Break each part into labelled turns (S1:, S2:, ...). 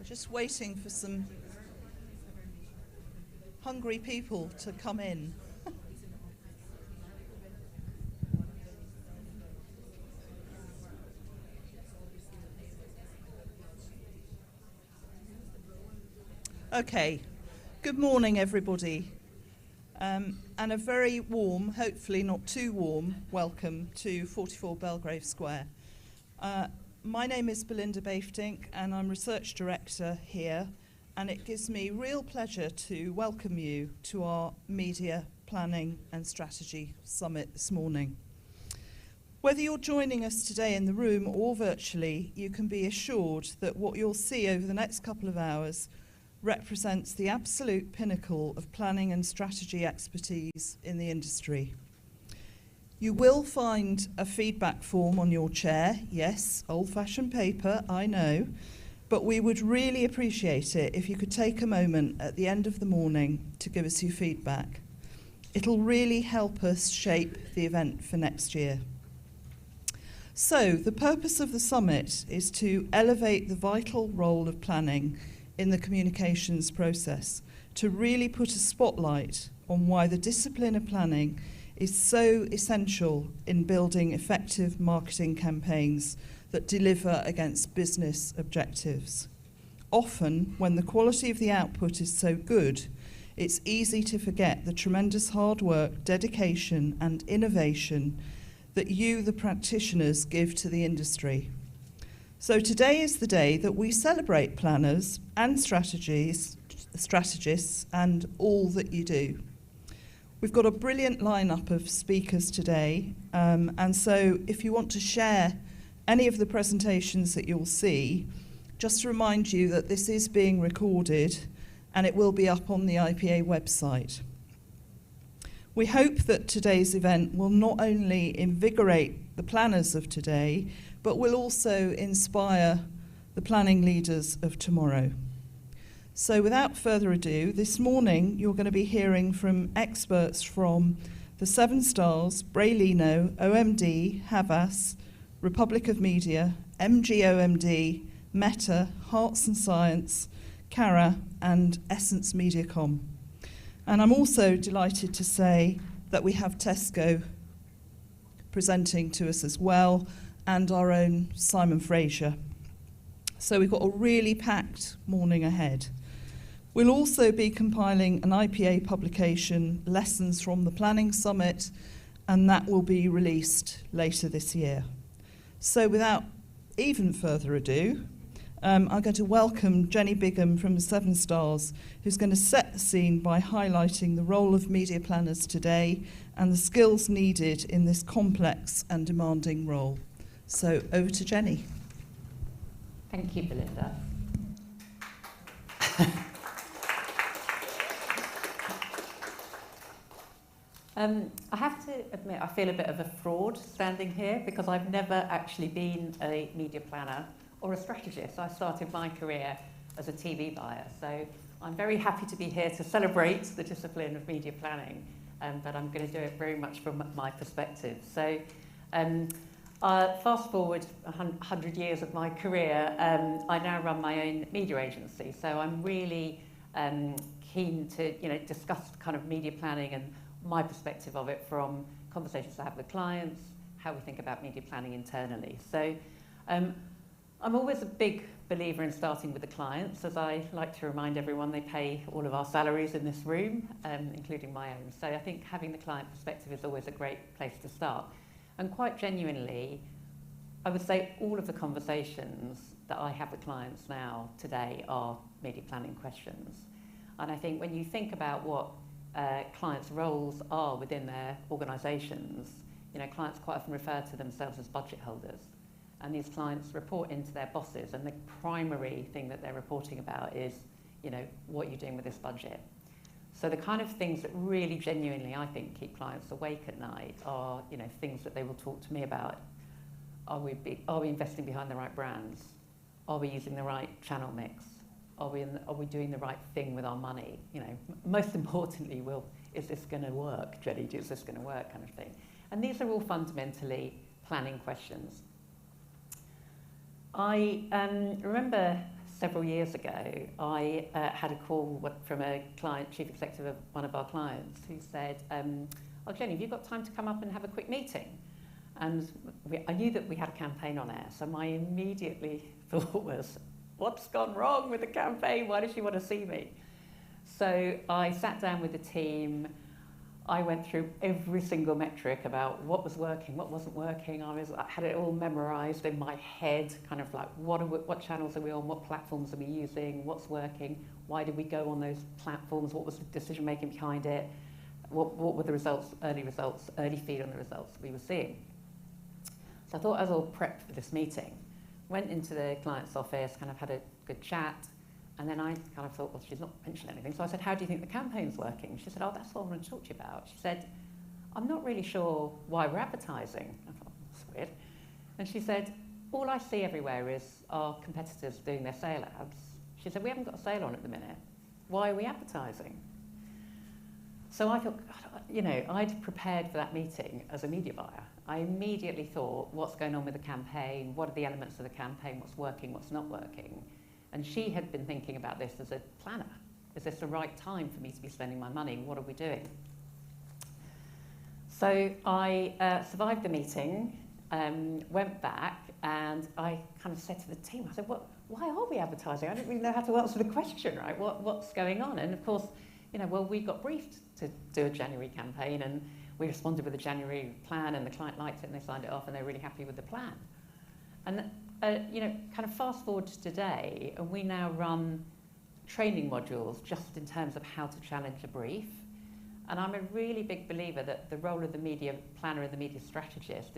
S1: We're just waiting for some hungry people to come in. Okay, good morning everybody, and a very warm, hopefully not too warm, welcome to 44 Belgrave Square. My name is Belinda Bafetink and I'm Research Director here, and it gives me real pleasure to welcome you to our Media Planning and Strategy Summit this morning. Whether you're joining us today in the room or virtually, you can be assured that what you'll see over the next couple of hours represents the absolute pinnacle of planning and strategy expertise in the industry. You will find a feedback form on your chair. Yes, old-fashioned paper, I know, but we would really appreciate it if you could take a moment at the end of the morning to give us your feedback. It'll really help us shape the event for next year. So, the purpose of the summit is to elevate the vital role of planning in the communications process, to really put a spotlight on why the discipline of planning is so essential in building effective marketing campaigns that deliver against business objectives. Often, when the quality of the output is so good, it's easy to forget the tremendous hard work, dedication, and innovation that you, the practitioners, give to the industry. So today is the day that we celebrate planners and strategists and all that you do. We've got a brilliant lineup of speakers today, and so if you want to share any of the presentations that you'll see, just to remind you that this is being recorded and it will be up on the IPA website. We hope that today's event will not only invigorate the planners of today, but will also inspire the planning leaders of tomorrow. So without further ado, this morning you're going to be hearing from experts from the Seven Stars, Braylino, OMD, Havas, Republic of Media, MGOMD, Meta, Hearts and Science, Cara, and Essence Mediacom. And I'm also delighted to say that we have Tesco presenting to us as well, and our own Simon Fraser. So we've got a really packed morning ahead. We'll also be compiling an IPA publication, Lessons from the Planning Summit, and that will be released later this year. So without even further ado, I'm going to welcome Jenny Bigham from the Seven Stars, who's going to set the scene by highlighting the role of media planners today and the skills needed in this complex and demanding role. So over to Jenny.
S2: Thank you, Belinda. I have to admit I feel a bit of a fraud standing here because I've never actually been a media planner or a strategist. I started my career as a TV buyer, so I'm very happy to be here to celebrate the discipline of media planning, but I'm going to do it very much from my perspective. So fast forward 100 years of my career, I now run my own media agency, so I'm really keen to discuss kind of media planning and my perspective of it from conversations I have with clients, how we think about media planning internally. So I'm always a big believer in starting with the clients. As I like to remind everyone, they pay all of our salaries in this room, including my own. So I think having the client perspective is always a great place to start. And quite genuinely, I would say all of the conversations that I have with clients now today are media planning questions. And I think when you think about what clients' roles are within their organisations, clients quite often refer to themselves as budget holders. And these clients report into their bosses, and the primary thing that they're reporting about is, what you're doing with this budget. So the kind of things that really genuinely, I think, keep clients awake at night are, things that they will talk to me about. Are we investing behind the right brands? Are we using the right channel mix? Are we doing the right thing with our money? Most importantly, is this going to work, Jenny? Is this going to work, kind of thing? And these are all fundamentally planning questions. I remember several years ago, I had a call from a client, chief executive of one of our clients, who said, oh, Jenny, have you got time to come up and have a quick meeting? And I knew that we had a campaign on air, so my immediately thought was, what's gone wrong with the campaign? Why does she want to see me? So I sat down with the team. I went through every single metric about what was working, what wasn't working. I had it all memorized in my head, kind of like what channels are we on, what platforms are we using, what's working, why did we go on those platforms, what was the decision making behind it, what were the results, early feed on the results we were seeing. So I thought I was all prepped for this meeting. Went into the client's office, kind of had a good chat, and then I kind of thought, well, she's not mentioned anything. So I said, how do you think the campaign's working? She said, oh, that's what I want to talk to you about. She said, I'm not really sure why we're advertising. I thought, that's weird. And she said, all I see everywhere is our competitors doing their sale ads. She said, we haven't got a sale on at the minute. Why are we advertising? So I thought, you know, I'd prepared for that meeting as a media buyer. I immediately thought, what's going on with the campaign? What are the elements of the campaign? What's working? What's not working? And she had been thinking about this as a planner. Is this the right time for me to be spending my money? What are we doing? So I survived the meeting, went back, and I kind of said to the team, I said, why are we advertising? I don't really know how to answer the question, right? What's going on? And of course, you know, well, we got briefed to do a January campaign, and we responded with a January plan, and the client liked it, and they signed it off, and they're really happy with the plan. And you know, kind of fast forward to today, and we now run training modules just in terms of how to challenge a brief. And I'm a really big believer that the role of the media planner and the media strategist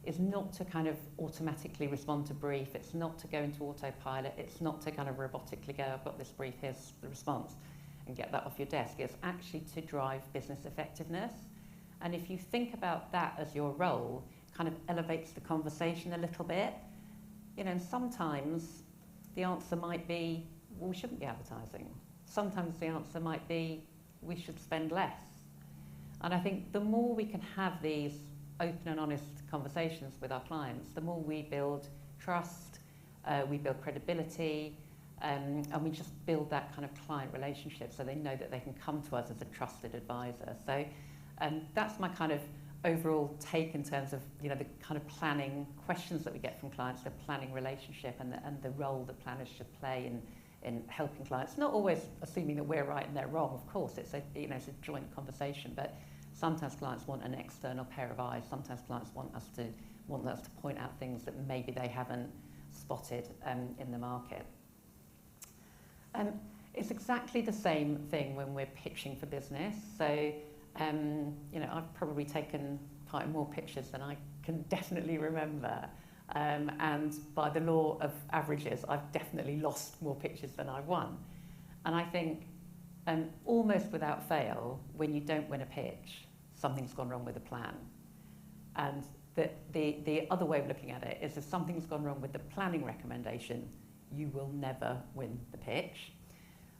S2: is not to kind of automatically respond to brief. It's not to go into autopilot. It's not to kind of robotically go, I've got this brief, here's the response, and get that off your desk. It's actually to drive business effectiveness. And if you think about that as your role, kind of elevates the conversation a little bit. You know, and sometimes the answer might be, well, we shouldn't be advertising. Sometimes the answer might be, we should spend less. And I think the more we can have these open and honest conversations with our clients, the more we build trust, we build credibility, and we just build that kind of client relationship so they know that they can come to us as a trusted advisor. So that's my kind of overall take in terms of, you know, the kind of planning questions that we get from clients, the planning relationship, and the role that planners should play in helping clients. Not always assuming that we're right and they're wrong, of course. It's a, you know, it's a joint conversation, but sometimes clients want an external pair of eyes. Sometimes clients want us to point out things that maybe they haven't spotted in the market. It's exactly the same thing when we're pitching for business. So, you know, I've probably taken part in more pitches than I can definitely remember. And by the law of averages, I've definitely lost more pitches than I've won. And I think almost without fail, when you don't win a pitch, something's gone wrong with the plan. And the other way of looking at it is if something's gone wrong with the planning recommendation, you will never win the pitch.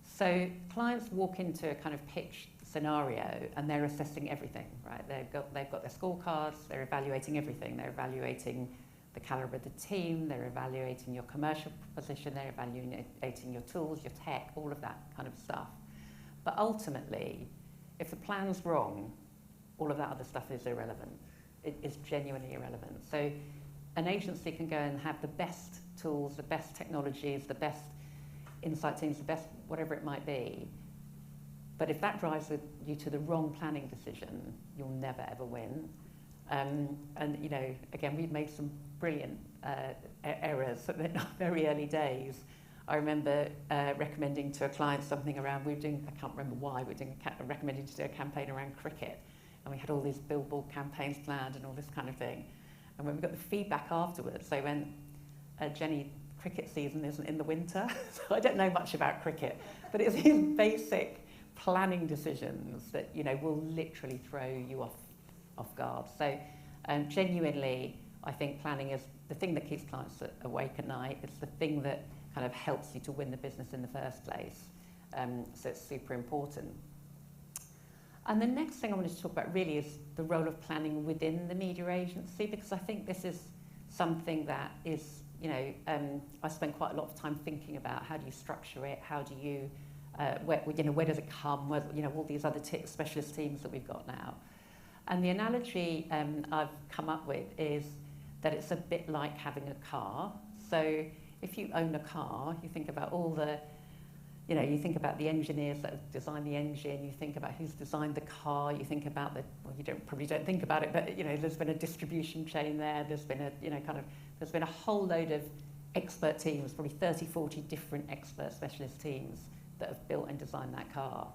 S2: So clients walk into a kind of pitch scenario and they're assessing everything, right? They've got their scorecards, they're evaluating everything. They're evaluating the caliber of the team, they're evaluating your commercial proposition, they're evaluating your tools, your tech, all of that kind of stuff. But ultimately, if the plan's wrong, all of that other stuff is irrelevant. It is genuinely irrelevant. So an agency can go and have the best tools, the best technologies, the best insight teams, the best whatever it might be. But if that drives you to the wrong planning decision, you'll never ever win. And you know, again, we've made some brilliant errors in the very early days. I remember recommending to a client something around, I can't remember why, we were recommending to do a campaign around cricket. And we had all these billboard campaigns planned and all this kind of thing. And when we got the feedback afterwards, they went, Jenny, cricket season isn't in the winter. So I don't know much about cricket, but it's these basic planning decisions that, you know, will literally throw you off guard. So genuinely, I think planning is the thing that keeps clients awake at night. It's the thing that kind of helps you to win the business in the first place. So it's super important. And the next thing I wanted to talk about really is the role of planning within the media agency, because I think this is something that is I spend quite a lot of time thinking about how do you structure it, how do you, where does it come, all these other specialist teams that we've got now. And the analogy I've come up with is that it's a bit like having a car. So if you own a car, you think about all the, you think about the engineers that have designed the engine, you think about who's designed the car, you think about probably don't think about it, but there's been a distribution chain there, there's been there's been a whole load of expert teams, probably 30, 40 different expert specialist teams that have built and designed that car.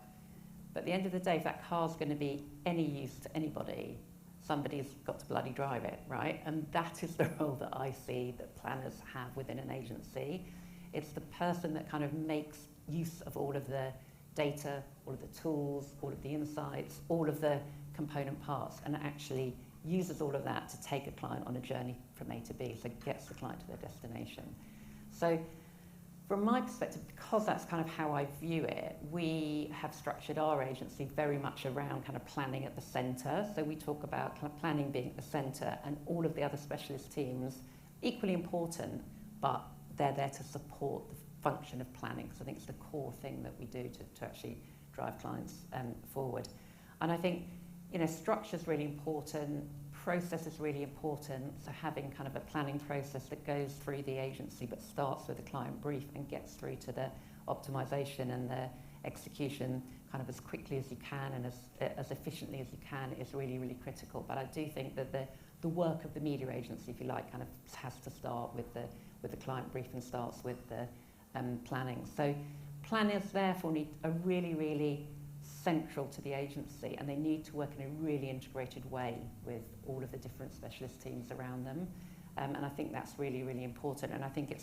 S2: But at the end of the day, if that car's going to be any use to anybody, somebody's got to bloody drive it, right? And that is the role that I see that planners have within an agency. It's the person that kind of makes use of all of the data, all of the tools, all of the insights, all of the component parts, and actually uses all of that to take a client on a journey from A to B, so gets the client to their destination. So from my perspective, because that's kind of how I view it, we have structured our agency very much around kind of planning at the centre. So we talk about planning being at the centre, and all of the other specialist teams, equally important, but they're there to support the function of planning, because I think it's the core thing that we do to actually drive clients forward. And I think, structure is really important, process is really important, so having kind of a planning process that goes through the agency but starts with a client brief and gets through to the optimization and the execution kind of as quickly as you can and as efficiently as you can is really, really critical. But I do think that the work of the media agency, if you like, kind of has to start with the client brief and starts with the planning. So planners therefore are really, really central to the agency, and they need to work in a really integrated way with all of the different specialist teams around them. And I think that's really, really important. And I think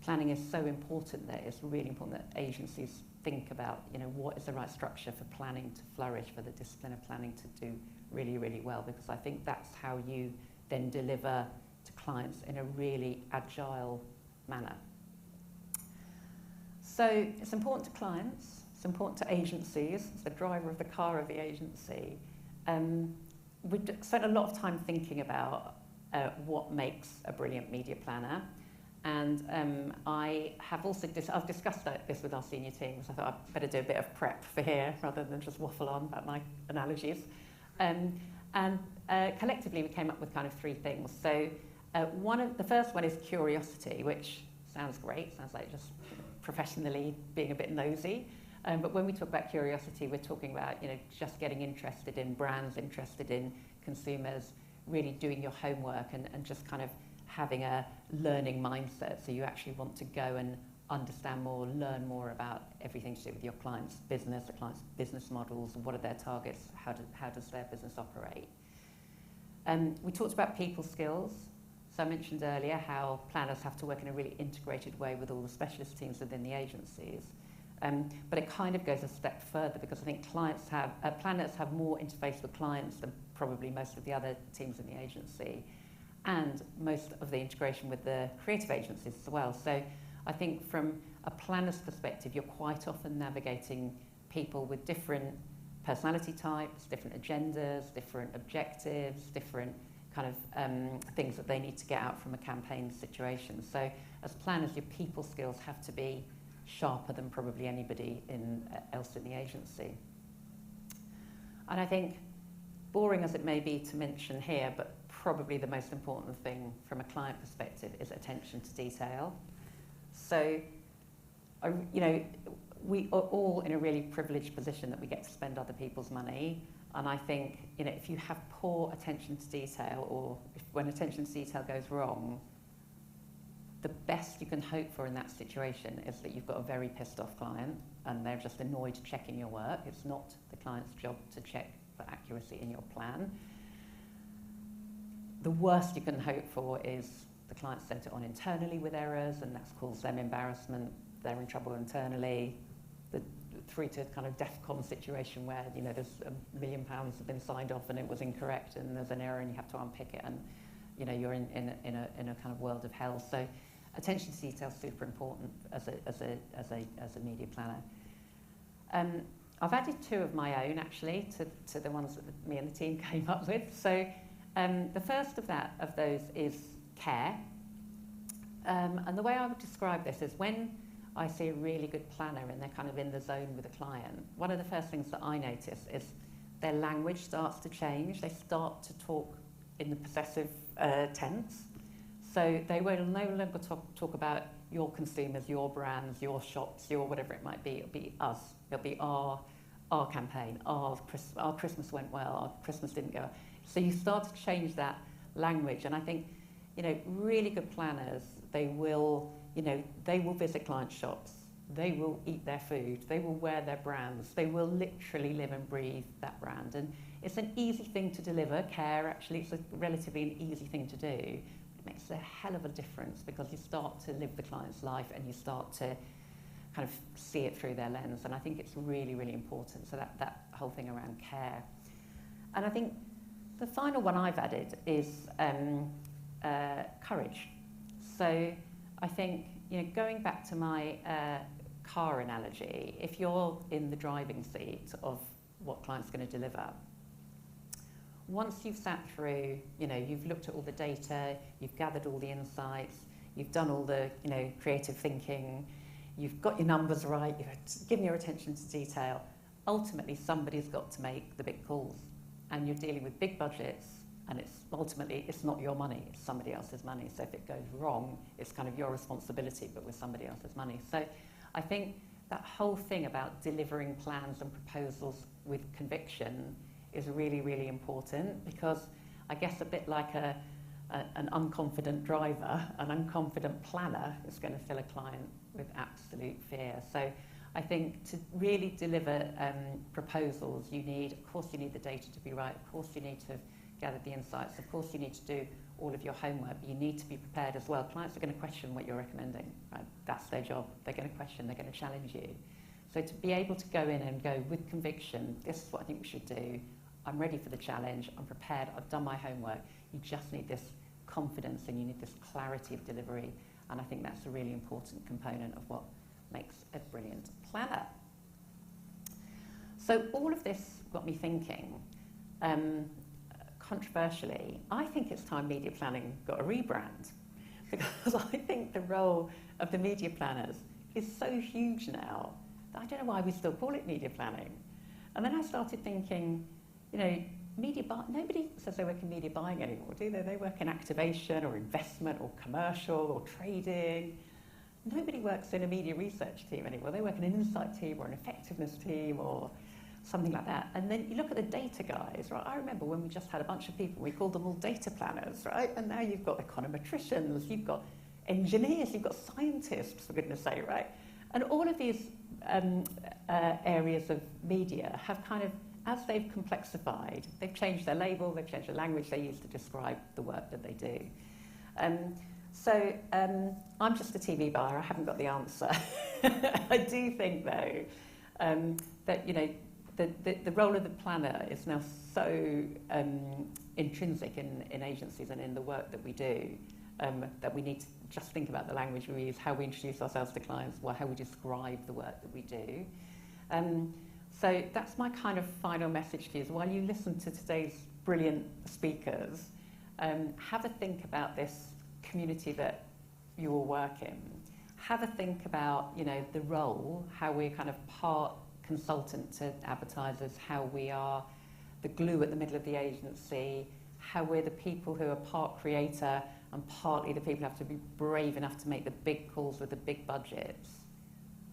S2: planning is so important that it's really important that agencies think about, what is the right structure for planning to flourish, for the discipline of planning to do really, really well, because I think that's how you then deliver to clients in a really agile manner. So it's important to clients, it's important to agencies, it's the driver of the car of the agency. We've spent a lot of time thinking about what makes a brilliant media planner. And I have also I've discussed this with our senior teams. I thought I'd better do a bit of prep for here rather than just waffle on about my analogies. And collectively we came up with kind of three things. So the first one is curiosity, which sounds great, sounds like just professionally being a bit nosy. But when we talk about curiosity, we're talking about just getting interested in brands, interested in consumers, really doing your homework and just kind of having a learning mindset. So you actually want to go and understand more, learn more about everything to do with your client's business, the client's business models, what are their targets, how does their business operate. We talked about people skills. So I mentioned earlier how planners have to work in a really integrated way with all the specialist teams within the agencies. But it kind of goes a step further, because I think planners have more interface with clients than probably most of the other teams in the agency, and most of the integration with the creative agencies as well. So I think from a planner's perspective, you're quite often navigating people with different personality types, different agendas, different objectives, different kind of things that they need to get out from a campaign situation. So as planners, your people skills have to be sharper than probably anybody else in the agency. And I think, boring as it may be to mention here, but probably the most important thing from a client perspective is attention to detail. So, we are all in a really privileged position that we get to spend other people's money. And I think, if you have poor attention to detail, or when attention to detail goes wrong, the best you can hope for in that situation is that you've got a very pissed off client and they're just annoyed checking your work. It's not the client's job to check for accuracy in your plan. The worst you can hope for is the client sent it on internally with errors, and that's caused them embarrassment, they're in trouble internally, through to kind of DEFCON situation where there's £1 million have been signed off and it was incorrect and there's an error and you have to unpick it, and you're in a kind of world of hell. So attention to detail is super important as a media planner. I've added two of my own actually to the ones that me and the team came up with. So the first of those is care. And the way I would describe this is when I see a really good planner and they're kind of in the zone with a client, one of the first things that I notice is their language starts to change. They start to talk in the possessive tense. So they will no longer talk about your consumers, your brands, your shops, your whatever it might be. It'll be us. It'll be our campaign. Our Christmas went well. Our Christmas didn't go. So you start to change that language. And I think, really good planners, they will visit client shops. They will eat their food. They will wear their brands. They will literally live and breathe that brand. And it's an easy thing to deliver. Care, actually, it's a relatively an easy thing to do. It makes a hell of a difference because you start to live the client's life and you start to kind of see it through their lens. And I think it's really, really important. So that whole thing around care. And I think the final one I've added is courage. So I think, going back to my car analogy, if you're in the driving seat of what client's going to deliver, once you've sat through, you've looked at all the data, you've gathered all the insights, you've done all the, creative thinking, you've got your numbers right, you've given your attention to detail, ultimately somebody's got to make the big calls. And you're dealing with big budgets, and it's not your money, it's somebody else's money. So if it goes wrong, it's kind of your responsibility, but with somebody else's money. So I think that whole thing about delivering plans and proposals with conviction is really, really important, because I guess a bit like an unconfident driver, an unconfident planner is going to fill a client with absolute fear. So I think to really deliver proposals, you need the data to be right, of course you need to have gathered the insights, of course you need to do all of your homework, but you need to be prepared as well. Clients are going to question what you're recommending, right? That's their job. They're going to question, they're going to challenge you. So to be able to go in and go with conviction, this is what I think we should do, I'm ready for the challenge, I'm prepared, I've done my homework, you just need this confidence and you need this clarity of delivery, and I think that's a really important component of what makes a brilliant planner. So all of this got me thinking, controversially, I think it's time media planning got a rebrand, because I think the role of the media planners is so huge now that I don't know why we still call it media planning. And then I started thinking, nobody says they work in media buying anymore, do they? They work in activation or investment or commercial or trading. Nobody works in a media research team anymore. They work in an insight team or an effectiveness team or something like that. And then you look at the data guys, right? I remember when we just had a bunch of people, we called them all data planners, right? And now you've got econometricians, you've got engineers, you've got scientists, for goodness sake, right? And all of these areas of media have kind of, as they've complexified, they've changed their label, they've changed the language they use to describe the work that they do. So I'm just a TV buyer, I haven't got the answer. I do think, though, that, the role of the planner is now so intrinsic in agencies and in the work that we do, that we need to just think about the language we use, how we introduce ourselves to clients, how we describe the work that we do. So that's my kind of final message to you, is while you listen to today's brilliant speakers, have a think about this community that you all work in. Have a think about, the role, how we're kind of part consultant to advertisers, how we are the glue at the middle of the agency, how we're the people who are part creator and partly the people who have to be brave enough to make the big calls with the big budgets.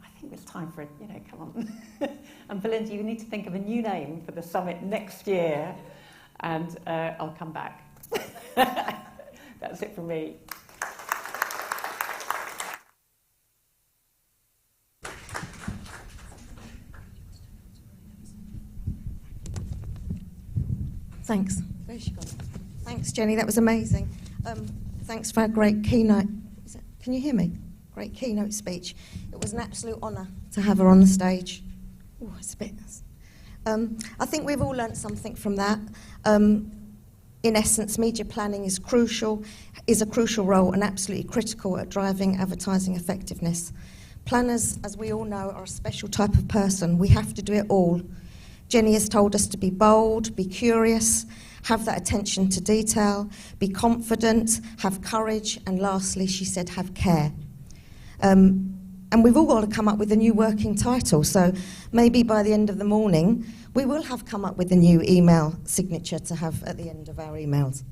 S2: I think it's time for it, come on. And Belinda, you need to think of a new name for the summit next year, and I'll come back. That's it from me.
S3: Thanks. There she goes. Thanks, Jenny. That was amazing. Thanks for a great keynote. Can you hear me? Great keynote speech. It was an absolute honour to have her on the stage. Oh, it's a bit. I think we've all learnt something from that. In essence, media planning is a crucial role and absolutely critical at driving advertising effectiveness. Planners, as we all know, are a special type of person. We have to do it all. Jenny has told us to be bold, be curious, have that attention to detail, be confident, have courage, and lastly, she said, have care. And we've all got to come up with a new working title, so maybe by the end of the morning, we will have come up with a new email signature to have at the end of our emails.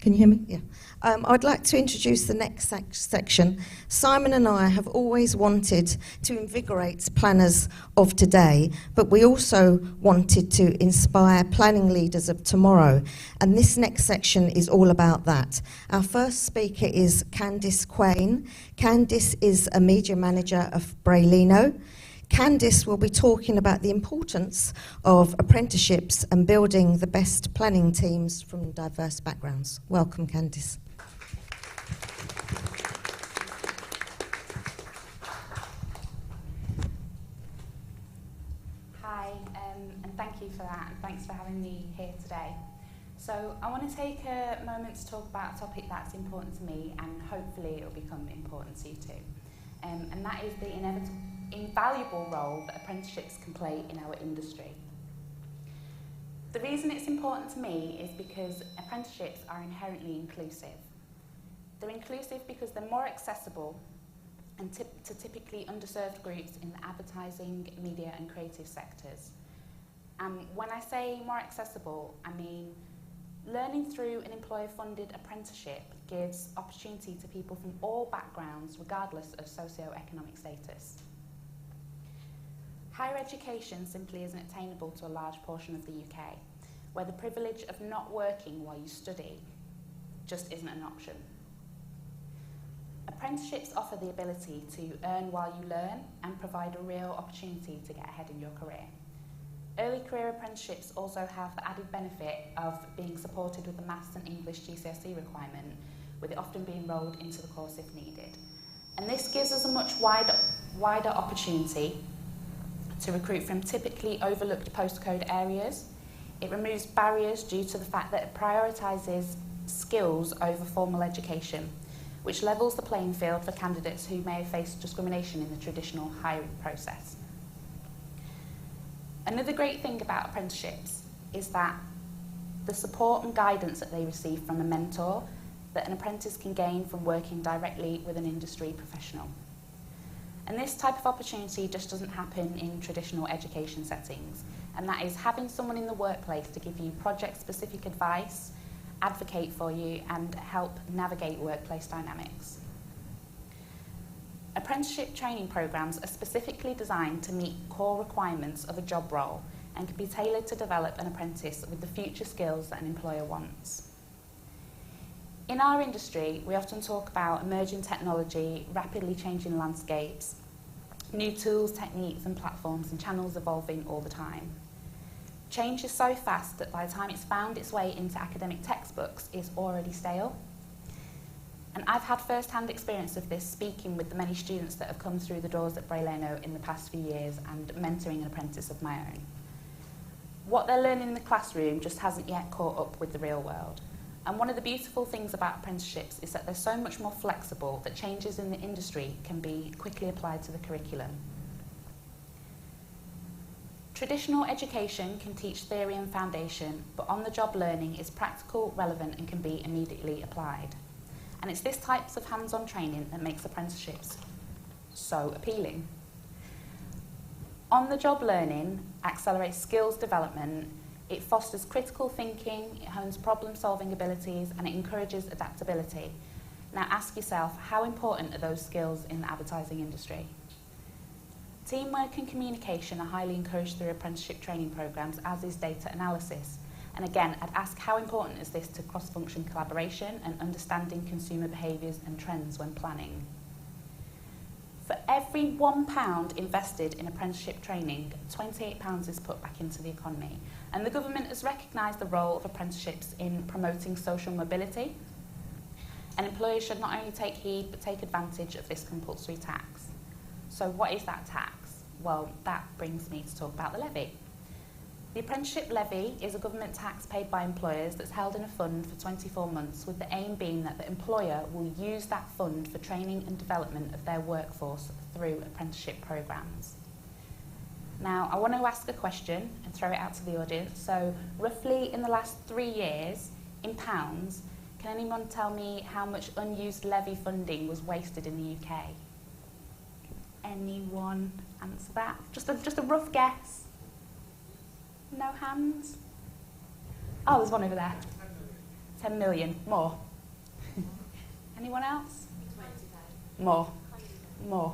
S3: Can you hear me? Yeah. I'd like to introduce the next section. Simon and I have always wanted to invigorate planners of today, but we also wanted to inspire planning leaders of tomorrow. And this next section is all about that. Our first speaker is Candice Quain. Candice is a media manager of Braylino. Candice will be talking about the importance of apprenticeships and building the best planning teams from diverse backgrounds. Welcome, Candice.
S4: Hi, and thank you for that, and thanks for having me here today. So I want to take a moment to talk about a topic that's important to me, and hopefully it will become important to you too. And that is the invaluable role that apprenticeships can play in our industry. The reason it's important to me is because apprenticeships are inherently inclusive. They're inclusive because they're more accessible and to typically underserved groups in the advertising, media and creative sectors. And when I say more accessible, I mean learning through an employer-funded apprenticeship gives opportunity to people from all backgrounds, regardless of socio-economic status. Higher education simply isn't attainable to a large portion of the UK, where the privilege of not working while you study just isn't an option. Apprenticeships offer the ability to earn while you learn and provide a real opportunity to get ahead in your career. Early career apprenticeships also have the added benefit of being supported with the Maths and English GCSE requirement, with it often being rolled into the course if needed. And this gives us a much wider opportunity to recruit from typically overlooked postcode areas. It removes barriers due to the fact that it prioritises skills over formal education, which levels the playing field for candidates who may have faced discrimination in the traditional hiring process. Another great thing about apprenticeships is that the support and guidance that they receive from a mentor that an apprentice can gain from working directly with an industry professional. And this type of opportunity just doesn't happen in traditional education settings, and that is having someone in the workplace to give you project-specific advice, advocate for you, and help navigate workplace dynamics. Apprenticeship training programs are specifically designed to meet core requirements of a job role and can be tailored to develop an apprentice with the future skills that an employer wants. In our industry, we often talk about emerging technology, rapidly changing landscapes, new tools, techniques and platforms and channels evolving all the time. Change is so fast that by the time it's found its way into academic textbooks, it's already stale. And I've had first-hand experience of this speaking with the many students that have come through the doors at Braylino in the past few years and mentoring an apprentice of my own. What they're learning in the classroom just hasn't yet caught up with the real world. And one of the beautiful things about apprenticeships is that they're so much more flexible that changes in the industry can be quickly applied to the curriculum. Traditional education can teach theory and foundation, but on-the-job learning is practical, relevant and can be immediately applied. And it's this type of hands-on training that makes apprenticeships so appealing. On-the-job learning accelerates skills development, it fosters critical thinking, it hones problem-solving abilities, and it encourages adaptability. Now ask yourself, how important are those skills in the advertising industry? Teamwork and communication are highly encouraged through apprenticeship training programs, as is data analysis. And again, I'd ask, how important is this to cross-function collaboration and understanding consumer behaviours and trends when planning? For every £1 invested in apprenticeship training, £28 is put back into the economy. And the government has recognised the role of apprenticeships in promoting social mobility. And employers should not only take heed, but take advantage of this compulsory tax. So what is that tax? Well, that brings me to talk about the levy. The apprenticeship levy is a government tax paid by employers that's held in a fund for 24 months, with the aim being that the employer will use that fund for training and development of their workforce through apprenticeship programmes. Now, I want to ask a question and throw it out to the audience. So, roughly in the last 3 years, in pounds, can anyone tell me how much unused levy funding was wasted in the UK? Anyone answer that? Just a rough guess. No hands? Oh, there's one over there. 10 million. More. Anyone else? 20,000. More.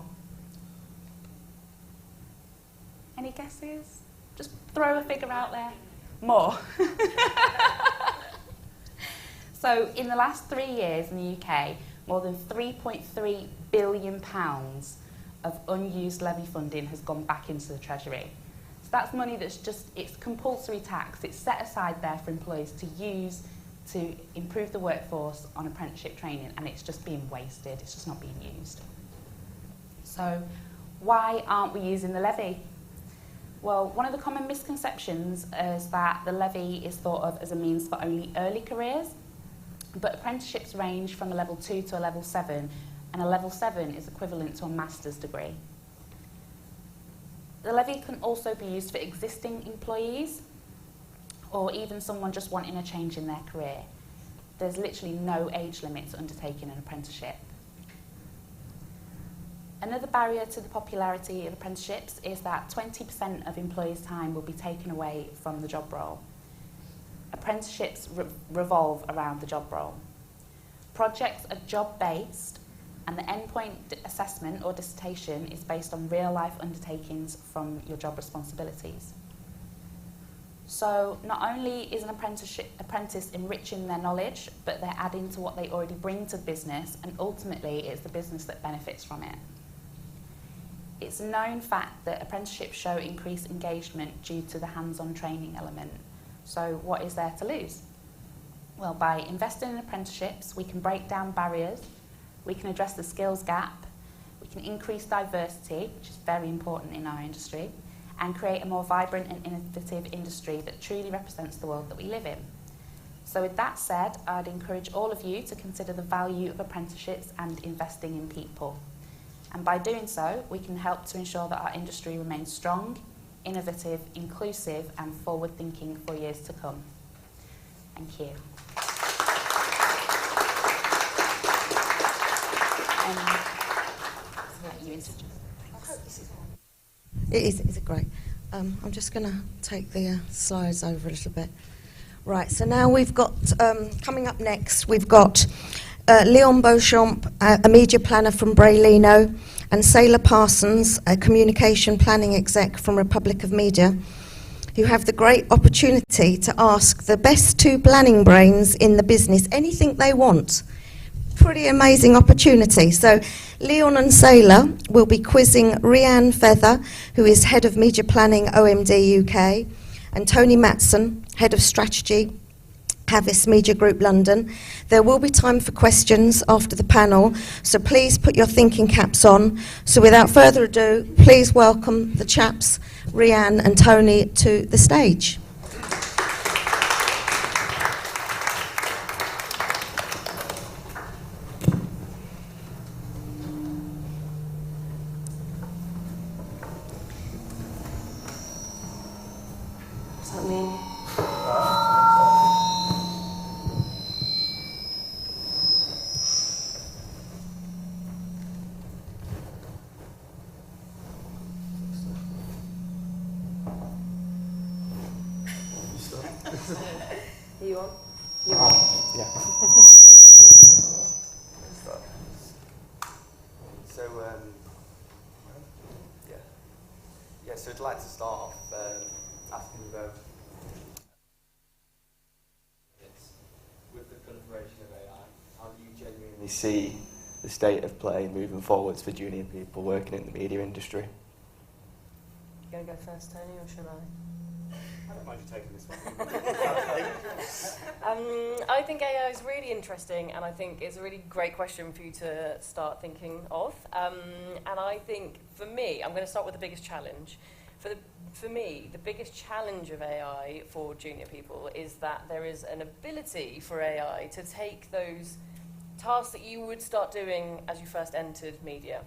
S4: Any guesses? Just throw a figure out there. More. So in the last 3 years in the UK, more than £3.3 billion of unused levy funding has gone back into the Treasury. So that's money that's it's compulsory tax. It's set aside there for employers to use to improve the workforce on apprenticeship training, and it's just being wasted. It's just not being used. So why aren't we using the levy? Well, one of the common misconceptions is that the levy is thought of as a means for only early careers, but apprenticeships range from a level 2 to a level 7, and a level 7 is equivalent to a master's degree. The levy can also be used for existing employees or even someone just wanting a change in their career. There's literally no age limit to undertaking an apprenticeship. Another barrier to the popularity of apprenticeships is that 20% of employees' time will be taken away from the job role. Apprenticeships revolve around the job role. Projects are job-based, and the endpoint assessment or dissertation is based on real-life undertakings from your job responsibilities. So not only is an apprentice enriching their knowledge, but they're adding to what they already bring to the business, and ultimately it's the business that benefits from it. It's a known fact that apprenticeships show increased engagement due to the hands-on training element. So what is there to lose? Well, by investing in apprenticeships, we can break down barriers, we can address the skills gap, we can increase diversity, which is very important in our industry, and create a more vibrant and innovative industry that truly represents the world that we live in. So with that said, I'd encourage all of you to consider the value of apprenticeships and investing in people. And by doing so, we can help to ensure that our industry remains strong, innovative, inclusive, and forward-thinking for years to come. Thank you.
S3: It's great. I'm just going to take the slides over a little bit. Right, so now we've got, coming up next, we've got Leon Beauchamp, a media planner from Braylino, and Sailor Parsons, a communication planning exec from Republic of Media, who have the great opportunity to ask the best two planning brains in the business anything they want. Pretty amazing opportunity. So Leon and Sailor will be quizzing Rhiann Feather, who is Head of Media Planning OMD UK, and Tony Matson, Head of Strategy, Havis Media Group London. There will be time for questions after the panel, so please put your thinking caps on. So without further ado, please welcome the chaps, Rhiann and Tony, to the stage.
S5: What's that mean? Are you on? You're on.
S6: Yeah. So, so I'd like to start off asking you both, with the proliferation of AI, how do you genuinely see the state of play moving forwards for junior people working in the media industry?
S5: You going to go first, Tony, or should I?
S6: I don't mind you taking this one.
S5: I think AI is really interesting, and I think it's a really great question for you to start thinking of. And I think, for me, I'm going to start with the biggest challenge. For me, the biggest challenge of AI for junior people is that there is an ability for AI to take those tasks that you would start doing as you first entered media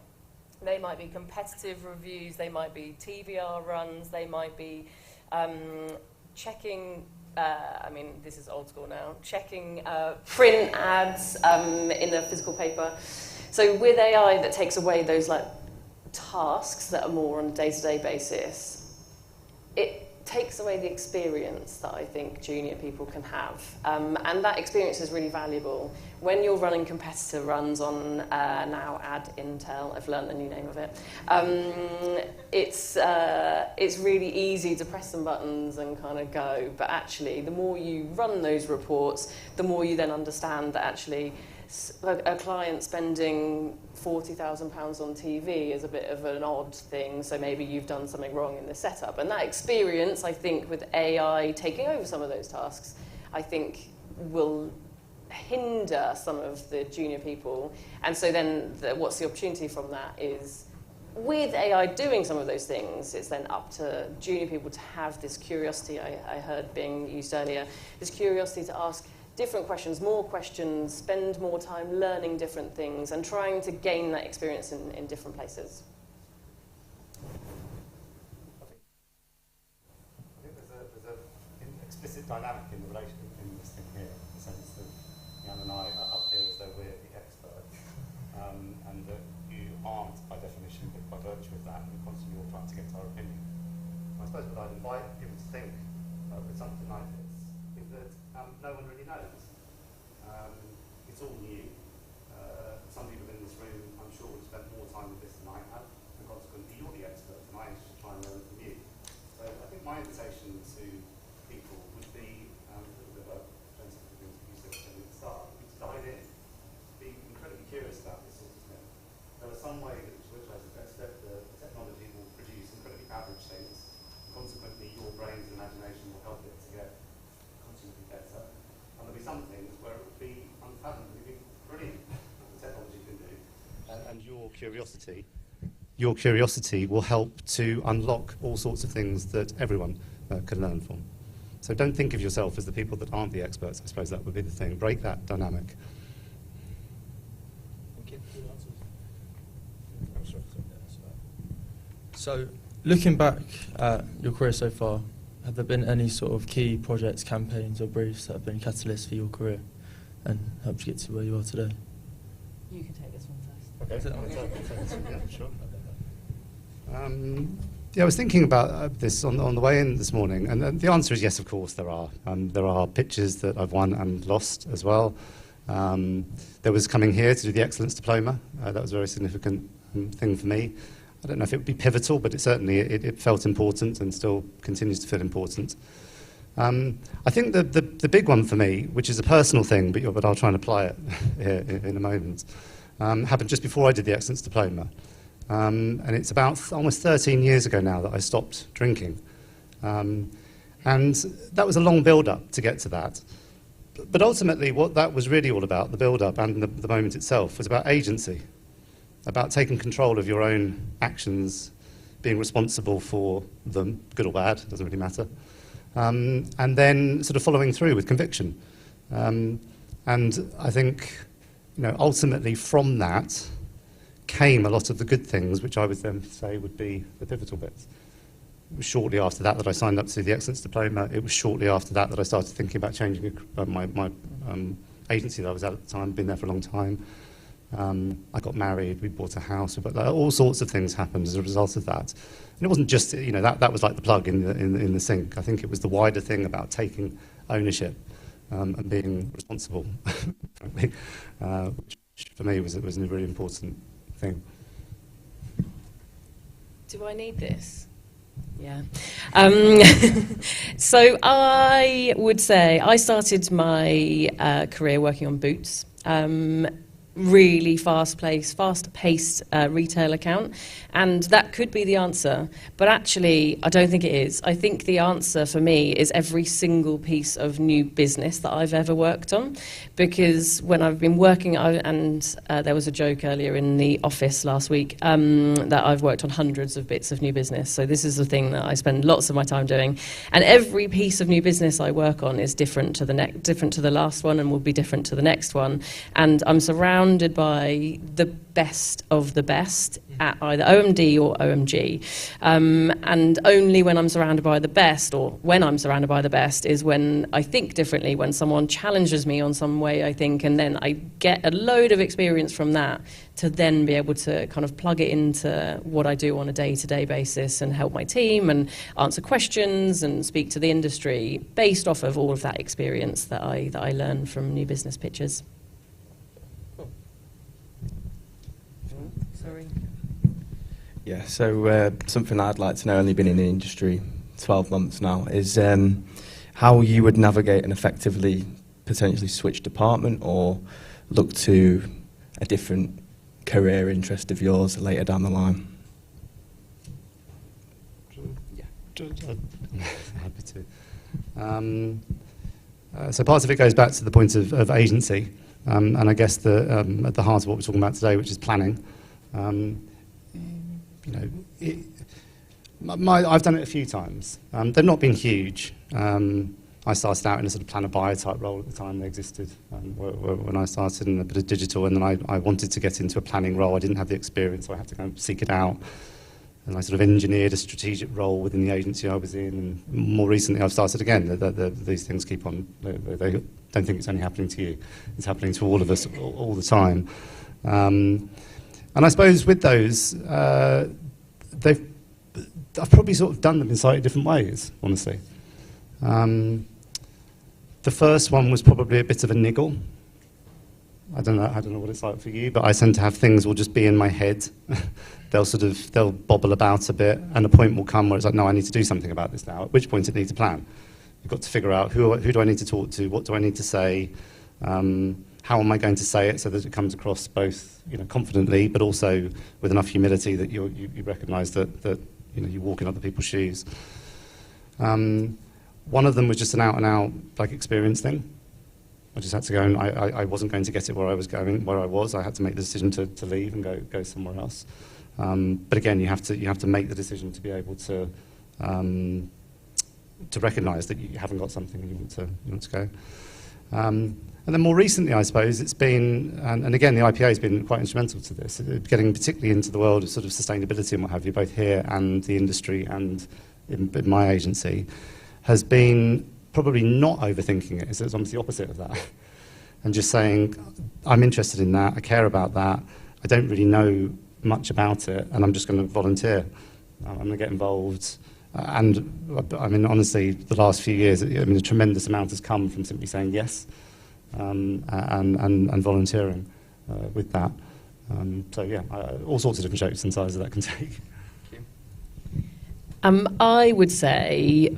S5: They might be competitive reviews, they might be TVR runs, they might be checking, I mean, this is old school now, checking print ads in the physical paper. So with AI that takes away those like tasks that are more on a day-to-day basis, it takes away the experience that I think junior people can have. And that experience is really valuable. When you're running competitor runs on now Ad Intel, I've learned the new name of it, it's really easy to press some buttons and kind of go, but actually the more you run those reports, the more you then understand that actually a client spending £40,000 on TV is a bit of an odd thing, so maybe you've done something wrong in the setup. And that experience, I think, with AI taking over some of those tasks, I think will hinder some of the junior people. And so then what's the opportunity from that is, with AI doing some of those things, it's then up to junior people to have this curiosity I heard being used earlier, this curiosity to ask different questions, more questions, spend more time learning different things and trying to gain that experience in different places.
S7: I think there's an explicit dynamic in the relation in this thing here, in the sense that Jan and I are up here as though we're the experts, and that you aren't by definition, but by virtue of that, we're constantly all trying to get our opinion. I suppose what I'd invite people to think with something like this is that no one really knows. It's all new. Some people in this room, I'm sure, have spent more time with this than I have, and consequently you're the expert, and I should try and learn from you. So I think my invitation to people would be a little bit of Jensen, you said at the start, to dive in, be incredibly curious about this sort of thing. There are some ways which I suspect the technology will produce incredibly average things, and consequently your brain's imagination will help it to get constantly better. And there'll be some things where it will be unfathomably brilliant what the technology can do. And your curiosity will help to unlock all sorts of things that everyone can learn from. So don't think of yourself as the people that aren't the experts. I suppose that would be the thing. Break that dynamic.
S8: So, looking back at your career so far, have there been any sort of key projects, campaigns or briefs that have been catalysts for your career and helped you get to where you are today?
S2: You can take this one first.
S7: Okay. Yeah, sure. Yeah, I was thinking about this on the way in this morning, and the answer is yes, of course, there are. There are pitches that I've won and lost as well. There was coming here to do the Excellence Diploma. That was a very significant thing for me. I don't know if it would be pivotal, but it certainly it felt important and still continues to feel important. I think the big one for me, which is a personal thing, but I'll try and apply it here in a moment, happened just before I did the Excellence Diploma. And it's about almost 13 years ago now that I stopped drinking. And that was a long build-up to get to that. But ultimately, what that was really all about, the build-up and the moment itself, was about agency, about taking control of your own actions, being responsible for them, good or bad, doesn't really matter, and then sort of following through with conviction. And I think, ultimately from that came a lot of the good things, which I would then say would be the pivotal bits. It was shortly after that I signed up to the Excellence Diploma. It was shortly after that I started thinking about changing my agency that I was at the time. Been there for a long time. I got married, we bought a house, but all sorts of things happened as a result of that. And it wasn't just, that was like the plug in the sink. I think it was the wider thing about taking ownership and being responsible, frankly, which for me was a really important thing.
S5: Do I need this?
S9: Yeah. So I would say I started my career working on Boots. Really fast-paced retail account, and that could be the answer, but actually I don't think it is. I think the answer for me is every single piece of new business that I've ever worked on, because when I've been working, there was a joke earlier in the office last week that I've worked on hundreds of bits of new business, so this is the thing that I spend lots of my time doing, and every piece of new business I work on is different to the last one and will be different to the next one, and I'm surrounded surrounded by the best of the best at either OMD or OMG. And only when I'm surrounded by the best, or when I'm surrounded by the best, is when I think differently, when someone challenges me on some way I think, and then I get a load of experience from that to then be able to kind of plug it into what I do on a day-to-day basis and help my team and answer questions and speak to the industry based off of all of that experience that I learn from new business pitches. Sorry.
S6: Yeah, so something I'd like to know, only been in the industry 12 months now, is how you would navigate and effectively potentially switch department or look to a different career interest of yours later down the line.
S7: Happy to. So part of it goes back to the point of agency, and I guess at the heart of what we're talking about today, which is planning. You know, I've done it a few times. They've not been huge. I started out in a sort of planner buyer type role at the time they existed when I started in a bit of digital, and then I wanted to get into a planning role. I didn't have the experience, so I had to kind of seek it out. And I sort of engineered a strategic role within the agency I was in. And more recently, I've started again. These things keep on. They don't think it's only happening to you. It's happening to all of us all the time. And I suppose with those, I've probably sort of done them in slightly different ways, honestly. The first one was probably a bit of a niggle. I don't know what it's like for you, but I tend to have things will just be in my head. they'll bobble about a bit, and a point will come where it's like, no, I need to do something about this now. At which point it needs a plan. You've got to figure out who do I need to talk to, what do I need to say, how am I going to say it so that it comes across both, you know, confidently, but also with enough humility that you recognise that you know you walk in other people's shoes. One of them was just an out-and-out like experience thing. I just had to go, and I wasn't going to get it where I was going, where I was. I had to make the decision to leave and go somewhere else. But again, you have to make the decision to be able to recognise that you haven't got something and you want to go. And then more recently, I suppose, it's been, and again, the IPA has been quite instrumental to this, getting particularly into the world of sort of sustainability and what have you, both here and the industry and in my agency, has been probably not overthinking it. It's almost the opposite of that. And just saying, I'm interested in that, I care about that, I don't really know much about it, and I'm just going to volunteer. I'm going to get involved. And I mean, honestly, the last few years, I mean, a tremendous amount has come from simply saying yes and volunteering with that. So yeah, all sorts of different shapes and sizes that can take.
S9: I would say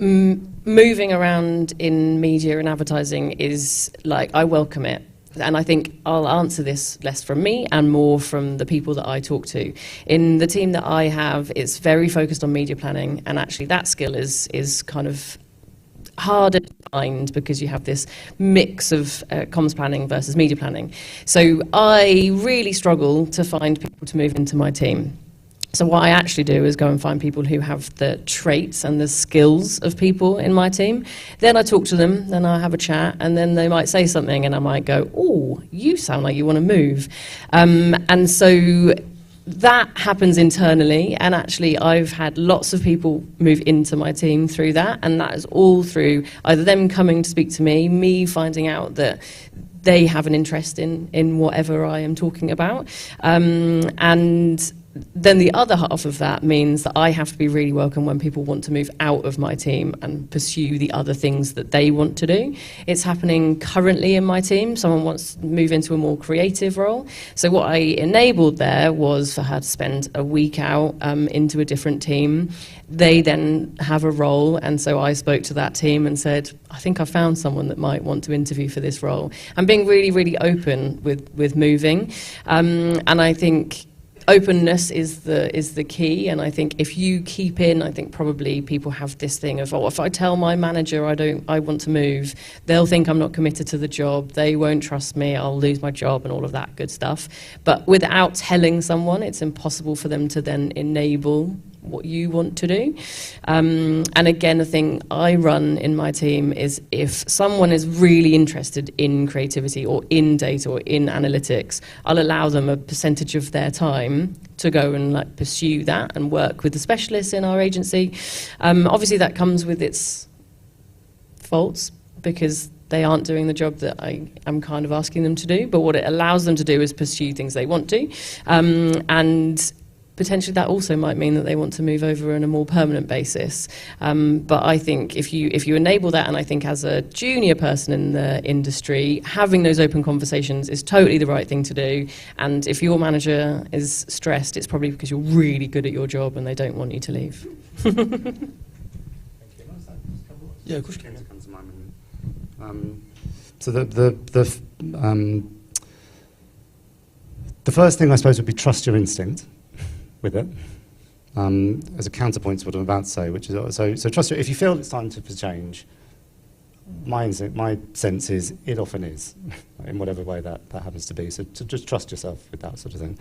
S9: moving around in media and advertising is like, I welcome it. And I think I'll answer this less from me and more from the people that I talk to. In the team that I have, it's very focused on media planning, and actually that skill is kind of harder to find because you have this mix of comms planning versus media planning. So I really struggle to find people to move into my team. So what I actually do is go and find people who have the traits and the skills of people in my team. Then I talk to them, then I have a chat, and then they might say something, and I might go, oh, you sound like you want to move. And so that happens internally, and actually I've had lots of people move into my team through that, and that is all through either them coming to speak to me finding out that they have an interest in whatever I am talking about, and then the other half of that means that I have to be really welcome when people want to move out of my team and pursue the other things that they want to do. It's happening currently in my team. Someone wants to move into a more creative role. So what I enabled there was for her to spend a week out into a different team. They then have a role, and so I spoke to that team and said, I think I found someone that might want to interview for this role. I'm being really, really open with moving, and I think openness is the key, and I think if you keep in, I think probably people have this thing of, oh, if I tell my manager I want to move, they'll think I'm not committed to the job, they won't trust me, I'll lose my job and all of that good stuff. But without telling someone, it's impossible for them to then enable what you want to do. And again, the thing I run in my team is if someone is really interested in creativity or in data or in analytics, I'll allow them a percentage of their time to go and like pursue that and work with the specialists in our agency. Obviously that comes with its faults because they aren't doing the job that I am kind of asking them to do, but what it allows them to do is pursue things they want to. And potentially that also might mean that they want to move over on a more permanent basis. But I think if you enable that, and I think as a junior person in the industry, having those open conversations is totally the right thing to do. And if your manager is stressed, it's probably because you're really good at your job and they don't want you to leave.
S8: Yeah, of course you can.
S7: So the first thing I suppose would be trust your instinct with it, as a counterpoint to what I'm about to say, which is so trust your, if you feel it's time for change, my sense is it often is, in whatever way that happens to be. So to just trust yourself with that sort of thing.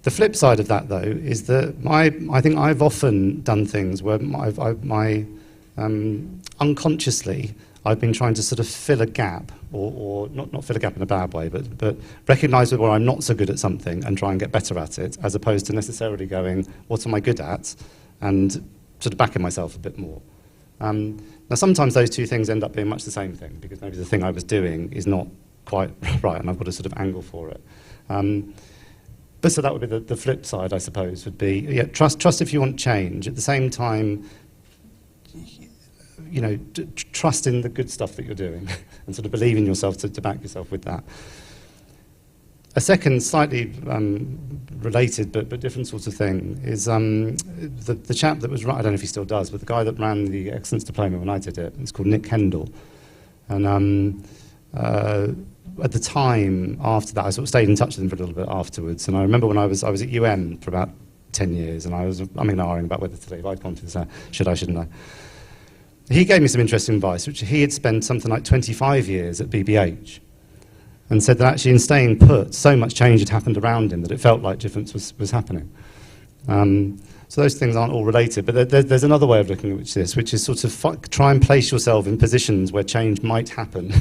S7: The flip side of that, though, is that I think I've often done things where unconsciously I've been trying to sort of fill a gap, or not fill a gap in a bad way, but recognise where I'm not so good at something and try and get better at it, as opposed to necessarily going, what am I good at, and sort of backing myself a bit more. Now, sometimes those two things end up being much the same thing, because maybe the thing I was doing is not quite right, and I've got a sort of angle for it. But so that would be the flip side, I suppose, would be, yeah, trust if you want change. At the same time, you know, trust in the good stuff that you're doing and sort of believe in yourself to back yourself with that. A second, slightly related but different sort of thing is the chap that was, I don't know if he still does, but the guy that ran the Excellence Diploma when I did it, it's called Nick Kendall. And at the time, after that, I sort of stayed in touch with him for a little bit afterwards. And I remember when I was at UM for about 10 years, and I was arguing about whether to leave. I'd gone to should I, shouldn't I? He gave me some interesting advice, which he had spent something like 25 years at BBH, and said that actually in staying put, so much change had happened around him that it felt like difference was happening. So those things aren't all related, but there's another way of looking at this, which is sort of try and place yourself in positions where change might happen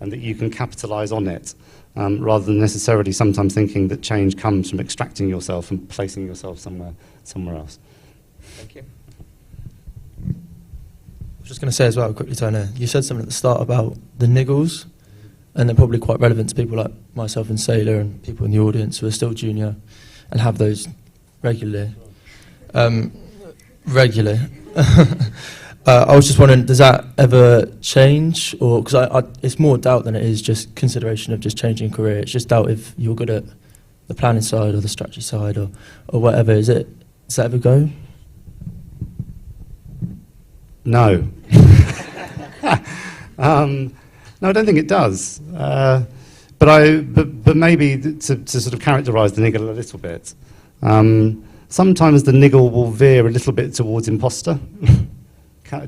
S7: and that you can capitalise on it, rather than necessarily sometimes thinking that change comes from extracting yourself and placing yourself somewhere else.
S6: Thank you.
S8: I was just going to say as well, quickly, Tony, you said something at the start about the niggles, and they're probably quite relevant to people like myself and Sailor and people in the audience who are still junior and have those regularly. I was just wondering, does that ever change? Or because it's more doubt than it is just consideration of just changing career. It's just doubt if you're good at the planning side or the strategy side or whatever. Does that ever go?
S7: No. No, I don't think it does. But maybe to sort of characterise the niggle a little bit, sometimes the niggle will veer a little bit towards imposter.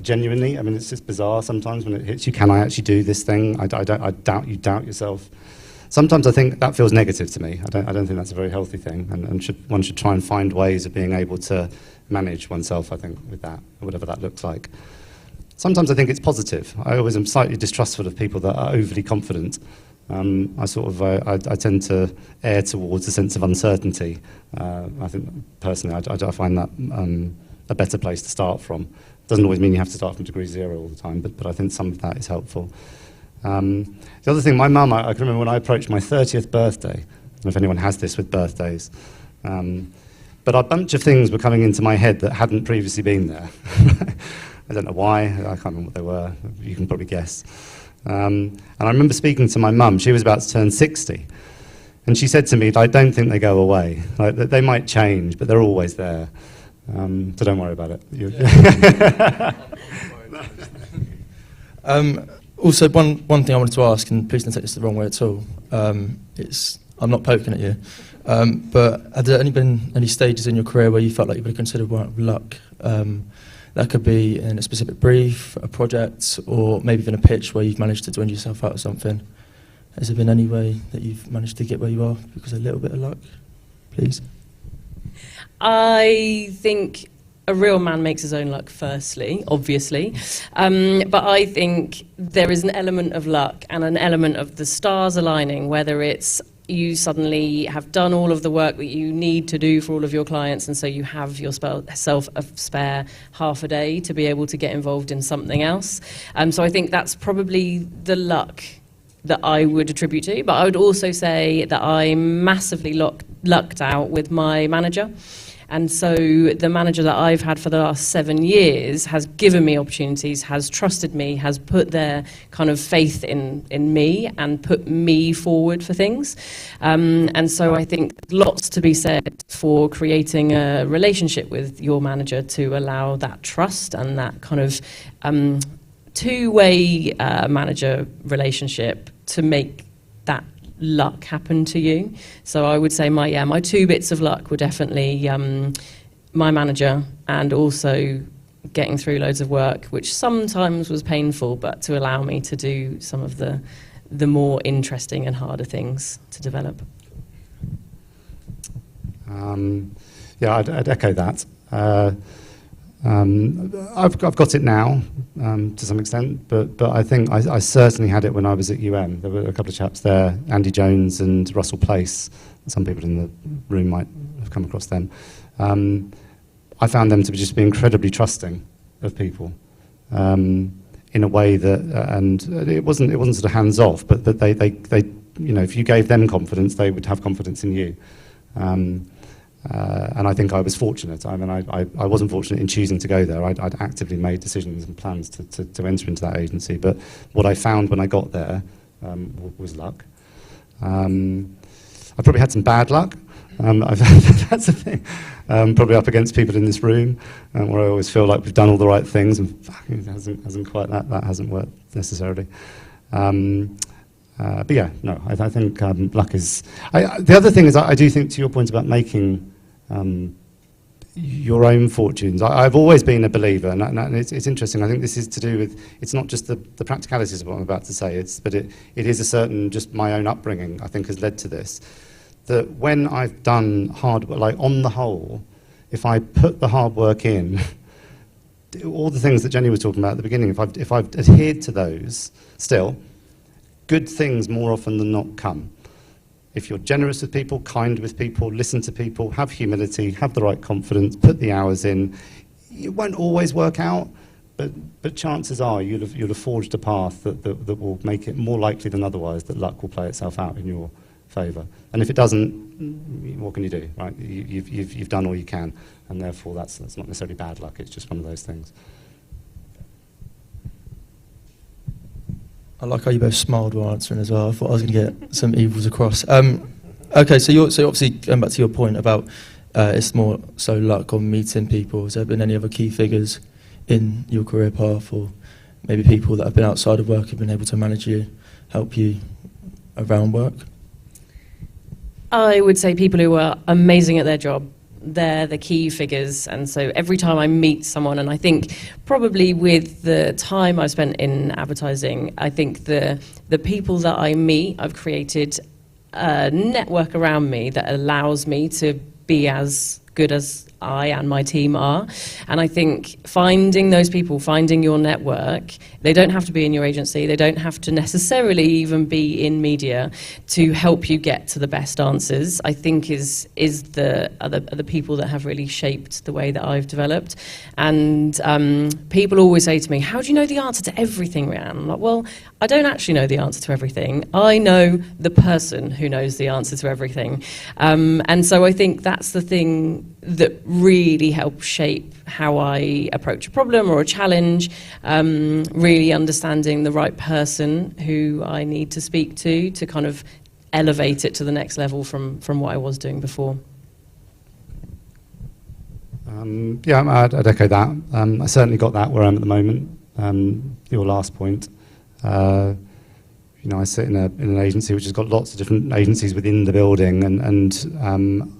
S7: Genuinely, I mean, it's just bizarre sometimes when it hits you. Can I actually do this thing? I doubt you doubt yourself. Sometimes I think that feels negative to me. I don't think that's a very healthy thing, and one should try and find ways of being able to manage oneself, I think, with that, whatever that looks like. Sometimes I think it's positive. I always am slightly distrustful of people that are overly confident. I tend to err towards a sense of uncertainty. I think, personally, I find that a better place to start from. Doesn't always mean you have to start from degree zero all the time, but I think some of that is helpful. The other thing, my mum, I can remember when I approached my 30th birthday, I don't know if anyone has this with birthdays, but a bunch of things were coming into my head that hadn't previously been there. I don't know why, I can't remember what they were, you can probably guess. And I remember speaking to my mum, she was about to turn 60, and she said to me, I don't think they go away. Like, they might change, but they're always there. So don't worry about it.
S8: Also, one thing I wanted to ask, and please don't take this the wrong way at all, I'm not poking at you, but have there been any stages in your career where you felt like you would have considered one of luck? That could be in a specific brief, a project, or maybe even a pitch where you've managed to dwindle yourself out of something. Has there been any way that you've managed to get where you are because of a little bit of luck? Please.
S9: I think a real man makes his own luck, firstly, obviously. But I think there is an element of luck and an element of the stars aligning, whether it's you suddenly have done all of the work that you need to do for all of your clients, and so you have yourself a spare half a day to be able to get involved in something else. So I think that's probably the luck that I would attribute to. But I would also say that I massively lucked out with my manager. And so the manager that I've had for the last 7 years has given me opportunities, has trusted me, has put their kind of faith in me and put me forward for things. And so I think lots to be said for creating a relationship with your manager to allow that trust and that kind of two-way manager relationship to make that luck happen to you. So I would say my two bits of luck were definitely my manager and also getting through loads of work, which sometimes was painful, but to allow me to do some of the more interesting and harder things to develop.
S7: I'd echo that. I've got it now to some extent, but I think I certainly had it when I was at UM. There were a couple of chaps there, Andy Jones and Russell Place. Some people in the room might have come across them. I found them to just be incredibly trusting of people in a way that, and it wasn't sort of hands off, but that they if you gave them confidence, they would have confidence in you. And I think I was fortunate. I mean, I wasn't fortunate in choosing to go there. I'd actively made decisions and plans to enter into that agency. But what I found when I got there was luck. I probably had some bad luck. That's the thing. Probably up against people in this room, where I always feel like we've done all the right things, and it hasn't quite that hasn't worked necessarily. But yeah, no, I think luck is. The other thing is, I do think, to your point about making your own fortunes, I've always been a believer, and it's interesting. I think this is to do with, it's not just the practicalities of what I'm about to say, but it is a certain, just my own upbringing, I think, has led to this. That when I've done hard work, like on the whole, if I put the hard work in, all the things that Jenny was talking about at the beginning, if I've adhered to those, still, good things more often than not come. If you're generous with people, kind with people, listen to people, have humility, have the right confidence, put the hours in, it won't always work out, but chances are you'll have forged a path that will make it more likely than otherwise that luck will play itself out in your favour. And if it doesn't, what can you do, right? You've done all you can, and therefore that's not necessarily bad luck, it's just one of those things.
S8: I like how you both smiled while answering as well. I thought I was going to get some evils across. Okay, so obviously going back to your point about it's more so luck on meeting people. Has there been any other key figures in your career path, or maybe people that have been outside of work have been able to manage you, help you around work?
S9: I would say people who are amazing at their job. They're the key figures, and so every time I meet someone, and I think probably with the time I've spent in advertising, I think the people that I meet, I've created a network around me that allows me to be as good as I and my team are. And I think finding those people, finding your network, they don't have to be in your agency, they don't have to necessarily even be in media to help you get to the best answers, I think is the people that have really shaped the way that I've developed. And people always say to me, how do you know the answer to everything, Rhiannon? I'm like, well, I don't actually know the answer to everything. I know the person who knows the answer to everything. And so I think that's the thing that really helps shape how I approach a problem or a challenge, really understanding the right person who I need to speak to kind of elevate it to the next level from what I was doing before.
S7: I'd echo that. I certainly got that where I am at the moment. Your last point. I sit in an agency which has got lots of different agencies within the building, and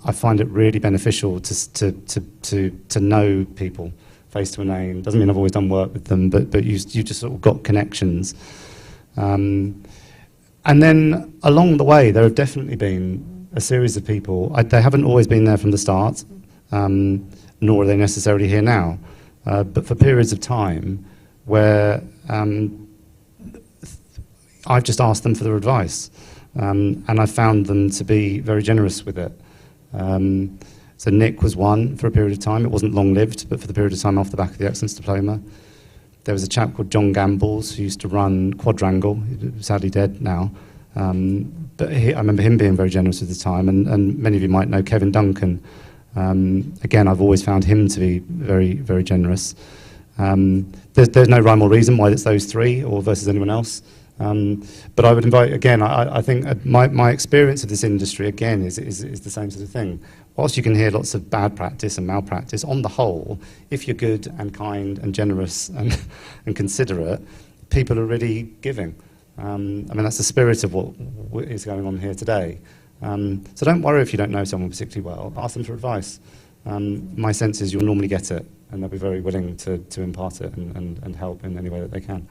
S7: I find it really beneficial to know people face to a name. Doesn't mean I've always done work with them, but you just sort of got connections. And then along the way, there have definitely been a series of people. They haven't always been there from the start, nor are they necessarily here now. But for periods of time where I've just asked them for their advice, and I found them to be very generous with it. So Nick was one for a period of time. It wasn't long-lived, but for the period of time off the back of the Excellence Diploma. There was a chap called John Gambles who used to run Quadrangle, he's sadly dead now. But I remember him being very generous with his time, and many of you might know Kevin Duncan. Again, I've always found him to be very, very generous. There's no rhyme or reason why it's those three or versus anyone else. But I would invite, again, I think my experience of this industry, again, is the same sort of thing. Whilst you can hear lots of bad practice and malpractice, on the whole, if you're good and kind and generous and considerate, people are really giving. I mean, that's the spirit of what is going on here today. So don't worry if you don't know someone particularly well. Ask them for advice. My sense is you'll normally get it, and they'll be very willing to impart it and help in any way that they can.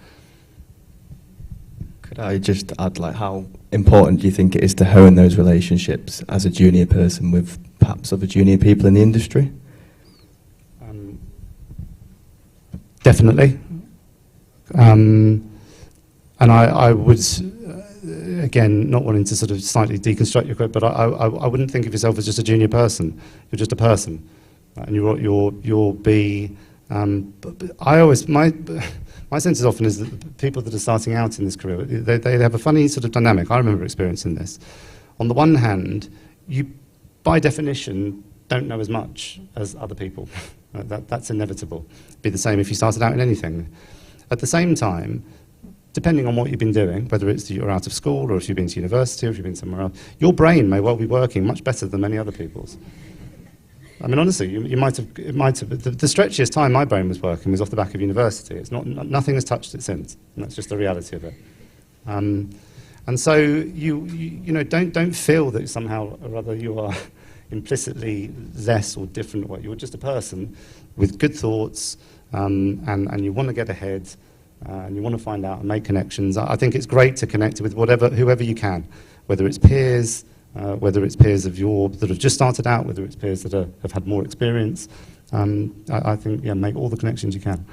S6: Could I just add, like, how important do you think it is to hone those relationships as a junior person with perhaps other junior people in the industry?
S7: Definitely. And I would, again, not wanting to sort of slightly deconstruct your quote, but I wouldn't think of yourself as just a junior person. You're just a person, and you'll be. But I always my sense is often is that people that are starting out in this career, they have a funny sort of dynamic. I remember experiencing this. On the one hand, you, by definition, don't know as much as other people. That's inevitable. It'd be the same if you started out in anything. At the same time, depending on what you've been doing, whether it's you're out of school or if you've been to university or if you've been somewhere else, your brain may well be working much better than many other people's. I mean, honestly, it might have. The stretchiest time my brain was working was off the back of university. It's nothing has touched it since, and that's just the reality of it. And so you know, don't feel that somehow or other you are implicitly less or different. You're just a person with good thoughts, and you want to get ahead, and you want to find out and make connections. I think it's great to connect with whoever you can, whether it's peers. Whether it's peers of that have just started out, whether it's peers that have had more experience. I think, yeah, make all the connections you can.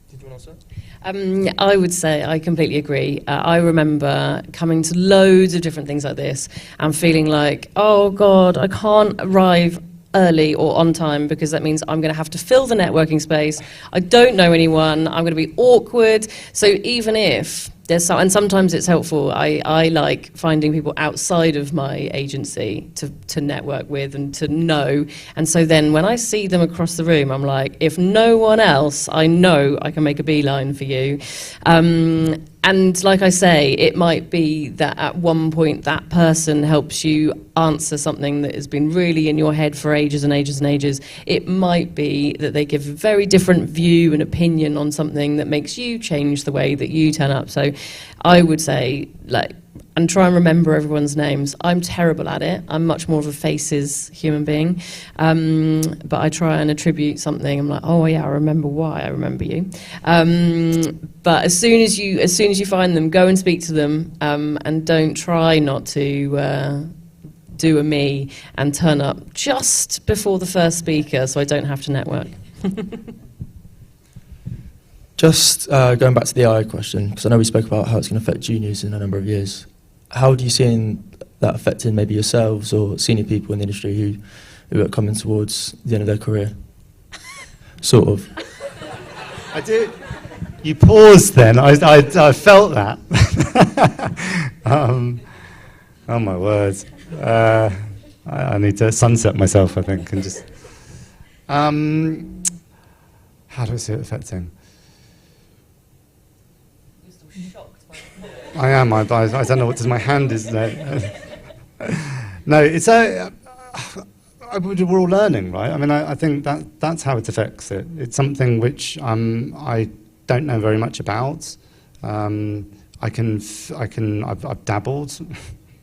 S8: Did you want to answer?
S9: I would say I completely agree. I remember coming to loads of different things like this and feeling like, oh God, I can't arrive early or on time because that means I'm going to have to fill the networking space. I don't know anyone. I'm going to be awkward. So even if and sometimes it's helpful. I like finding people outside of my agency to network with and to know. And so then when I see them across the room, I'm like, if no one else, I know I can make a beeline for you. And like I say, it might be that at one point that person helps you answer something that has been really in your head for ages and ages and ages. It might be that they give a very different view and opinion on something that makes you change the way that you turn up. So I would say, and try and remember everyone's names. I'm terrible at it. I'm much more of a faces human being. But I try and attribute something. I'm like, oh yeah, I remember why I remember you. But as soon as you find them, go and speak to them, and don't try not to do a me and turn up just before the first speaker so I don't have to network.
S8: Just going back to the AI question, because I know we spoke about how it's going to affect juniors in a number of years. How do you see that affecting maybe yourselves or senior people in the industry who are coming towards the end of their career? Sort of.
S7: I did. You paused then. I felt that. Oh my words. I need to sunset myself, I think, and just. How do I see it affecting? I am. I don't know what does my hand is there. No, it's we're all learning, right? I mean, I think that's how it affects it. It's something which I don't know very much about. I've dabbled.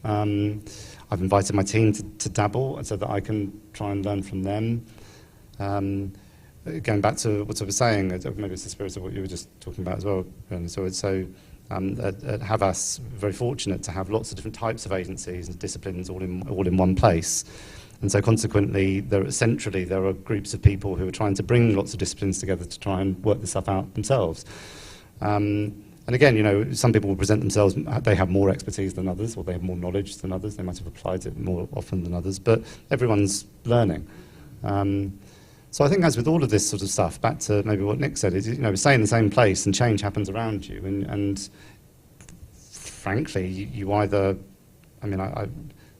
S7: I've invited my team to dabble so that I can try and learn from them. Going back to what I was saying, maybe it's the spirit of what you were just talking about as well. So at Havas, very fortunate to have lots of different types of agencies and disciplines all in one place. And so consequently, centrally, there are groups of people who are trying to bring lots of disciplines together to try and work this stuff out themselves. And again, you know, some people will present themselves, they have more expertise than others, or they have more knowledge than others, they might have applied it more often than others, but everyone's learning. So I think as with all of this sort of stuff, back to maybe what Nick said, is, you know, stay in the same place and change happens around you. And frankly, you either, I mean, it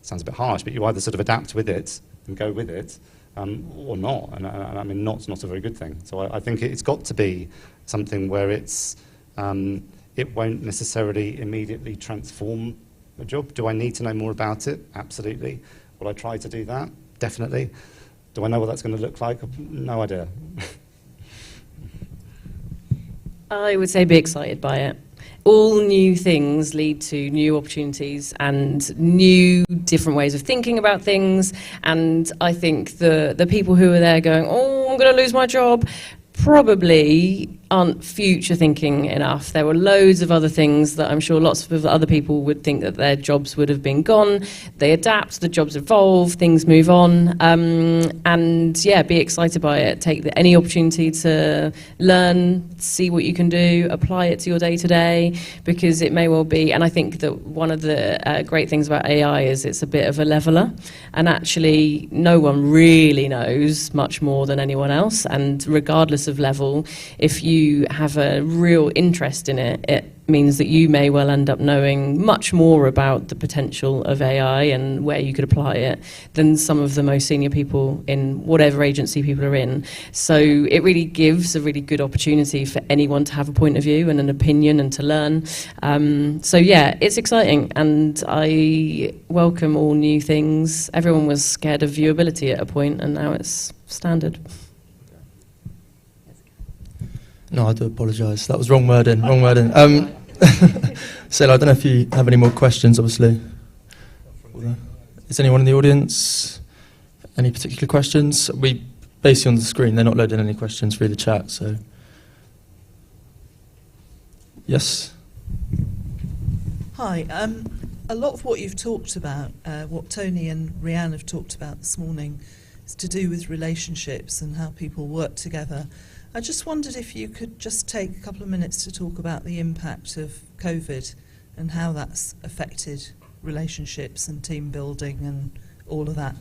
S7: sounds a bit harsh, but you either sort of adapt with it and go with it, or not. And I mean, not's not a very good thing. So I think it's got to be something where it's, it won't necessarily immediately transform a job. Do I need to know more about it? Absolutely. Will I try to do that? Definitely. Do I know what that's going to look like? No idea.
S9: I would say be excited by it. All new things lead to new opportunities and new different ways of thinking about things. And I think the people who are there going, oh, I'm going to lose my job, probably aren't future thinking enough. There were loads of other things that I'm sure lots of other people would think that their jobs would have been gone. They adapt, the jobs evolve, things move on, and yeah, be excited by it. Take any opportunity to learn, see what you can do, apply it to your day-to-day, because it may well be, and I think that one of the great things about AI is it's a bit of a leveler, and actually no one really knows much more than anyone else, and regardless of level, if you have a real interest in it, it means that you may well end up knowing much more about the potential of AI and where you could apply it than some of the most senior people in whatever agency people are in. So it really gives a really good opportunity for anyone to have a point of view and an opinion and to learn. So yeah, it's exciting, and I welcome all new things. Everyone was scared of viewability at a point, and now it's standard.
S8: No, I do apologise. That was wrong wording. Sarah, I don't know if you have any more questions, obviously. Is anyone in the audience? Any particular questions? We basically on the screen, they're not loading any questions through the chat, so. Yes?
S1: Hi. A lot of what you've talked about, what Tony and Rhiannon have talked about this morning, is to do with relationships and how people work together. I just wondered if you could just take a couple of minutes to talk about the impact of COVID and how that's affected relationships and team building and all of that.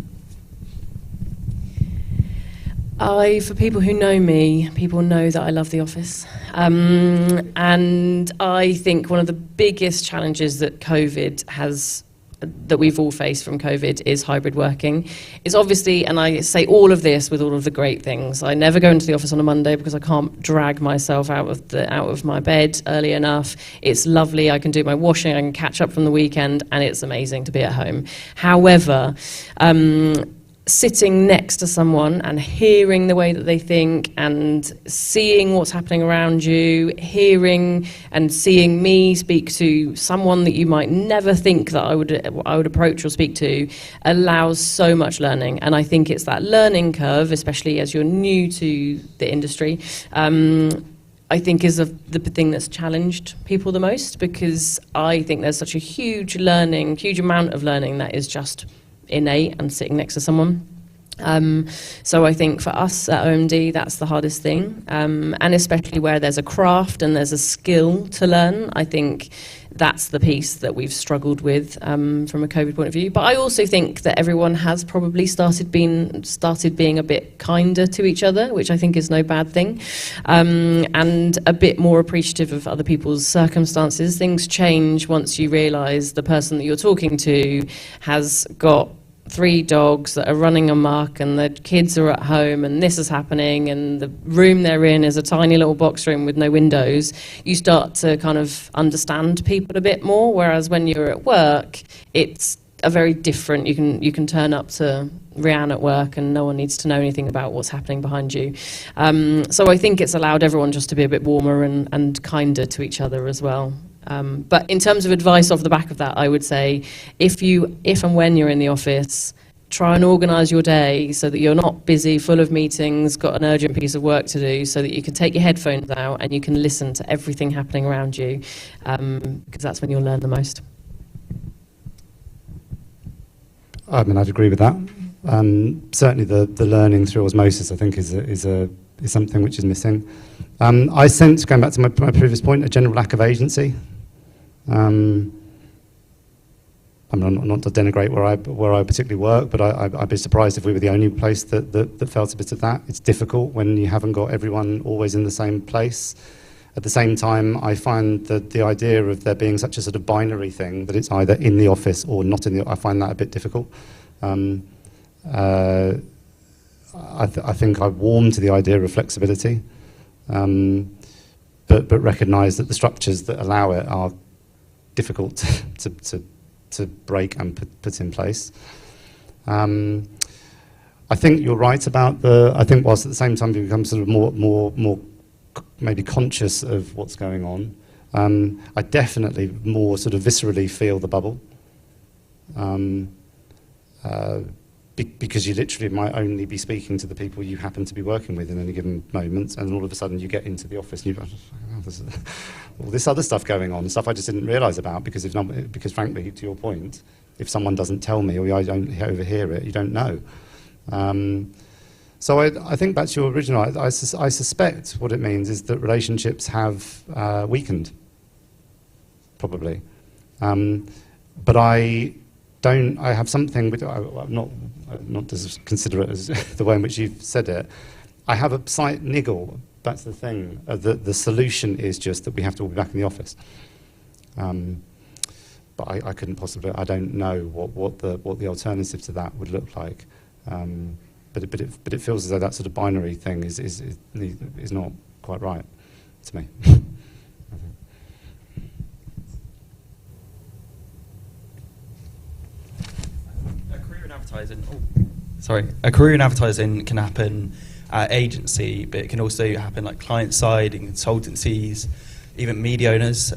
S9: For people who know me, people know that I love the office. And I think one of the biggest challenges that we've all faced from COVID is hybrid working. It's obviously, and I say all of this with all of the great things. I never go into the office on a Monday because I can't drag myself out of my bed early enough. It's lovely. I can do my washing. I can catch up from the weekend, and it's amazing to be at home. However, sitting next to someone and hearing the way that they think and seeing what's happening around you, hearing and seeing me speak to someone that you might never think that I would approach or speak to, allows so much learning. And I think it's that learning curve, especially as you're new to the industry, I think is the thing that's challenged people the most, because I think there's such a huge amount of learning that is just innate and sitting next to someone. So I think for us at OMD, that's the hardest thing. And especially where there's a craft and there's a skill to learn, I think that's the piece that we've struggled with from a COVID point of view. But I also think that everyone has probably started being a bit kinder to each other, which I think is no bad thing, and a bit more appreciative of other people's circumstances. Things change once you realise the person that you're talking to has got 3 dogs that are running amok and the kids are at home and this is happening and the room they're in is a tiny little box room with no windows. You start to kind of understand people a bit more, whereas when you're at work, it's a very different, you can turn up to Rhiannon at work and no one needs to know anything about what's happening behind you. So I think it's allowed everyone just to be a bit warmer and kinder to each other as well. But in terms of advice off the back of that, I would say if and when you're in the office, try and organise your day so that you're not busy, full of meetings, got an urgent piece of work to do, so that you can take your headphones out and you can listen to everything happening around you, because that's when you'll learn the most.
S7: I mean, I'd agree with that. Certainly the learning through osmosis, I think, is something which is missing. I sense, going back to my previous point, a general lack of agency. I mean, not to denigrate where I particularly work, but I'd be surprised if we were the only place that felt a bit of that. It's difficult when you haven't got everyone always in the same place. At the same time, I find that the idea of there being such a sort of binary thing, that it's either in the office or not in the, I find that a bit difficult. I think I warm to the idea of flexibility, but recognise that the structures that allow it are difficult to break and put in place. I think you're right about I think whilst at the same time you become sort of more maybe conscious of what's going on, I definitely more sort of viscerally feel the bubble. Because you literally might only be speaking to the people you happen to be working with in any given moment, and all of a sudden you get into the office and you've got all this other stuff going on, stuff I just didn't realise about, because frankly, to your point, if someone doesn't tell me or I don't overhear it, you don't know. So I think back to your original, I suspect what it means is that relationships have weakened, probably. But I have something, I'm not as considerate as the way in which you've said it. I have a slight niggle. That's the thing. The solution is just that we have to all be back in the office. But I couldn't possibly. I don't know what the alternative to that would look like. But it feels as though that sort of binary thing is not quite right to me.
S10: A career in advertising can happen at agency, but it can also happen like client side and consultancies, even media owners.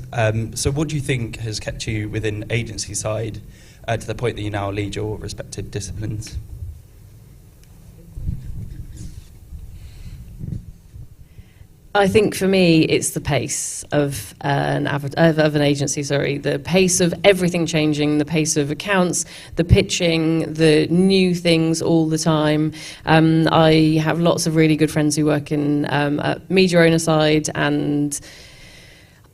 S10: So what do you think has kept you within agency side to the point that you now lead your respective disciplines?
S9: I think for me, it's the pace of an agency. The pace of everything changing, the pace of accounts, the pitching, the new things all the time. I have lots of really good friends who work in media owner side, and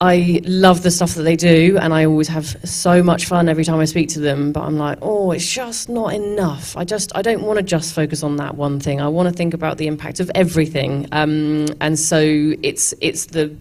S9: I love the stuff that they do, and I always have so much fun every time I speak to them, but I'm like, oh, it's just not enough. I don't want to just focus on that one thing. I want to think about the impact of everything. And so it's the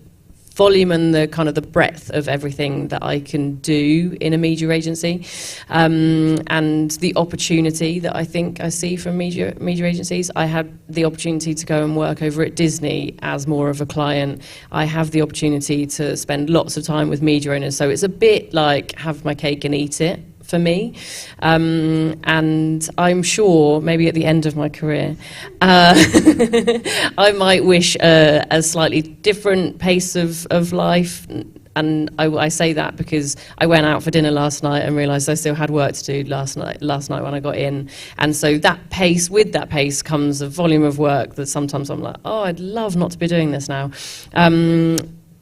S9: volume and the kind of the breadth of everything that I can do in a media agency, and the opportunity that I think I see from media agencies. I had the opportunity to go and work over at Disney as more of a client. I have the opportunity to spend lots of time with media owners, so it's a bit like have my cake and eat it for me, and I'm sure maybe at the end of my career I might wish a slightly different pace of life, and I say that because I went out for dinner last night and realised I still had work to do last night when I got in, and so with that pace comes a volume of work that sometimes I'm like, oh, I'd love not to be doing this now.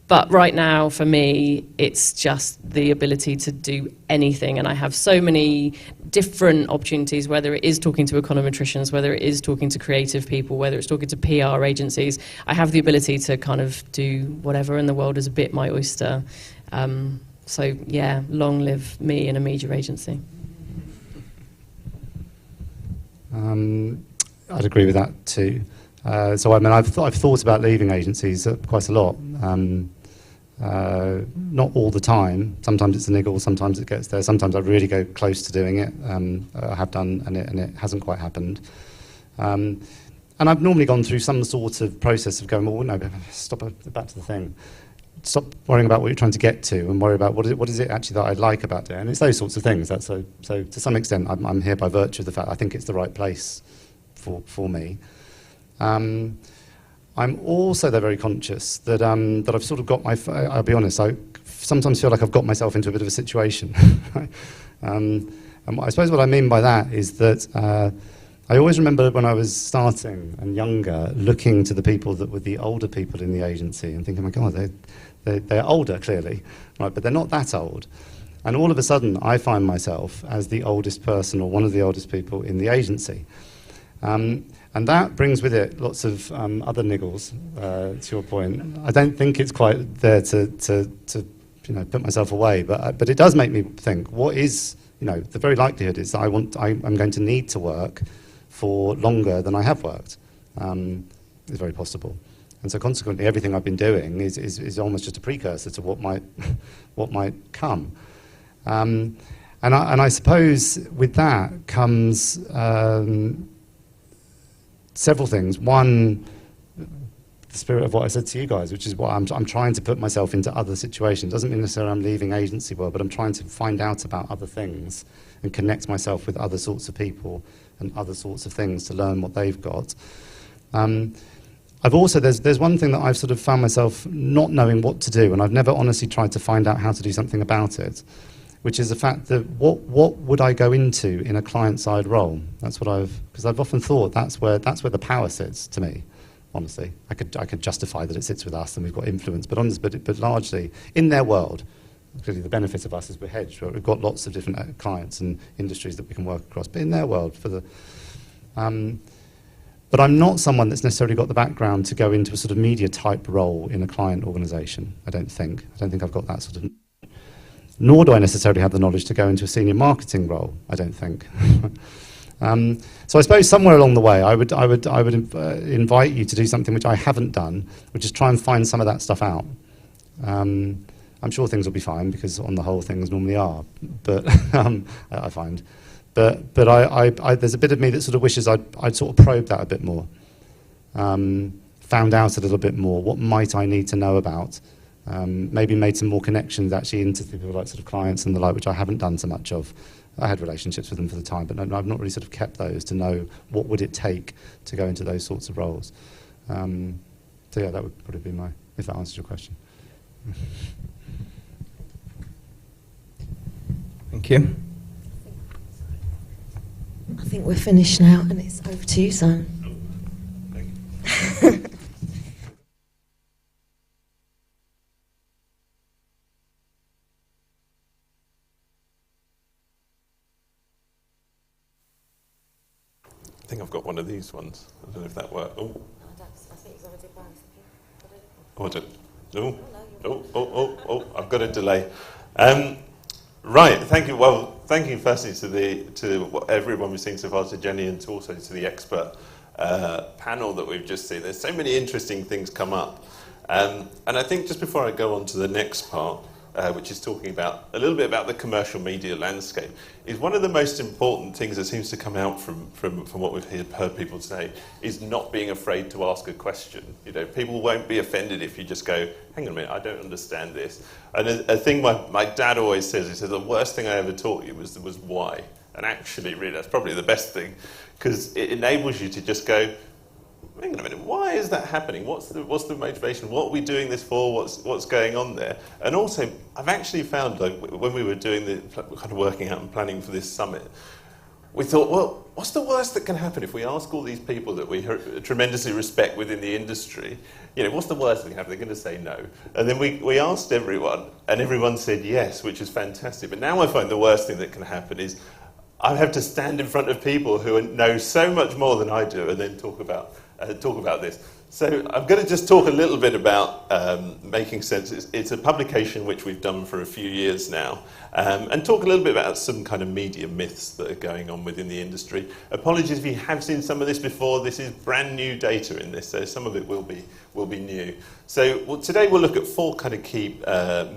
S9: But right now, for me, it's just the ability to do anything. And I have so many different opportunities, whether it is talking to econometricians, whether it is talking to creative people, whether it's talking to PR agencies. I have the ability to kind of do whatever, and the world is a bit my oyster. So, yeah, long live me in a media agency.
S7: I'd agree with that too. So, I mean, I've thought about leaving agencies quite a lot. Not all the time. Sometimes it's a niggle, sometimes it gets there. Sometimes I really go close to doing it. I have done, and it hasn't quite happened. And I've normally gone through some sort of process of going, well, no, stop, back to the thing. Stop worrying about what you're trying to get to, and worry about what is it actually that I like about doing. And it's those sorts of things. So to some extent, I'm here by virtue of the fact I think it's the right place for me. I'm also very conscious that I've sort of got I'll be honest, I sometimes feel like I've got myself into a bit of a situation. And And I suppose what I mean by that is that I always remember when I was starting and younger, looking to the people that were the older people in the agency and thinking, my God, they're older, clearly, right? But they're not that old. And all of a sudden, I find myself as the oldest person or one of the oldest people in the agency. And that brings with it lots of other niggles, to your point. I don't think it's quite there to put myself away, but it does make me think, what is, the very likelihood is that I'm going to need to work for longer than I have worked. It's very possible. And so consequently, everything I've been doing is almost just a precursor to what might come. And I suppose with that comes several things. One, the spirit of what I said to you guys, which is what I'm trying to put myself into other situations. Doesn't mean necessarily I'm leaving agency world, but I'm trying to find out about other things and connect myself with other sorts of people and other sorts of things to learn what they've got. I've also, there's one thing that I've sort of found myself not knowing what to do, and I've never honestly tried to find out how to do something about it, which is the fact that what would I go into in a client-side role? That's what because I've often thought that's where the power sits to me. Honestly, I could justify that it sits with us and we've got influence, but largely in their world. Clearly, the benefit of us is we're hedged. Right? We've got lots of different clients and industries that we can work across, but in their world, but I'm not someone that's necessarily got the background to go into a sort of media type role in a client organisation. I don't think I've got that sort of. Nor do I necessarily have the knowledge to go into a senior marketing role. I don't think. So I suppose somewhere along the way, I would invite you to do something which I haven't done, which is try and find some of that stuff out. I'm sure things will be fine because on the whole things normally are, but I find. But there's a bit of me that sort of wishes I'd sort of probed that a bit more, found out a little bit more. What might I need to know about? Maybe made some more connections actually into people like sort of clients and the like, which I haven't done so much of. I had relationships with them for the time, but I've not really sort of kept those to know what would it take to go into those sorts of roles. So yeah, that would probably be if that answers your question.
S6: Thank you.
S3: I think we're finished now, and it's over to you, Simon.
S11: I think I've got one of these ones. I don't know if that works. Oh.
S3: I think it's already
S11: I've got a delay. Right, thank you. Well, thank you firstly to what everyone we've seen so far, to Jenny, and also to the expert panel that we've just seen. There's so many interesting things come up. And I think just before I go on to the next part, which is talking about a little bit about the commercial media landscape, is one of the most important things that seems to come out from what we've heard people say is not being afraid to ask a question. People won't be offended if you just go, hang on a minute, I don't understand this. And a thing my dad always says, he says, the worst thing I ever taught you was why. And actually, really, that's probably the best thing, because it enables you to just go, hang on a minute, why is that happening? What's the motivation? What are we doing this for? What's going on there? And also, I've actually found, like, when we were doing kind of working out and planning for this summit, we thought, well, what's the worst that can happen if we ask all these people that we tremendously respect within the industry, what's the worst that can happen? They're going to say no. And then we asked everyone, and everyone said yes, which is fantastic. But now I find the worst thing that can happen is I have to stand in front of people who know so much more than I do and then talk about this. So I'm going to just talk a little bit about Making Sense. It's a publication which we've done for a few years now, and talk a little bit about some kind of media myths that are going on within the industry. Apologies if you have seen some of this before. This is brand new data in this, so some of it will be new. So today we'll look at 4 kind of key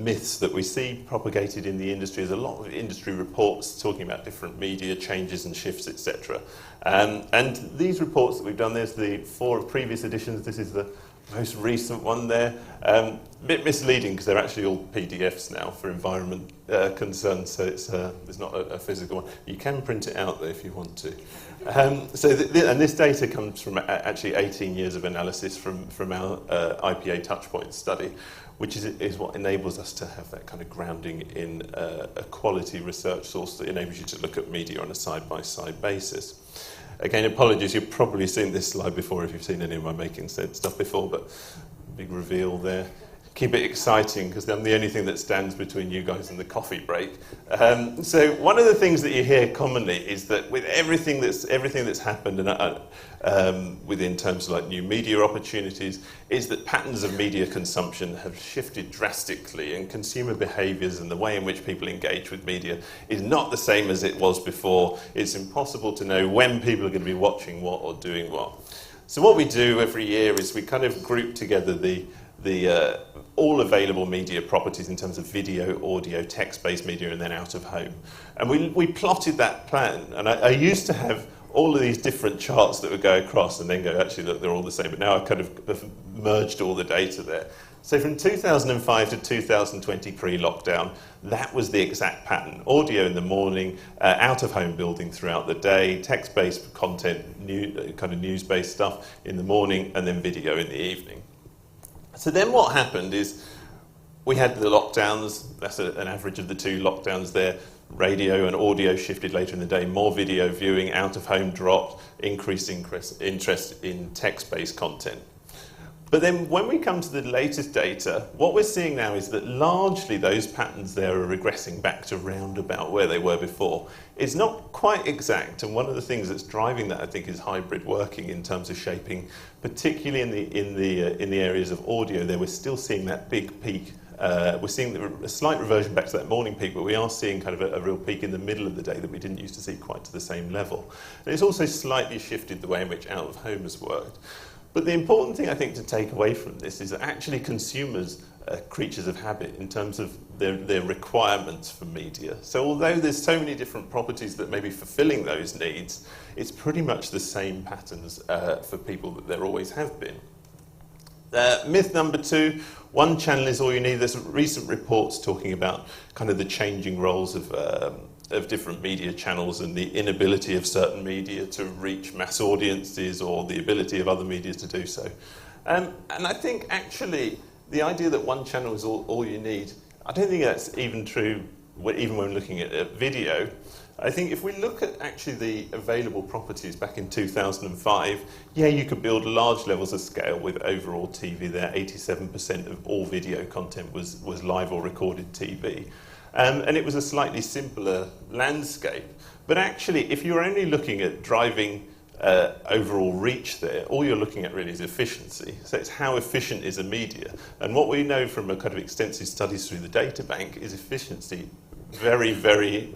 S11: myths that we see propagated in the industry. There's a lot of industry reports talking about different media changes and shifts, etc. And these reports that we've done, there's the 4 previous editions. This is the most recent one there. A bit misleading because they're actually all PDFs now for environment concerns, so it's not a physical one. You can print it out though if you want to. And this data comes from actually 18 years of analysis from our IPA touchpoint study, which is what enables us to have that kind of grounding in a quality research source that enables you to look at media on a side-by-side basis. Again, apologies, you've probably seen this slide before if you've seen any of my Making Sense stuff before, but big reveal there. Keep it exciting, because I'm the only thing that stands between you guys and the coffee break. So one of the things that you hear commonly is that with everything that's happened within terms of like new media opportunities, is that patterns of media consumption have shifted drastically, and consumer behaviours and the way in which people engage with media is not the same as it was before. It's impossible to know when people are going to be watching what or doing what. So what we do every year is we kind of group together the all available media properties in terms of video, audio, text-based media, and then out of home. And we plotted that plan. And I used to have all of these different charts that would go across and then go, actually, look, they're all the same. But now I've kind of merged all the data there. So from 2005 to 2020 pre-lockdown, that was the exact pattern. Audio in the morning, out-of-home building throughout the day, text-based content, kind of news-based stuff in the morning, and then video in the evening. So then what happened is we had the lockdowns. That's an average of the two lockdowns there. Radio and audio shifted later in the day, more video viewing, out-of-home dropped, increased interest in text-based content. But then when we come to the latest data, what we're seeing now is that largely those patterns there are regressing back to round about where they were before. It's not quite exact, and one of the things that's driving that, I think, is hybrid working in terms of shaping, particularly in the areas of audio. There we're still seeing that big peak. We're seeing a slight reversion back to that morning peak, but we are seeing kind of a real peak in the middle of the day that we didn't used to see quite to the same level. And it's also slightly shifted the way in which out-of-home has worked. But the important thing, I think, to take away from this is that actually consumers are creatures of habit in terms of their requirements for media. So although there's so many different properties that may be fulfilling those needs, it's pretty much the same patterns for people that there always have been. Myth number 2, one channel is all you need. There's recent reports talking about kind of the changing roles of different media channels and the inability of certain media to reach mass audiences or the ability of other media to do so. And I think actually the idea that one channel is all you need, I don't think that's even true even when looking at video. I think if we look at actually the available properties back in 2005, yeah, you could build large levels of scale with overall TV there. 87% of all video content was live or recorded TV. And it was a slightly simpler landscape. But actually, if you're only looking at driving overall reach there, all you're looking at really is efficiency. So it's how efficient is a media. And what we know from a kind of extensive studies through the data bank is efficiency very, very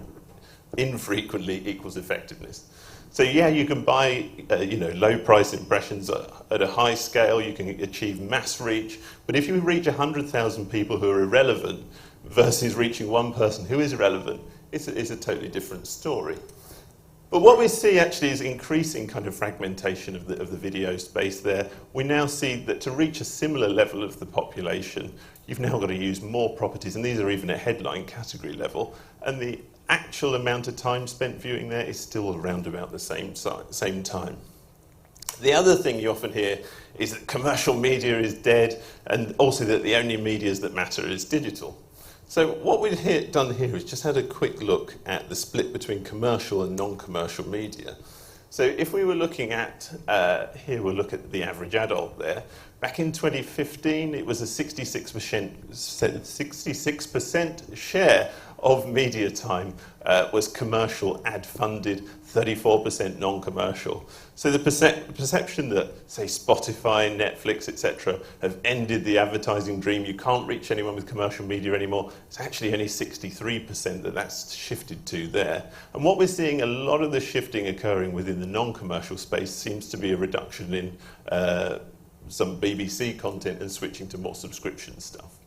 S11: infrequently equals effectiveness. So yeah, you can buy low price impressions at a high scale, you can achieve mass reach, but if you reach 100,000 people who are irrelevant versus reaching one person who is relevant, it's a totally different story. But what we see actually is increasing kind of fragmentation of the video space there. We now see that to reach a similar level of the population, you've now got to use more properties, and these are even at headline category level, and the actual amount of time spent viewing there is still around about the same time. The other thing you often hear is that commercial media is dead, and also that the only medias that matter is digital. So what we've done here is just had a quick look at the split between commercial and non-commercial media. So if we were looking at, here we'll look at the average adult there. Back in 2015, it was a 66% share of media time was commercial, ad-funded, 34% non-commercial. So the perception that, say, Spotify, Netflix, etc., have ended the advertising dream, you can't reach anyone with commercial media anymore, it's actually only 63% that's shifted to there. And what we're seeing, a lot of the shifting occurring within the non-commercial space seems to be a reduction in some BBC content and switching to more subscription stuff.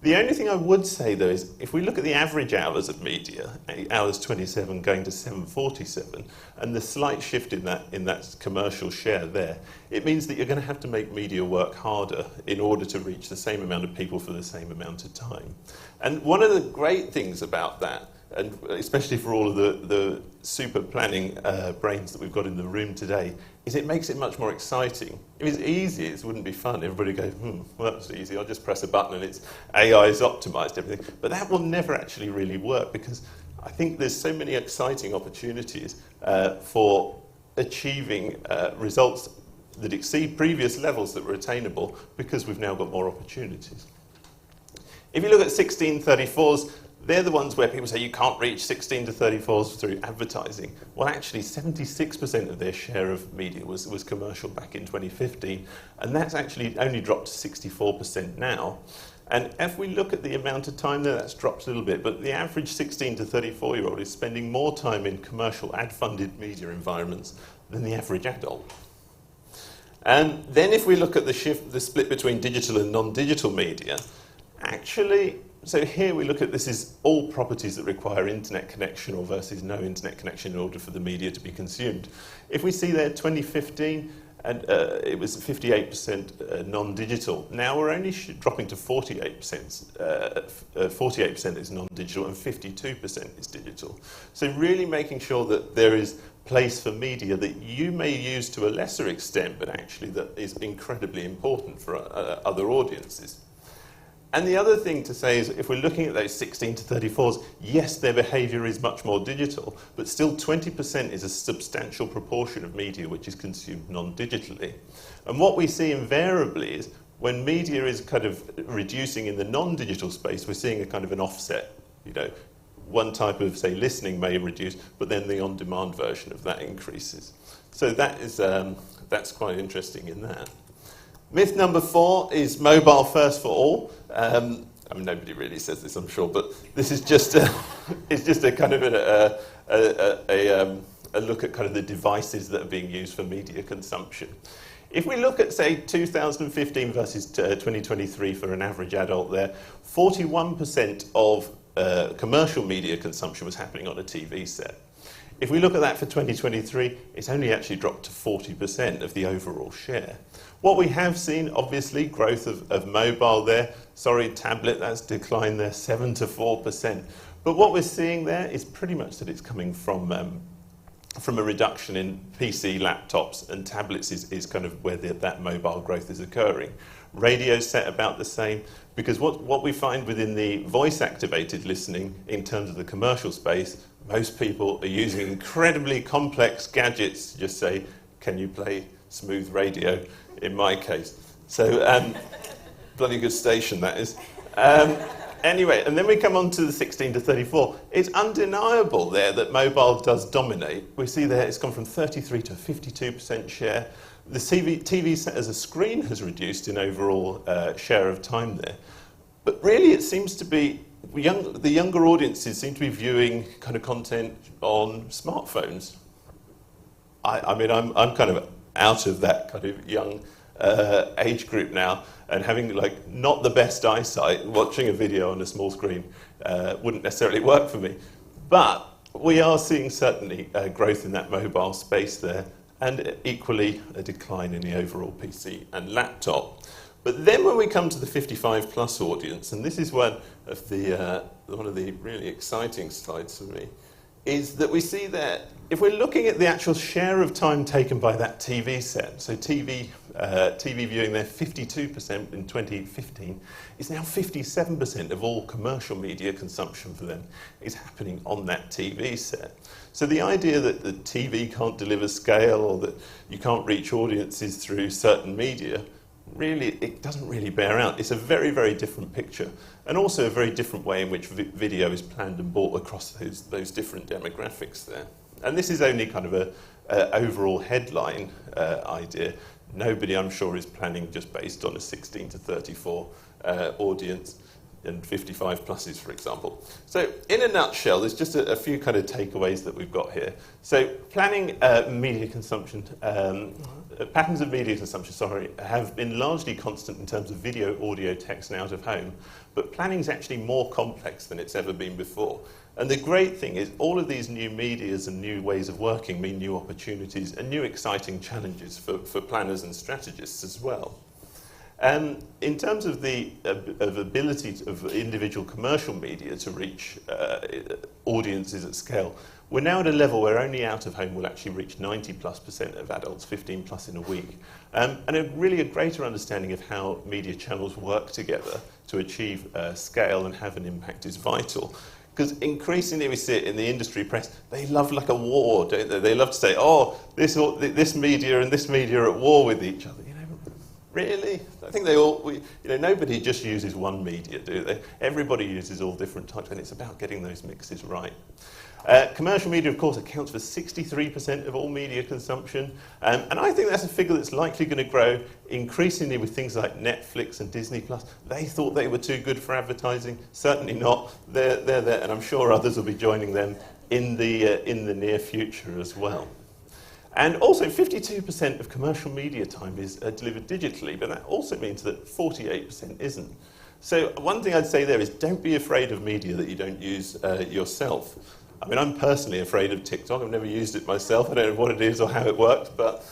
S11: The only thing I would say, though, is if we look at the average hours of media, 8 hours 27 going to 7:47, and the slight shift in that commercial share there, it means that you're going to have to make media work harder in order to reach the same amount of people for the same amount of time. And one of the great things about that, and especially for all of the super planning brains that we've got in the room today, is it makes it much more exciting. If it's easy, it wouldn't be fun. Everybody goes, well, that's easy. I'll just press a button and it's AI's optimized everything. But that will never actually really work, because I think there's so many exciting opportunities for achieving results that exceed previous levels that were attainable, because we've now got more opportunities. If you look at 1634s, they're the ones where people say you can't reach 16 to 34s through advertising. Well, actually, 76% of their share of media was commercial back in 2015, and that's actually only dropped to 64% now. And if we look at the amount of time there, that's dropped a little bit, but the average 16 to 34-year-old is spending more time in commercial ad-funded media environments than the average adult. And then if we look at the split between digital and non-digital media, actually, so here we look at this is all properties that require internet connection or versus no internet connection in order for the media to be consumed. If we see there 2015, and it was 58% non-digital. Now we're only dropping to 48%. 48% is non-digital and 52% is digital. So really making sure that there is place for media that you may use to a lesser extent, but actually that is incredibly important for other audiences. And the other thing to say is, if we're looking at those 16 to 34s, yes, their behaviour is much more digital, but still 20% is a substantial proportion of media which is consumed non-digitally. And what we see invariably is, when media is kind of reducing in the non-digital space, we're seeing a kind of an offset. You know, one type of, say, listening may reduce, but then the on-demand version of that increases. So that is, that's quite interesting in that. Myth number 4 is mobile first for all. I mean, nobody really says this, I'm sure, but this is just it's just a kind of a look at kind of the devices that are being used for media consumption. If we look at, say, 2015 versus 2023 for an average adult there, 41% of commercial media consumption was happening on a TV set. If we look at that for 2023, it's only actually dropped to 40% of the overall share. What we have seen, obviously, growth of mobile there. Sorry, tablet, that's declined there, 7 to 4%. But what we're seeing there is pretty much that it's coming from a reduction in PC, laptops, and tablets is kind of where that mobile growth is occurring. Radio set about the same, because what we find within the voice-activated listening in terms of the commercial space, most people are using incredibly complex gadgets to just say, can you play smooth radio, in my case. So, bloody good station, that is. Anyway, and then we come on to the 16 to 34. It's undeniable there that mobile does dominate. We see there it's gone from 33 to 52% share. The TV set as a screen has reduced in overall share of time there. But really it seems to be, the younger audiences seem to be viewing kind of content on smartphones. I mean, I'm kind of out of that kind of young age group now, and having like not the best eyesight, watching a video on a small screen wouldn't necessarily work for me. But we are seeing certainly growth in that mobile space there, and equally a decline in the overall PC and laptop. But then when we come to the 55 plus audience, and this is one of the really exciting slides for me, is that we see that if we're looking at the actual share of time taken by that TV set, so TV viewing there, 52% in 2015, is now 57% of all commercial media consumption for them is happening on that TV set. So the idea that the TV can't deliver scale or that you can't reach audiences through certain media, really, it doesn't really bear out. It's a very, very different picture, and also a very different way in which video is planned and bought across those different demographics there. And this is only kind of a overall headline idea. Nobody, I'm sure, is planning just based on a 16 to 34 audience and 55 pluses, for example. So in a nutshell, there's just a few kind of takeaways that we've got here. So planning media consumption, patterns of media consumption, have been largely constant in terms of video, audio, text, and out of home, but planning is actually more complex than it's ever been before. And the great thing is all of these new medias and new ways of working mean new opportunities and new exciting challenges for planners and strategists as well. In terms of the ability of individual commercial media to reach audiences at scale, we're now at a level where only out of home will actually reach 90+% of adults, 15 plus in a week. And really a greater understanding of how media channels work together to achieve scale and have an impact is vital. Because increasingly we see it in the industry press, they love like a war, don't they? They love to say, oh, this media and this media are at war with each other. You know, really? I think they all, nobody just uses one media, do they? Everybody uses all different types, and it's about getting those mixes right. Commercial media, of course, accounts for 63% of all media consumption, and I think that's a figure that's likely going to grow increasingly with things like Netflix and Disney+. They thought they were too good for advertising. Certainly not. They're there, and I'm sure others will be joining them in the near future as well. And also, 52% of commercial media time is delivered digitally, but that also means that 48% isn't. So one thing I'd say there is don't be afraid of media that you don't use yourself. I mean, I'm personally afraid of TikTok. I've never used it myself. I don't know what it is or how it works, but,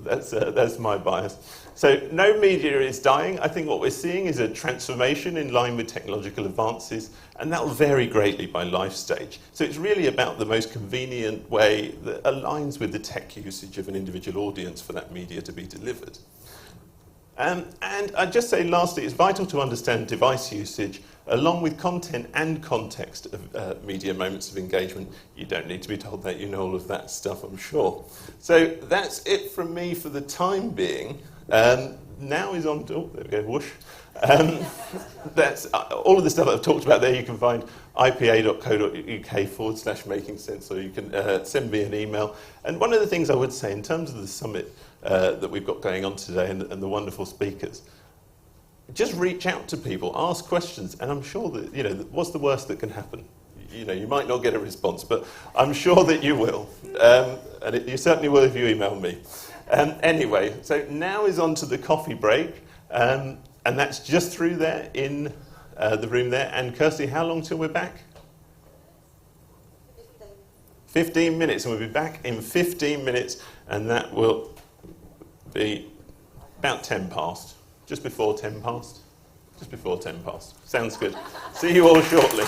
S11: that's my bias. So no media is dying. I think what we're seeing is a transformation in line with technological advances, and that will vary greatly by life stage. So it's really about the most convenient way that aligns with the tech usage of an individual audience for that media to be delivered. And I'd just say lastly, it's vital to understand device usage along with content and context of media moments of engagement. You don't need to be told that, you know all of that stuff, I'm sure. So that's it from me for the time being. Now is on to, oh, there we go, whoosh. That's all of the stuff that I've talked about there you can find ipa.co.uk/making sense, or you can send me an email. And one of the things I would say in terms of the summit that we've got going on today and the wonderful speakers, just reach out to people, ask questions, and I'm sure that, what's the worst that can happen? You might not get a response, but I'm sure that you will. And you certainly will if you email me. Anyway, so now is on to the coffee break, and that's just through there in the room there. And Kirsty, how long till we're back? 15 minutes, and we'll be back in 15 minutes, and that will be about 10 past. Just before 10 past? Just before 10 past. Sounds good. See you all shortly.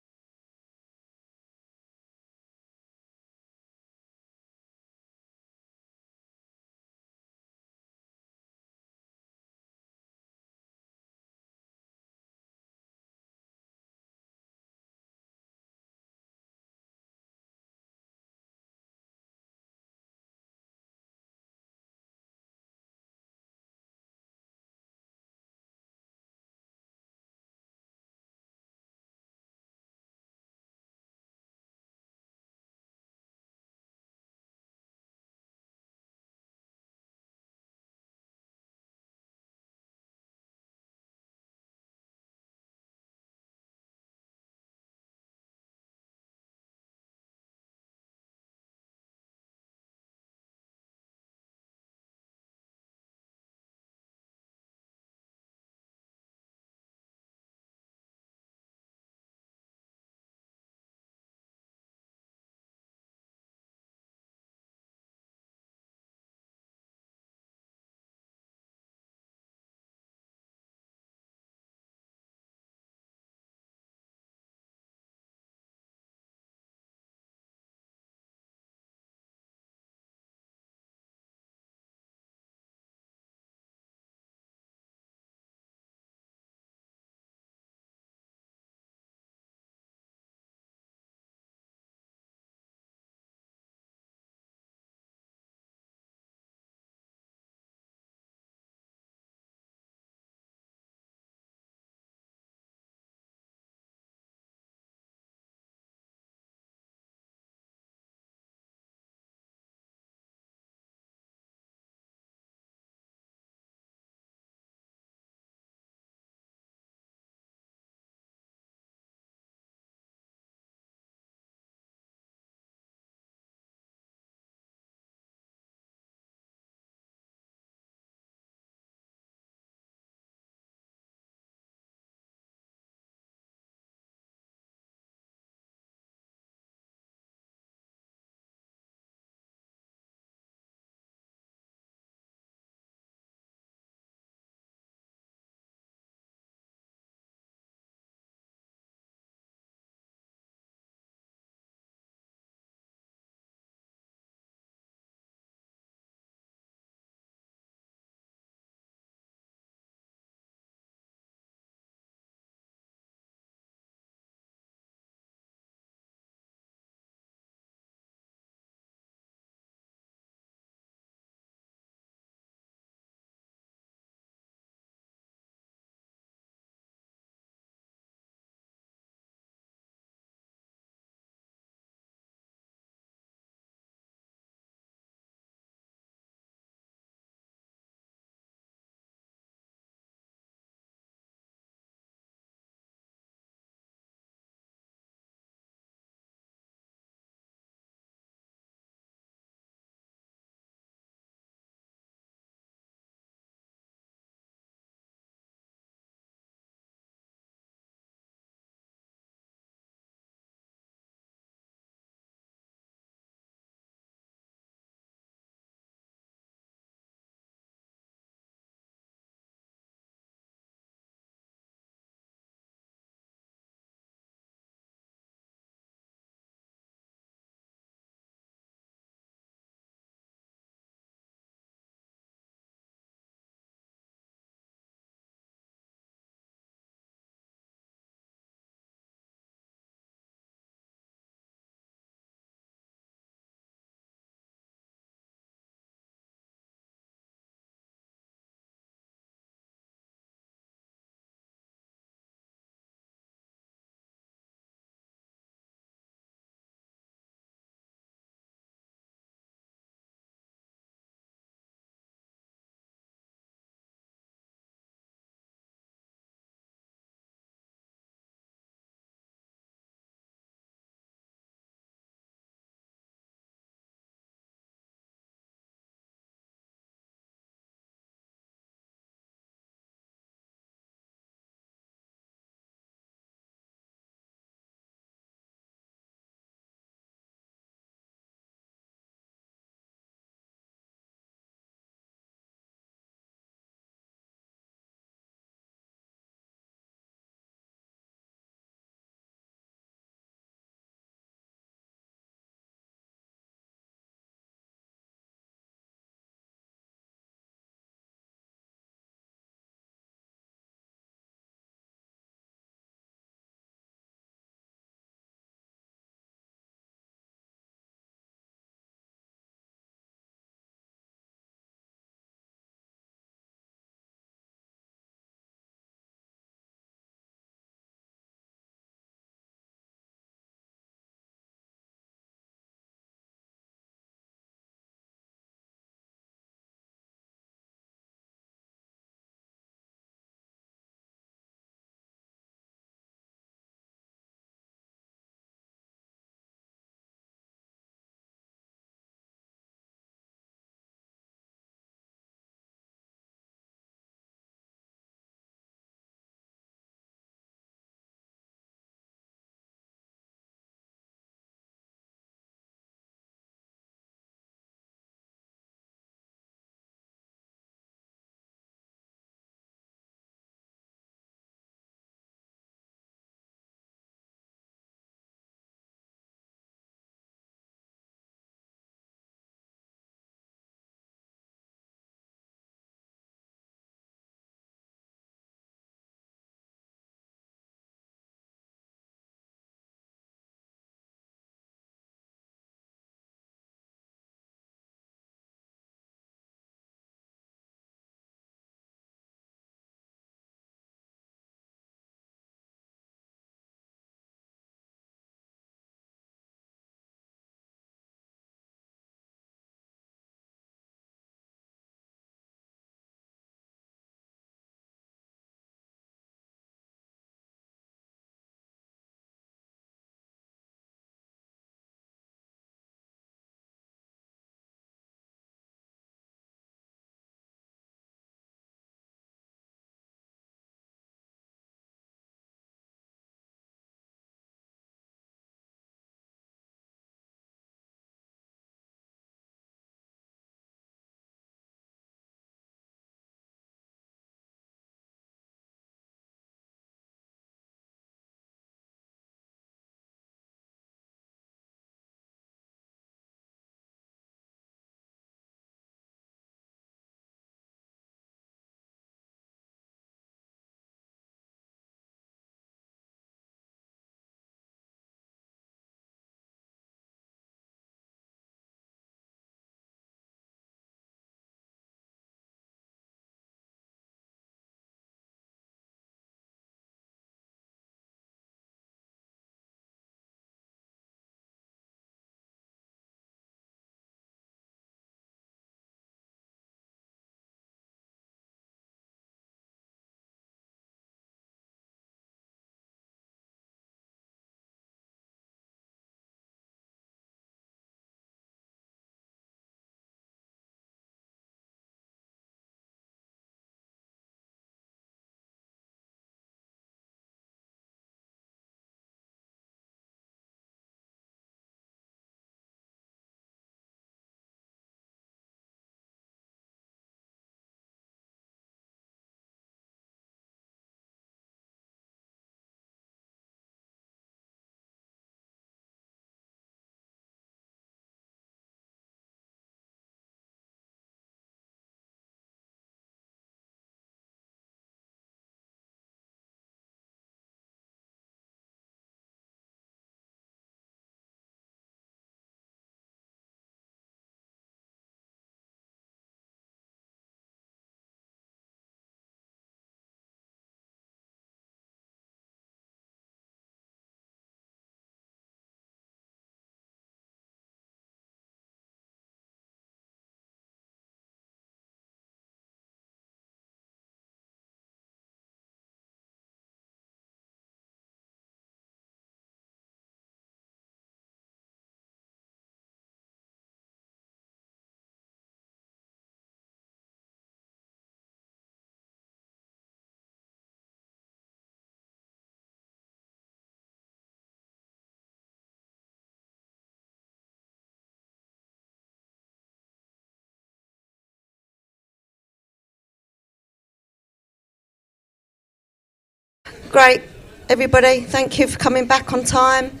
S3: Great. Everybody, thank you for coming back on time.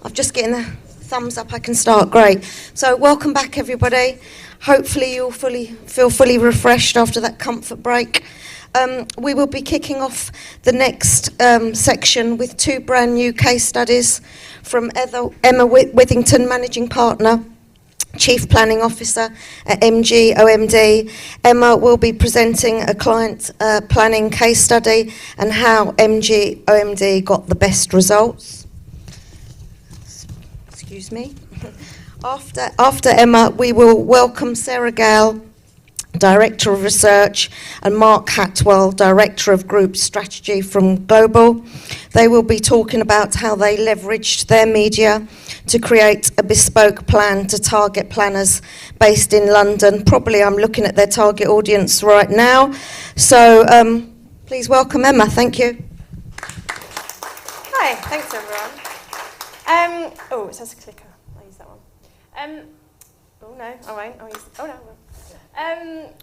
S3: I've just getting the thumbs up, I can start. Great. So welcome back, everybody. Hopefully you'll feel fully refreshed after that comfort break. We will be kicking off the next section with 2 brand new case studies from Emma Withington, Managing Partner, Chief Planning Officer at MG OMD. Emma will be presenting a client planning case study and how MG OMD got the best results. Excuse me. After Emma, we will welcome Sarah Gale, Director of Research, and Mark Hatwell, Director of Group Strategy from Global. They will be talking about how they leveraged their media to create a bespoke plan to target planners based in London. Probably I'm looking at their target audience right now. So please welcome Emma. Thank you.
S12: Hi, thanks everyone. It says a clicker. I'll use that one. Oh no, I won't. I'll use. Oh no.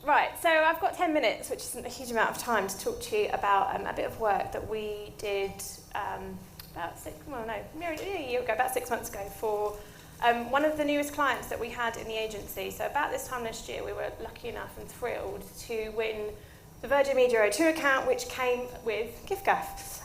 S12: Right, so I've got 10 minutes, which isn't a huge amount of time, to talk to you about a bit of work that we did about 6 months ago for one of the newest clients that we had in the agency. So about this time last year, we were lucky enough and thrilled to win the Virgin Media O2 account, which came with giffgaff,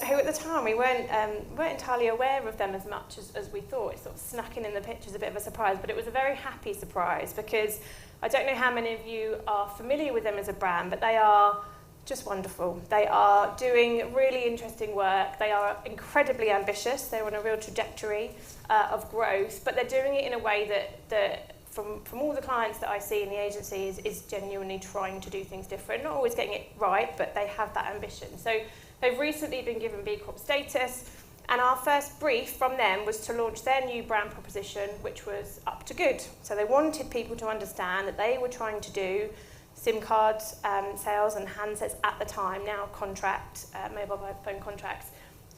S12: who at the time we weren't entirely aware of them as much as we thought. It sort of snuck in the picture as a bit of a surprise, but it was a very happy surprise because I don't know how many of you are familiar with them as a brand, but they are just wonderful. They are doing really interesting work. They are incredibly ambitious. They're on a real trajectory of growth, but they're doing it in a way that from all the clients that I see in the agency is genuinely trying to do things different. Not always getting it right, but they have that ambition. So they've recently been given B Corp status, and our first brief from them was to launch their new brand proposition, which was Up to Good. So they wanted people to understand that they were trying to do SIM cards sales and handsets at the time, now mobile phone contracts,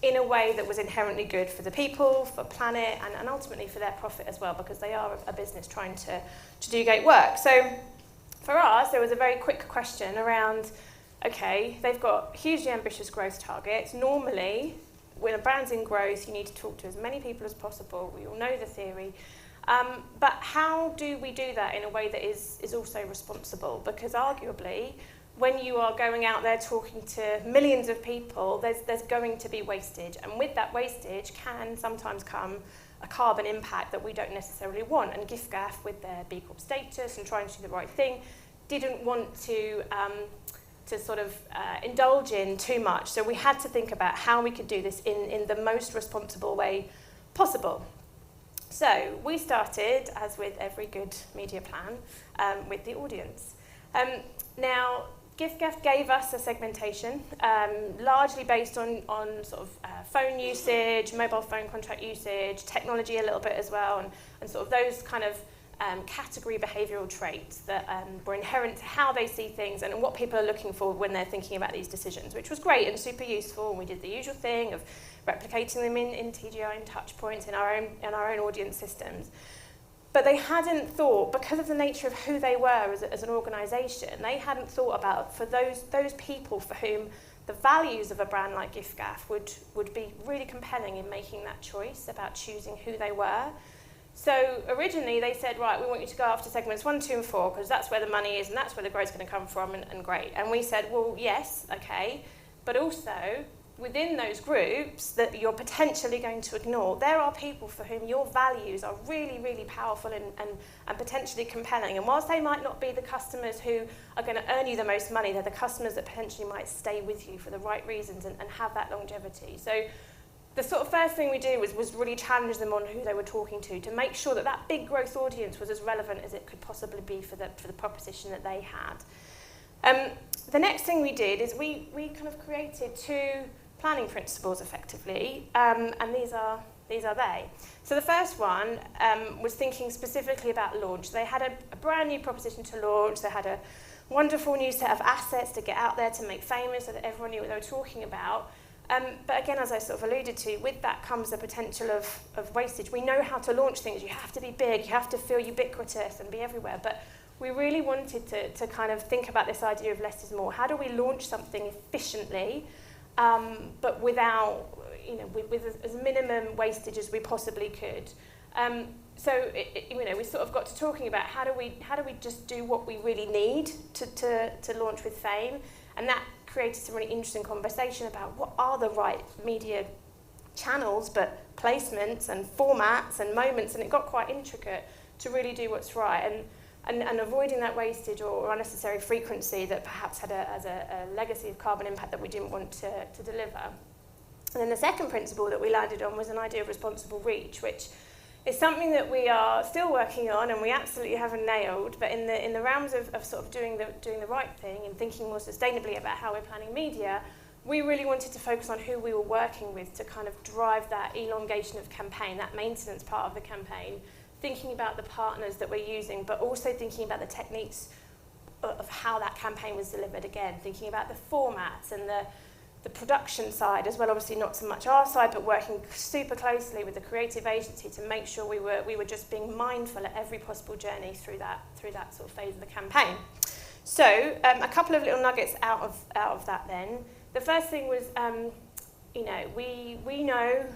S12: in a way that was inherently good for the people, for planet, and ultimately for their profit as well, because they are a business trying to do great work. So for us, there was a very quick question around, okay, they've got hugely ambitious growth targets. Normally, when a brand's in growth, you need to talk to as many people as possible. We all know the theory. But how do we do that in a way that is also responsible? Because arguably, when you are going out there talking to millions of people, there's going to be wastage. And with that wastage can sometimes come a carbon impact that we don't necessarily want. And giffgaff, with their B Corp status and trying to do the right thing, didn't want to sort of indulge in too much. So we had to think about how we could do this in the most responsible way possible. So we started, as with every good media plan, with the audience. Now, giffgaff gave us a segmentation, largely based on sort of phone usage, mobile phone contract usage, technology a little bit as well, and sort of those kind of category behavioural traits that were inherent to how they see things and what people are looking for when they're thinking about these decisions, which was great and super useful. And we did the usual thing of replicating them in TGI and touch points in our own audience systems. But they hadn't thought, because of the nature of who they were as an organisation, they hadn't thought about for those people for whom the values of a brand like giffgaff would be really compelling in making that choice about choosing who they were. So originally they said, right, we want you to go after segments 1, 2 and 4 because that's where the money is and that's where the growth's going to come from, and great. And we said, well, yes, okay, but also within those groups that you're potentially going to ignore, there are people for whom your values are really, really powerful and potentially compelling. And whilst they might not be the customers who are going to earn you the most money, they're the customers that potentially might stay with you for the right reasons and have that longevity. So the sort of first thing we did was really challenge them on who they were talking to make sure that that big growth audience was as relevant as it could possibly be for the proposition that they had. The next thing we did is we kind of created 2 planning principles effectively, and these are they. So the first one was thinking specifically about launch. They had a brand new proposition to launch. They had a wonderful new set of assets to get out there to make famous so that everyone knew what they were talking about. But again, as I sort of alluded to, with that comes the potential of wastage. We know how to launch things. You have to be big, you have to feel ubiquitous and be everywhere. But we really wanted to kind of think about this idea of less is more. How do we launch something efficiently but without, with as minimum wastage as we possibly could. So we sort of got to talking about how do we just do what we really need to launch with Fame, and that created some really interesting conversation about what are the right media channels, but placements and formats and moments, and it got quite intricate to really do what's right and avoiding that wastage or unnecessary frequency that perhaps had a legacy of carbon impact that we didn't want to deliver. And then the second principle that we landed on was an idea of responsible reach, which is something that we are still working on and we absolutely haven't nailed, but in the realms of sort of doing the right thing and thinking more sustainably about how we're planning media, we really wanted to focus on who we were working with to kind of drive that elongation of campaign, that maintenance part of the campaign, thinking about the partners that we're using, but also thinking about the techniques of how that campaign was delivered again, thinking about the formats and the production side as well, obviously not so much our side, but working super closely with the creative agency to make sure we were just being mindful at every possible journey through that sort of phase of the campaign. So a couple of little nuggets out of that then. The first thing was, we know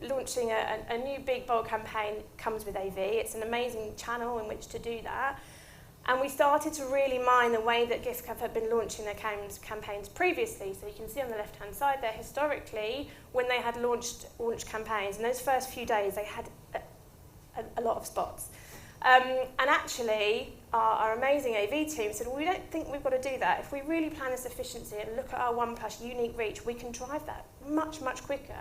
S12: launching a new big, bold campaign comes with AV. It's an amazing channel in which to do that. And we started to really mine the way that giffgaff had been launching their campaigns previously. So you can see on the left-hand side there, historically, when they had launched campaigns, in those first few days, they had a lot of spots. And actually, our amazing AV team said, well, we don't think we've got to do that. If we really plan this efficiency and look at our OnePlus unique reach, we can drive that much, much quicker.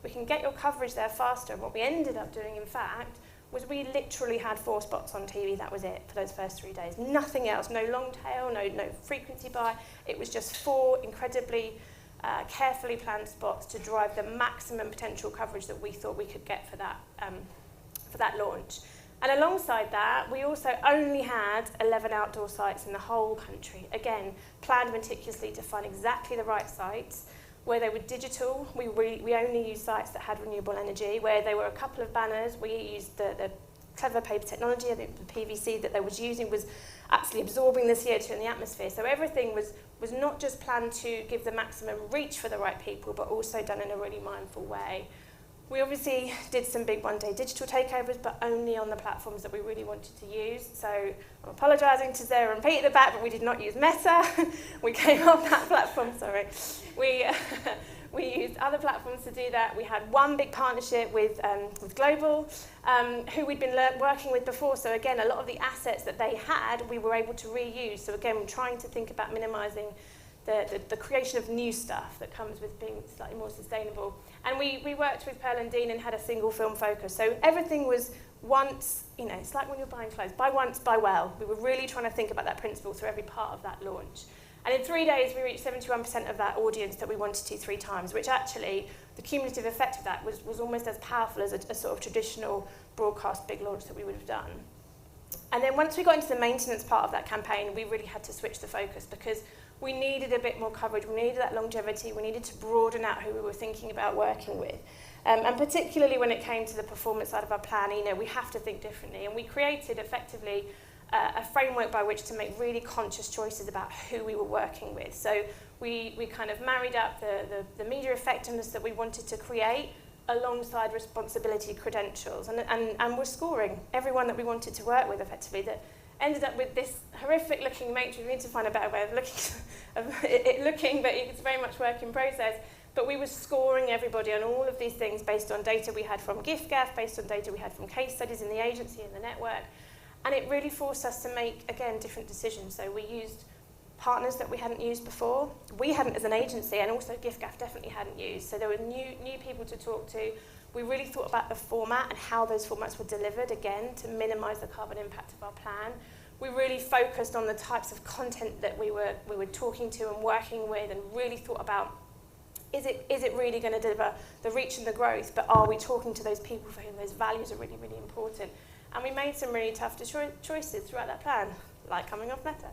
S12: We can get your coverage there faster. And what we ended up doing, in fact, was we literally had 4 spots on TV. That was it for those first 3 days. Nothing else, no long tail, no frequency buy. It was just 4 incredibly carefully planned spots to drive the maximum potential coverage that we thought we could get for that launch. And alongside that, we also only had 11 outdoor sites in the whole country. Again, planned meticulously to find exactly the right sites. Where they were digital, we only used sites that had renewable energy. Where there were a couple of banners, we used the clever paper technology. I think the PVC that they was using was actually absorbing the CO2 in the atmosphere. So everything was not just planned to give the maximum reach for the right people, but also done in a really mindful way. We obviously did some big one-day digital takeovers, but only on the platforms that we really wanted to use. So I'm apologising to Sarah and Pete at the back, but we did not use Meta. We came off that platform, sorry. We used other platforms to do that. We had one big partnership with Global, who we'd been working with before. So again, a lot of the assets that they had, we were able to reuse. So again, we're trying to think about minimising the creation of new stuff that comes with being slightly more sustainable. And we worked with Pearl and Dean and had a single film focus. So everything was once, it's like when you're buying clothes, buy once, buy well. We were really trying to think about that principle through every part of that launch. And in 3 days, we reached 71% of that audience that we wanted to 3 times, which actually, the cumulative effect of that was almost as powerful as a sort of traditional broadcast big launch that we would have done. And then once we got into the maintenance part of that campaign, we really had to switch the focus because we needed a bit more coverage, we needed that longevity, we needed to broaden out who we were thinking about working with. And particularly when it came to the performance side of our plan, we have to think differently. And we created effectively a framework by which to make really conscious choices about who we were working with. So we kind of married up the media effectiveness that we wanted to create alongside responsibility credentials. And we're scoring everyone that we wanted to work with effectively that ended up with this horrific looking matrix. We need to find a better way of looking, but it's very much work in process. But we were scoring everybody on all of these things based on data we had from giffgaff, based on data we had from case studies in the agency and the network. And it really forced us to make, again, different decisions. So we used partners that we hadn't used before. We hadn't as an agency, and also giffgaff definitely hadn't used. So there were new people to talk to. We really thought about the format and how those formats were delivered, again, to minimise the carbon impact of our plan. We really focused on the types of content that we were talking to and working with, and really thought about, is it really going to deliver the reach and the growth, but are we talking to those people for whom those values are really, really important? And we made some really tough choices throughout that plan, like coming off Meta.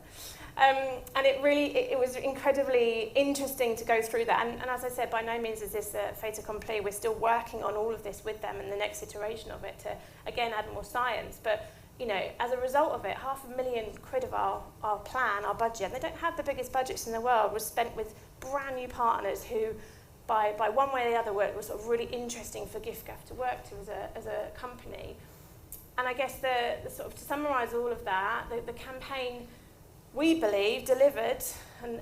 S12: And it was incredibly interesting to go through that. And as I said, by no means is this a fait accompli. We're still working on all of this with them and the next iteration of it to, again, add more science. But, as a result of it, £500,000 of our plan, our budget, and they don't have the biggest budgets in the world, was spent with brand new partners who by one way or the other what was sort of really interesting for giffgaff to work to as a company. And I guess the sort of, to summarise all of that, the campaign, we believe, delivered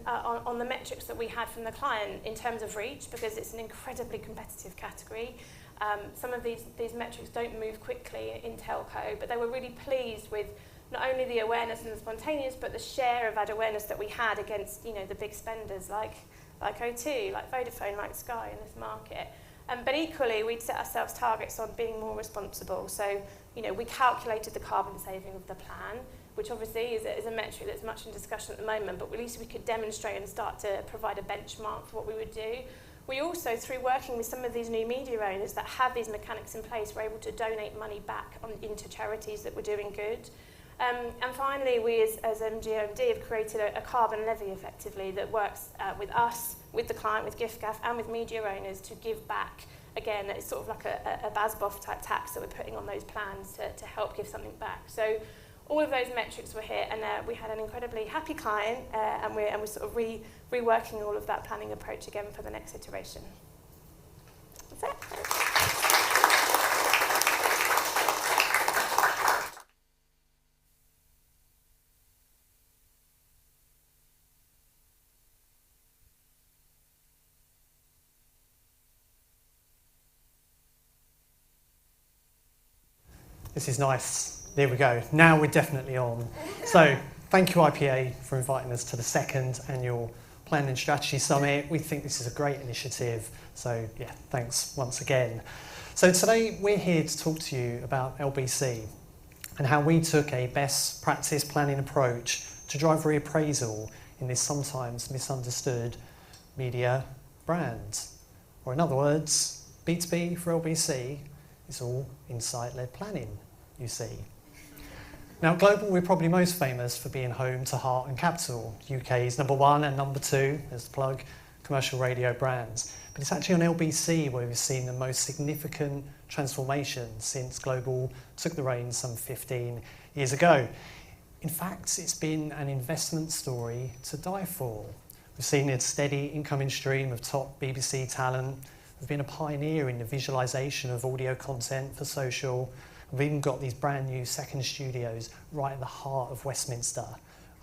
S12: on the metrics that we had from the client in terms of reach, because it's an incredibly competitive category. Some of these metrics don't move quickly in telco, but they were really pleased with not only the awareness and the spontaneous, but the share of ad awareness that we had against, the big spenders like O2, like Vodafone, like Sky in this market. But equally, we'd set ourselves targets on being more responsible. So, we calculated the carbon saving of the plan, which obviously is a metric that's much in discussion at the moment, but at least we could demonstrate and start to provide a benchmark for what we would do. We also, through working with some of these new media owners that have these mechanics in place, were able to donate money back into charities that were doing good. And finally, we as MGMD have created a carbon levy effectively that works with us, with the client, with giffgaff and with media owners to give back. Again, it's sort of like a BASBOF type tax that we're putting on those plans to help give something back. So all of those metrics were hit, and we had an incredibly happy client, and we're sort of reworking all of that planning approach again for the next iteration. That's it.
S13: This is nice. There we go. Now we're definitely on. So thank you, IPA, for inviting us to the second annual Planning and Strategy Summit. We think this is a great initiative. So yeah, thanks once again. So today we're here to talk to you about LBC and how we took a best practice planning approach to drive reappraisal in this sometimes misunderstood media brand. Or in other words, B2B for LBC is all insight-led planning, you see. Now, at Global, we're probably most famous for being home to Heart and Capital, UK's #1 and #2, as the plug, commercial radio brands. But it's actually on LBC where we've seen the most significant transformation since Global took the reins some 15 years ago. In fact, it's been an investment story to die for. We've seen a steady incoming stream of top BBC talent. We've been a pioneer in the visualisation of audio content for social. We've even got these brand new second studios right at the heart of Westminster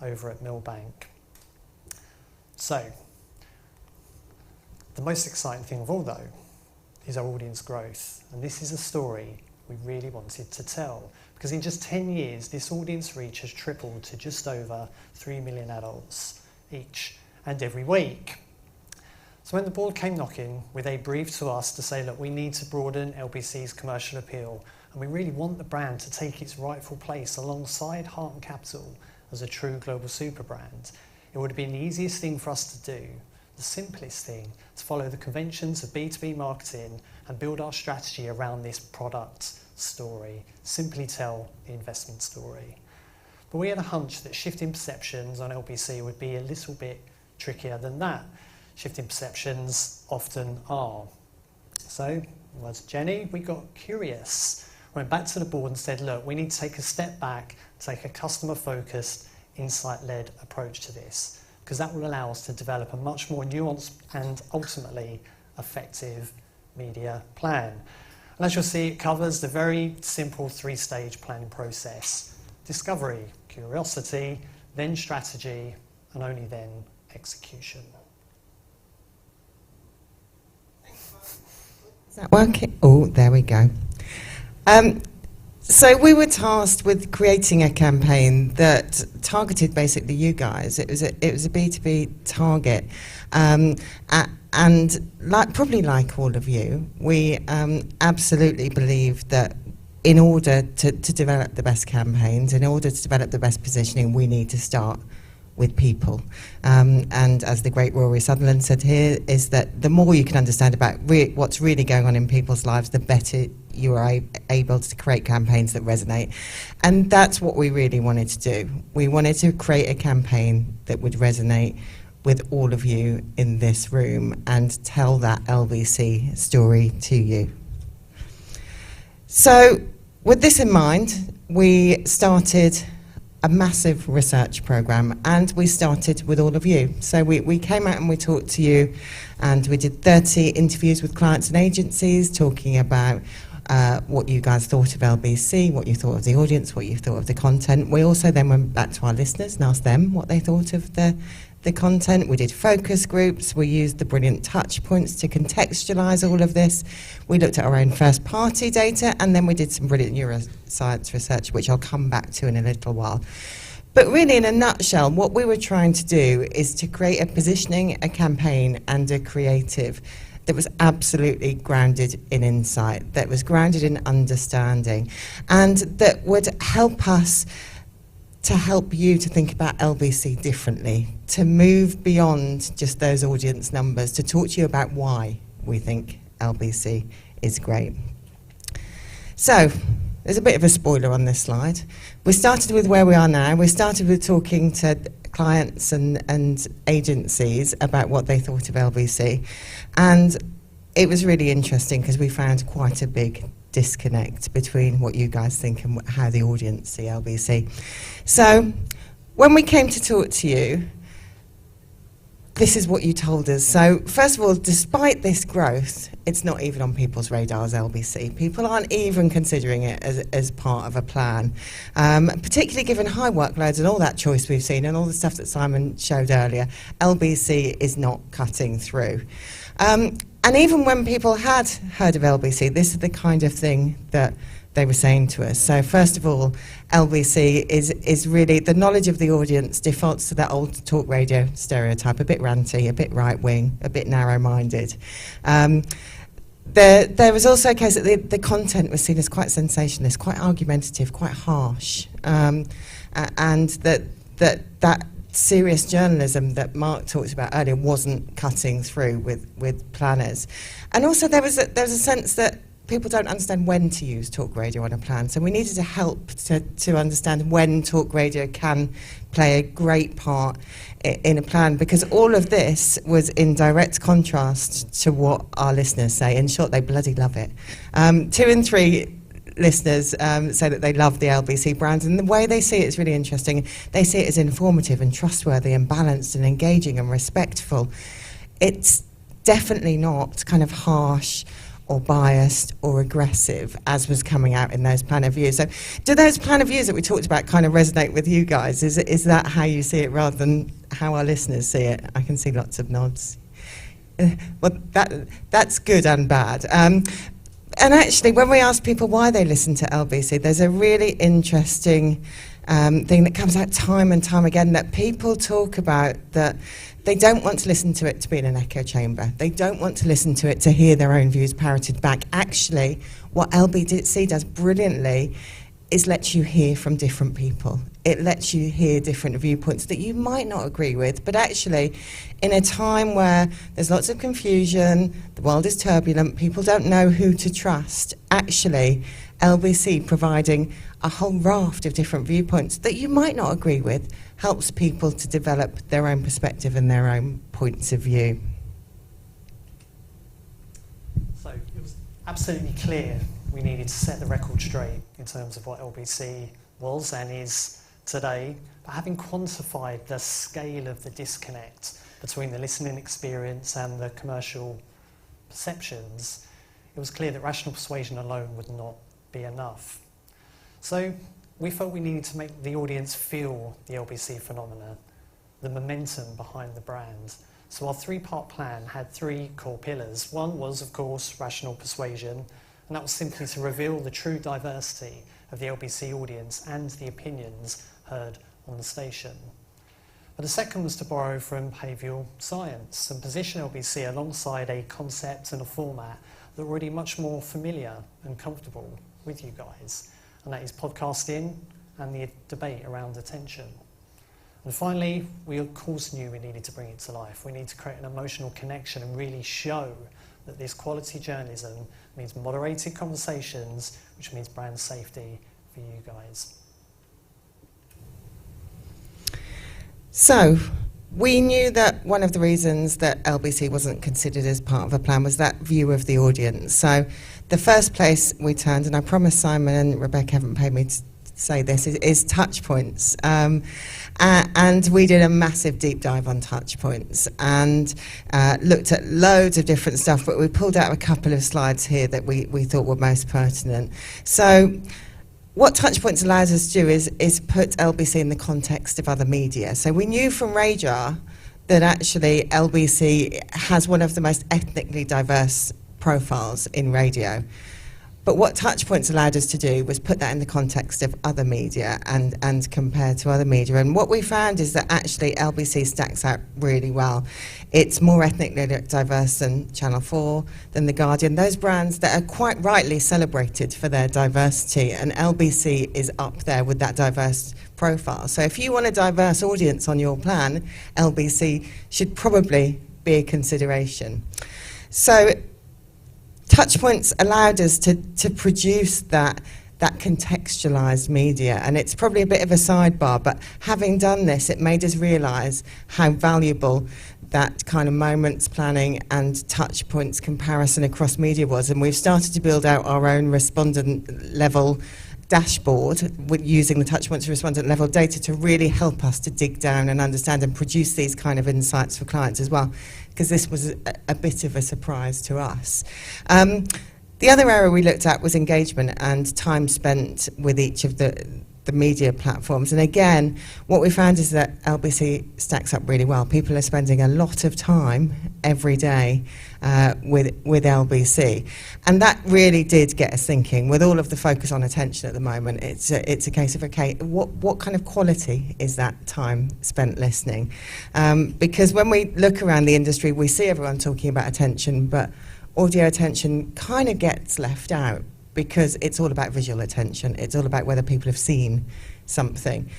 S13: over at Millbank. So, the most exciting thing of all though is our audience growth. And this is a story we really wanted to tell, because in just 10 years, this audience reach has tripled to just over 3 million adults each and every week. So when the board came knocking with a brief to us to say, look, we need to broaden LBC's commercial appeal, and we really want the brand to take its rightful place alongside Heart and Capital as a true global super brand, it would have been the easiest thing for us to do, the simplest thing, to follow the conventions of B2B marketing and build our strategy around this product story, simply tell the investment story. But we had a hunch that shifting perceptions on LBC would be a little bit trickier than that. Shifting perceptions often are. So, as Jenny, we got curious. Went back to the board and said, look, we need to take a step back, take a customer-focused, insight-led approach to this, because that will allow us to develop a much more nuanced and ultimately effective media plan. And as you'll see, it covers the very simple 3-stage planning process: discovery, curiosity, then strategy, and only then execution.
S14: Is that working? Oh, there we go. So we were tasked with creating a campaign that targeted basically you guys. It was a B2B target, and probably like all of you, we absolutely believe that in order to develop the best campaigns, in order to develop the best positioning, we need to start with people. And as the great Rory Sutherland said here, is that the more you can understand about what's really going on in people's lives, the better you are able to create campaigns that resonate. And that's what we really wanted to do. We wanted to create a campaign that would resonate with all of you in this room and tell that LBC story to you. So with this in mind, we started a massive research programme, and we started with all of you. So we came out and we talked to you, and we did 30 interviews with clients and agencies talking about what you guys thought of LBC, what you thought of the audience, what you thought of the content. We also then went back to our listeners and asked them what they thought of the content. We did focus groups. We used the brilliant touch points to contextualise all of this. We looked at our own first party data, and then we did some brilliant neuroscience research, which I'll come back to in a little while. But really, in a nutshell, what we were trying to do is to create a positioning, a campaign, and a creative that was absolutely grounded in insight, that was grounded in understanding, and that would help us to help you to think about LBC differently, to move beyond just those audience numbers, to talk to you about why we think LBC is great. So, there's a bit of a spoiler on this slide. We started with where we are now. We started with talking to clients and agencies about what they thought of LBC. And it was really interesting because we found quite a big disconnect between what you guys think and how the audience see LBC. So when we came to talk to you, this is what you told us. So first of all, despite this growth, it's not even on people's radars, LBC. People aren't even considering it as part of a plan, particularly given high workloads and all that choice we've seen and all the stuff that Simon showed earlier. LBC is not cutting through. And even when people had heard of LBC, this is the kind of thing that they were saying to us. So first of all, LBC is really, the knowledge of the audience defaults to that old talk radio stereotype, a bit ranty, a bit right-wing, a bit narrow-minded. There was also a case that the content was seen as quite sensationalist, quite argumentative, quite harsh, and that serious journalism that Mark talked about earlier wasn't cutting through with planners. And also there was a sense that people don't understand when to use talk radio on a plan, so we needed to help to understand when talk radio can play a great part in a plan, because all of this was in direct contrast to what our listeners say. In short, they bloody love it. 2 in 3 listeners say that they love the LBC brand, and the way they see it is really interesting. They see it as informative and trustworthy and balanced and engaging and respectful. It's definitely not kind of harsh or biased or aggressive, as was coming out in those planner views. So do those planner views that we talked about kind of resonate with you guys? Is that how you see it rather than how our listeners see it? I can see lots of nods. Well, that's good and bad. And actually, when we ask people why they listen to LBC, there's a really interesting thing that comes out time and time again, that people talk about that they don't want to listen to it to be in an echo chamber. They don't want to listen to it to hear their own views parroted back. Actually, what LBC does brilliantly is lets you hear from different people. It lets you hear different viewpoints that you might not agree with, but actually, in a time where there's lots of confusion, the world is turbulent, people don't know who to trust, actually, LBC providing a whole raft of different viewpoints that you might not agree with helps people to develop their own perspective and their own points of view.
S13: So it was absolutely clear we needed to set the record straight in terms of what LBC was and is today, but having quantified the scale of the disconnect between the listening experience and the commercial perceptions, it was clear that rational persuasion alone would not be enough. So we felt we needed to make the audience feel the LBC phenomena, the momentum behind the brand. So our 3-part plan had 3 core pillars. One was, of course, rational persuasion, and that was simply to reveal the true diversity of the LBC audience and the opinions heard on the station. But the second was to borrow from behavioural science and position LBC alongside a concept and a format that were already much more familiar and comfortable with you guys, and that is podcasting and the debate around attention. And finally, we of course knew we needed to bring it to life. We need to create an emotional connection and really show that this quality journalism means moderated conversations, which means brand safety for you guys.
S14: So, we knew that one of the reasons that LBC wasn't considered as part of a plan was that view of the audience. So, the first place we turned, and I promise Simon and Rebecca haven't paid me to say this, is touch points. And we did a massive deep dive on touch points and looked at loads of different stuff, but we pulled out a couple of slides here that we thought were most pertinent. So what touchpoints allows us to do is put LBC in the context of other media. So we knew from Radar that actually LBC has one of the most ethnically diverse profiles in radio. But what touchpoints allowed us to do was put that in the context of other media and compare to other media. And what we found is that actually LBC stacks out really well. It's more ethnically diverse than Channel 4, than The Guardian, those brands that are quite rightly celebrated for their diversity, and LBC is up there with that diverse profile. So if you want a diverse audience on your plan, LBC should probably be a consideration. So Touchpoints allowed us to produce that contextualised media, and it's probably a bit of a sidebar, but having done this, it made us realise how valuable that kind of moments planning and touchpoints comparison across media was, and we've started to build out our own respondent level dashboard with using the touchpoints respondent level data to really help us to dig down and understand and produce these kind of insights for clients as well, because this was a bit of a surprise to us. The other area we looked at was engagement and time spent with each of the media platforms. And again, what we found is that LBC stacks up really well. People are spending a lot of time every day with LBC. And that really did get us thinking. With all of the focus on attention at the moment, it's a case of, okay, what kind of quality is that time spent listening? Because when we look around the industry, we see everyone talking about attention, but audio attention kind of gets left out, because it's all about visual attention. It's all about whether people have seen something.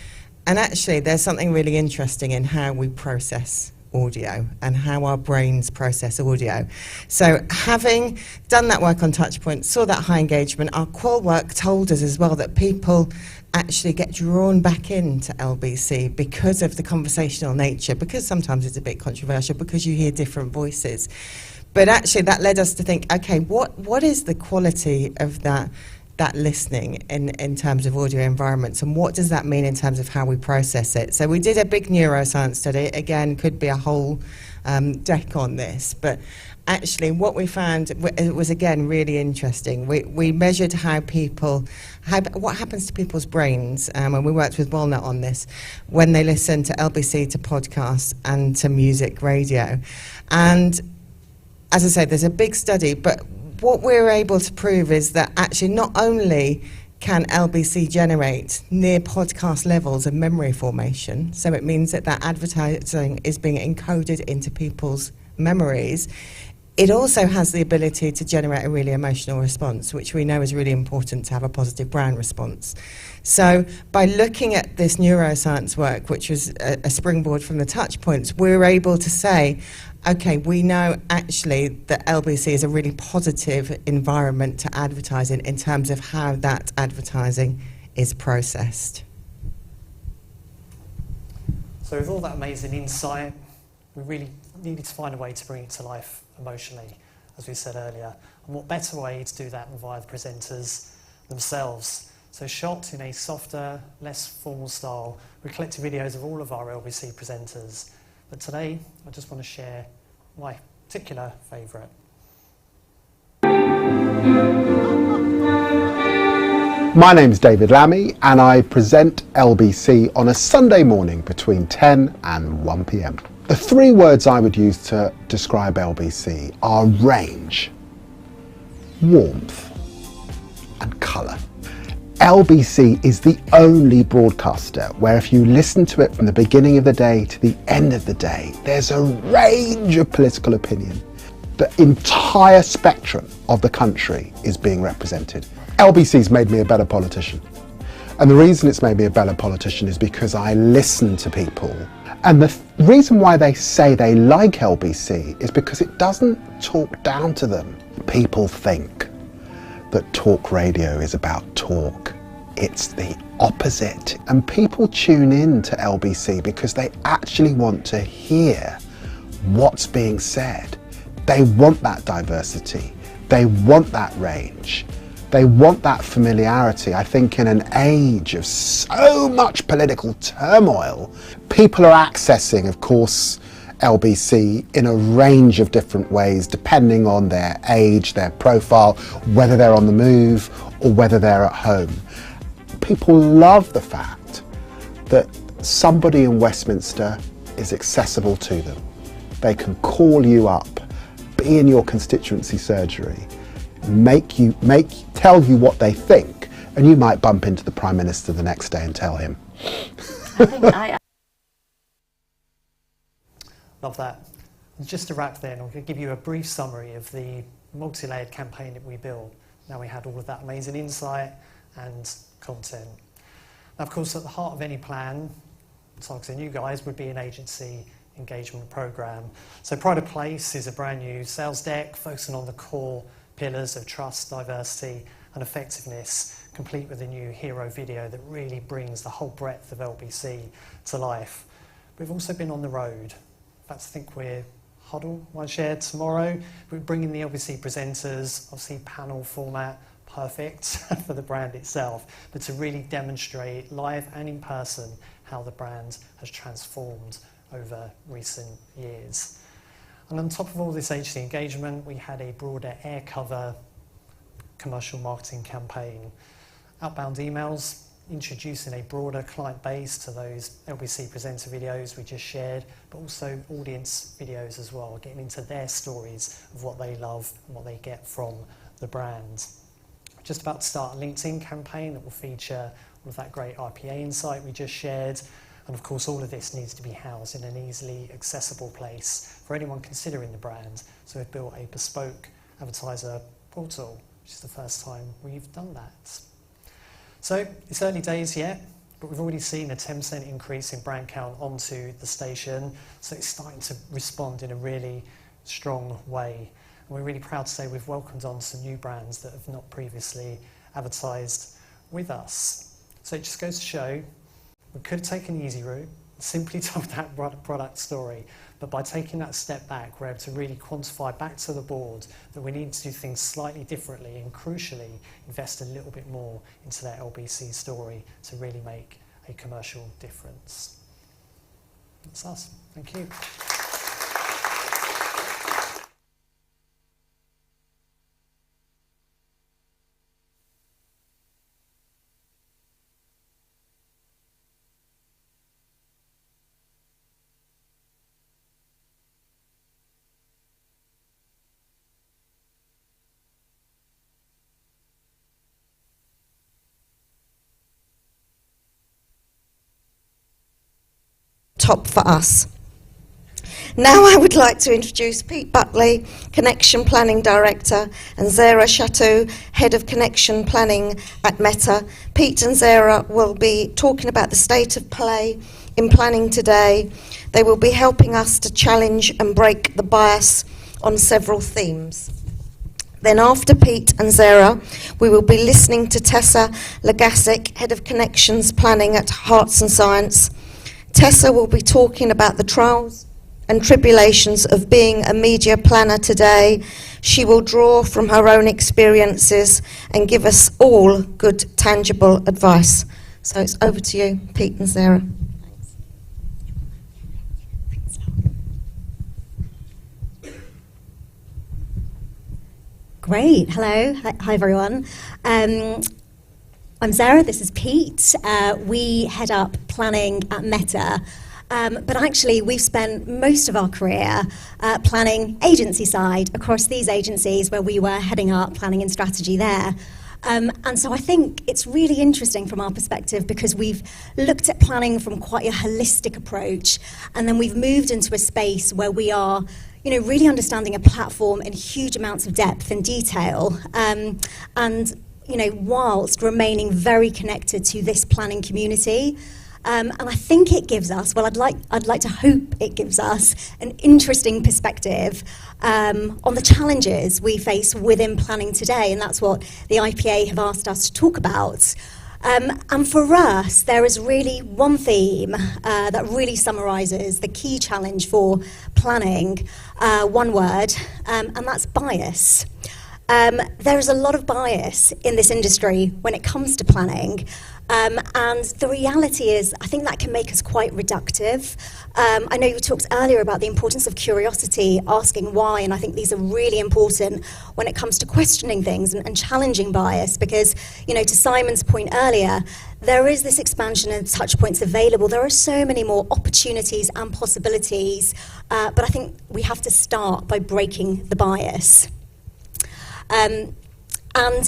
S14: And actually, there's something really interesting in how we process audio and how our brains process audio. So having done that work on Touchpoint, saw that high engagement, our qual work told us as well that people actually get drawn back into LBC because of the conversational nature, because sometimes it's a bit controversial, because you hear different voices. But actually, that led us to think, okay, what is the quality of that listening in terms of audio environments, and what does that mean in terms of how we process it? So we did a big neuroscience study. Again, could be a whole deck on this, but actually what we found was, again, really interesting. We measured what happens to people's brains, and we worked with Walnut on this, when they listen to LBC, to podcasts, and to music radio. And as I say, there's a big study, but what we're able to prove is that actually not only can LBC generate near podcast levels of memory formation, so it means that advertising is being encoded into people's memories, it also has the ability to generate a really emotional response, which we know is really important to have a positive brand response. So by looking at this neuroscience work, which was a springboard from the Touchpoints, we're able to say, okay, we know actually that LBC is a really positive environment to advertise in terms of how that advertising is processed.
S13: So with all that amazing insight, we really needed to find a way to bring it to life emotionally, as we said earlier. And what better way to do that than via the presenters themselves? So shot in a softer, less formal style, we collected videos of all of our LBC presenters. But today, I just want to share my particular favourite.
S15: My name's David Lammy, and I present LBC on a Sunday morning between 10 and 1 p.m. The three words I would use to describe LBC are range, warmth, and colour. LBC is the only broadcaster where if you listen to it from the beginning of the day to the end of the day, there's a range of political opinion. The entire spectrum of the country is being represented. LBC's made me a better politician. And the reason it's made me a better politician is because I listen to people. And the reason why they say they like LBC is because it doesn't talk down to them. People think that talk radio is about talk. It's the opposite. And people tune in to LBC because they actually want to hear what's being said. They want that diversity. They want that range. They want that familiarity. I think in an age of so much political turmoil, people are accessing, of course, LBC in a range of different ways, depending on their age, their profile, whether they're on the move or whether they're at home. People love the fact that somebody in Westminster is accessible to them. They can call you up, be in your constituency surgery, tell you what they think, and you might bump into the Prime Minister the next day and tell him.
S13: Love that. And just to wrap then, I'm going to give you a brief summary of the multi-layered campaign that we built. Now we had all of that amazing insight and content. Now, of course, at the heart of any plan, targeting you guys, would be an agency engagement program. So Pride of Place is a brand new sales deck focusing on the core pillars of trust, diversity and effectiveness, complete with a new hero video that really brings the whole breadth of LBC to life. We've also been on the road. In fact, I think we're Huddle, one shared tomorrow. We're bringing the LBC presenters, obviously panel format, perfect for the brand itself, but to really demonstrate live and in person how the brand has transformed over recent years. And on top of all this agency engagement, we had a broader air cover commercial marketing campaign. Outbound emails, introducing a broader client base to those LBC presenter videos we just shared, but also audience videos as well, getting into their stories of what they love and what they get from the brand. Just about to start a LinkedIn campaign that will feature all of that great IPA insight we just shared. And of course, all of this needs to be housed in an easily accessible place for anyone considering the brand. So we've built a bespoke advertiser portal, which is the first time we've done that. So it's early days yet, but we've already seen a 10% increase in brand count onto the station. So it's starting to respond in a really strong way. And we're really proud to say we've welcomed on some new brands that have not previously advertised with us. So it just goes to show we could have taken the easy route, simply told that product story, but by taking that step back, we're able to really quantify back to the board that we need to do things slightly differently and crucially invest a little bit more into that LBC story to really make a commercial difference. That's us. Thank you.
S3: Top for us. Now I would like to introduce Pete Buckley, Connection Planning Director, and Zara Chateau, Head of Connection Planning at Meta. Pete and Zara will be talking about the state of play in planning today. They will be helping us to challenge and break the bias on several themes. Then after Pete and Zara, we will be listening to Tessa Legasic, Head of Connections Planning at Hearts and Science. Tessa will be talking about the trials and tribulations of being a media planner today. She will draw from her own experiences and give us all good, tangible advice. So it's over to you, Pete and Sarah.
S16: Great. Hello. Hi, everyone. I'm Zara, this is Pete. We head up planning at Meta, but actually we've spent most of our career planning agency side across these agencies where we were heading up planning and strategy there. And so I think it's really interesting from our perspective because we've looked at planning from quite a holistic approach, and then we've moved into a space where we are really understanding a platform in huge amounts of depth and detail, and whilst remaining very connected to this planning community. And I think it gives us, I'd like to hope it gives us an interesting perspective on the challenges we face within planning today, and that's what the IPA have asked us to talk about. And for us, there is really one theme that really summarises the key challenge for planning, one word, and that's bias. there is a lot of bias in this industry when it comes to planning. And the reality is, I think that can make us quite reductive. I know you talked earlier about the importance of curiosity, asking why, and I think these are really important when it comes to questioning things and challenging bias, because, you know, to Simon's point earlier, there is this expansion of touch points available. There are so many more opportunities and possibilities, but I think we have to start by breaking the bias. And,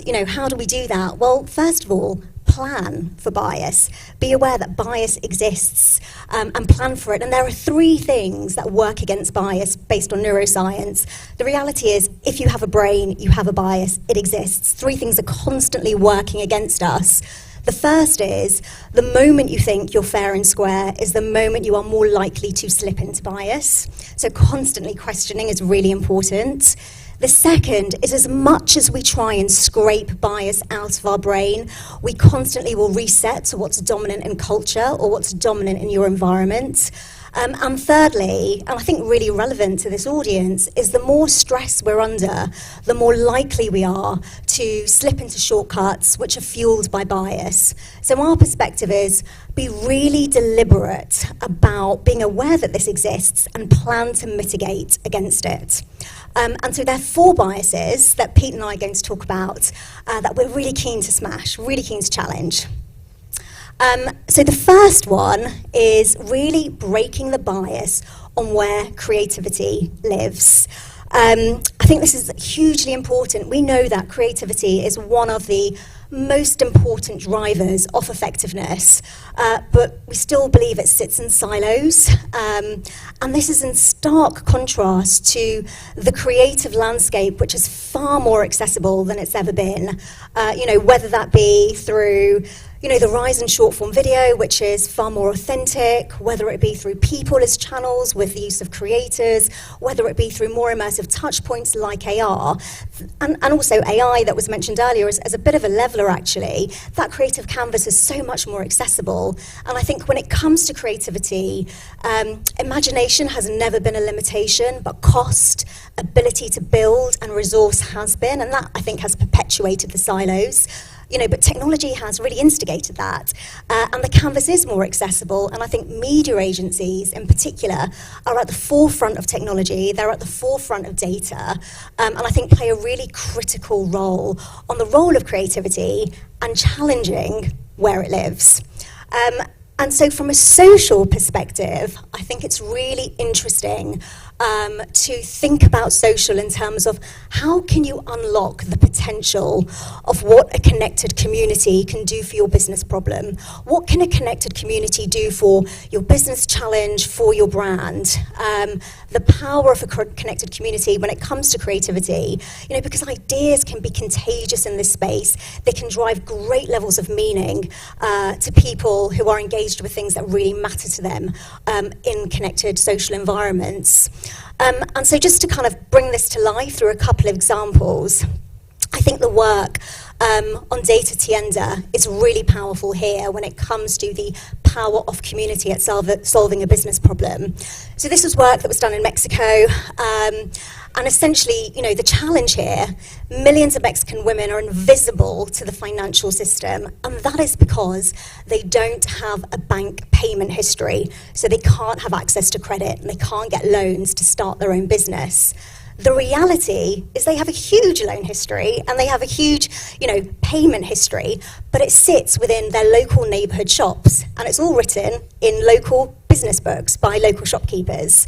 S16: you know, how do we do that? Well, first of all, plan for bias. Be aware that bias exists, and plan for it. And there are 3 things that work against bias based on neuroscience. The reality is, if you have a brain, you have a bias. It exists. 3 things are constantly working against us. The first is, the moment you think you're fair and square is the moment you are more likely to slip into bias. So constantly questioning is really important. The second is, as much as we try and scrape bias out of our brain, we constantly will reset to what's dominant in culture or what's dominant in your environment. And thirdly, and I think really relevant to this audience, is the more stress we're under, the more likely we are to slip into shortcuts which are fueled by bias. So our perspective is, be really deliberate about being aware that this exists and plan to mitigate against it. And so there are 4 biases that Pete and I are going to talk about that we're really keen to smash, really keen to challenge. So the first one is really breaking the bias on where creativity lives. I think this is hugely important. We know that creativity is one of the most important drivers of effectiveness, but we still believe it sits in silos. And this is in stark contrast to the creative landscape, which is far more accessible than it's ever been. You know, whether that be through, you know, the rise in short-form video, which is far more authentic, whether it be through people as channels with the use of creators, whether it be through more immersive touch points like AR, and also AI that was mentioned earlier as a bit of a leveler, actually. That creative canvas is so much more accessible. And I think when it comes to creativity, imagination has never been a limitation, but cost, ability to build, and resource has been, and that, I think, has perpetuated the silos. You know, but technology has really instigated that, and the canvas is more accessible, and I think media agencies in particular are at the forefront of technology, they're at the forefront of data, and I think play a really critical role on the role of creativity and challenging where it lives. And so from a social perspective, I think it's really interesting to think about social in terms of how can you unlock the potential of what a connected community can do for your business problem? What can a connected community do for your business challenge, for your brand? The power of a connected community when it comes to creativity, you know, because ideas can be contagious in this space. They can drive great levels of meaning to people who are engaged with things that really matter to them in connected social environments. And so just to kind of bring this to life through a couple of examples, I think the work on Data Tienda is really powerful here when it comes to the power of community at solving a business problem. So this was work that was done in Mexico, and essentially, you know, the challenge here, millions of Mexican women are invisible to the financial system, and that is because they don't have a bank payment history, so they can't have access to credit, and they can't get loans to start their own business. The reality is they have a huge loan history and they have a huge, you know, payment history, but it sits within their local neighbourhood shops, and it's all written in local business books by local shopkeepers.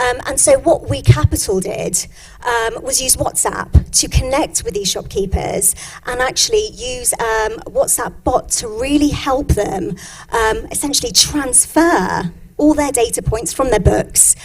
S16: And so what We Capital did was use WhatsApp to connect with these shopkeepers and actually use a WhatsApp bot to really help them essentially transfer all their data points from their books